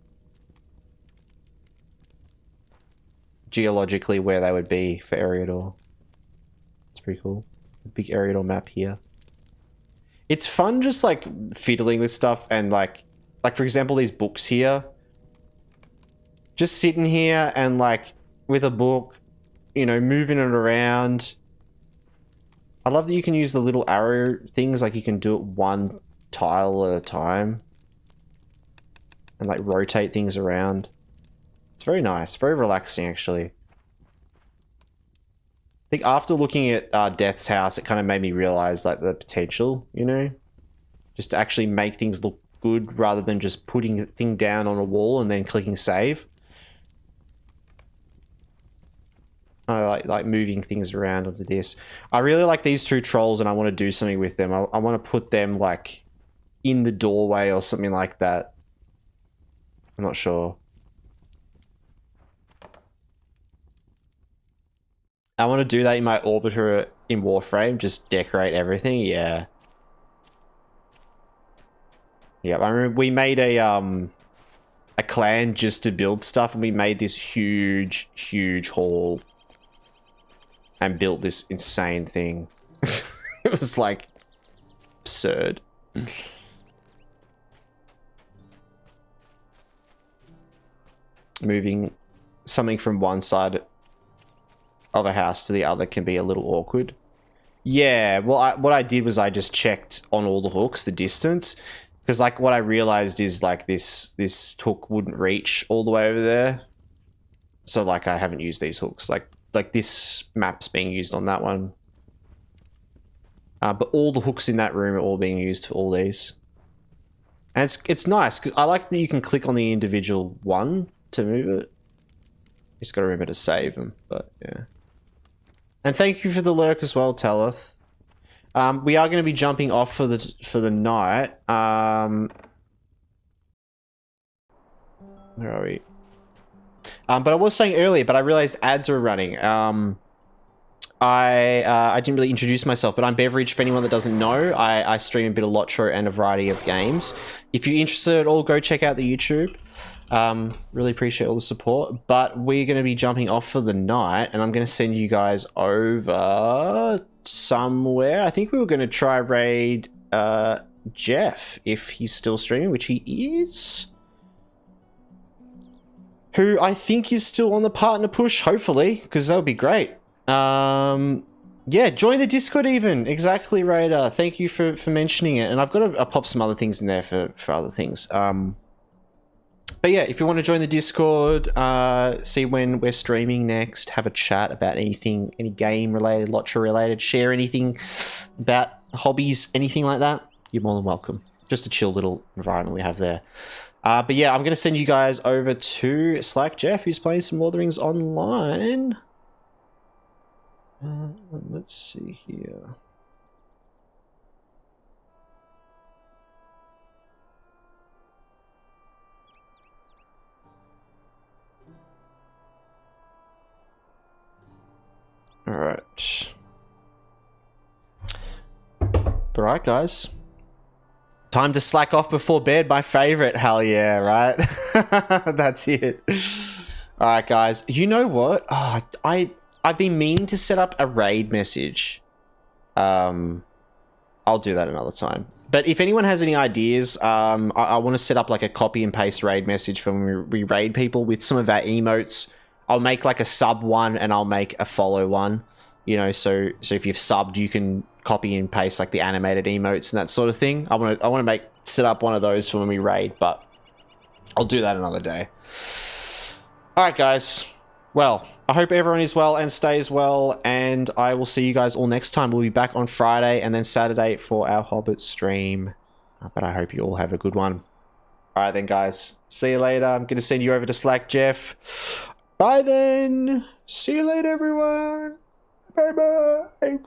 geologically where they would be for Eriador. It's pretty cool. A big Eriador map here. It's fun just like fiddling with stuff, and like for example these books here. Just sitting here and like with a book, you know, moving it around. I love that you can use the little arrow things, like you can do it one tile at a time and like rotate things around. It's very nice, very relaxing actually. I think after looking at Death's house, it kind of made me realize like the potential, you know, just to actually make things look good rather than just putting the thing down on a wall and then clicking save. I like moving things around onto this. I really like these two trolls and I want to do something with them. I want to put them like in the doorway or something like that. I'm not sure. I want to do that in my orbiter in Warframe, just decorate everything, yeah. Yeah, I remember we made a clan just to build stuff, and we made this huge hall and built this insane thing. It was like absurd. Moving something from one side of a house to the other can be a little awkward. Yeah, well, what I did was I just checked on all the hooks the distance, because like what I realized is like this hook wouldn't reach all the way over there, so like I haven't used these hooks. Like this map's being used on that one, but all the hooks in that room are all being used for all these, and it's nice because I like that you can click on the individual one to move it. Just got to remember to save them, but yeah. And thank you for the lurk as well, Teleth. We are going to be jumping off for the night. Where are we? But I was saying earlier, but I realized ads are running. I didn't really introduce myself, but I'm Beverage. For anyone that doesn't know, I stream a bit of Lotro and a variety of games. If you're interested at all, go check out the YouTube. Really appreciate all the support. But we're going to be jumping off for the night, and I'm going to send you guys over somewhere. I think we were going to try raid Jeff if he's still streaming, which he is. Who I think is still on the partner push, hopefully, because that would be great. Yeah, join the Discord even. Exactly, Raider. Thank you for mentioning it. And I've got to pop some other things in there for other things. But yeah, if you want to join the Discord, see when we're streaming next, have a chat about anything, any game related, Lotcha related, share anything about hobbies, anything like that, you're more than welcome. Just a chill little environment we have there. But yeah, I'm going to send you guys over to Slack Jeff, who's playing some Lord of the Rings Online. Let's see here. All right. All right, guys. Time to slack off before bed, my favorite. Hell yeah, right? That's it. All right, guys. You know what? Oh, I've been meaning to set up a raid message. I'll do that another time. But if anyone has any ideas, I want to set up like a copy and paste raid message for when we raid people with some of our emotes. I'll make like a sub one and I'll make a follow one. You know, so if you've subbed, you can copy and paste like the animated emotes and that sort of thing. I want to set up one of those for when we raid, but I'll do that another day. All right, guys. Well, I hope everyone is well and stays well, and I will see you guys all next time. We'll be back on Friday and then Saturday for our Hobbit stream. But I hope you all have a good one. All right then, guys. See you later. I'm going to send you over to Slack Jeff. Bye then. See you later, everyone. Bye-bye.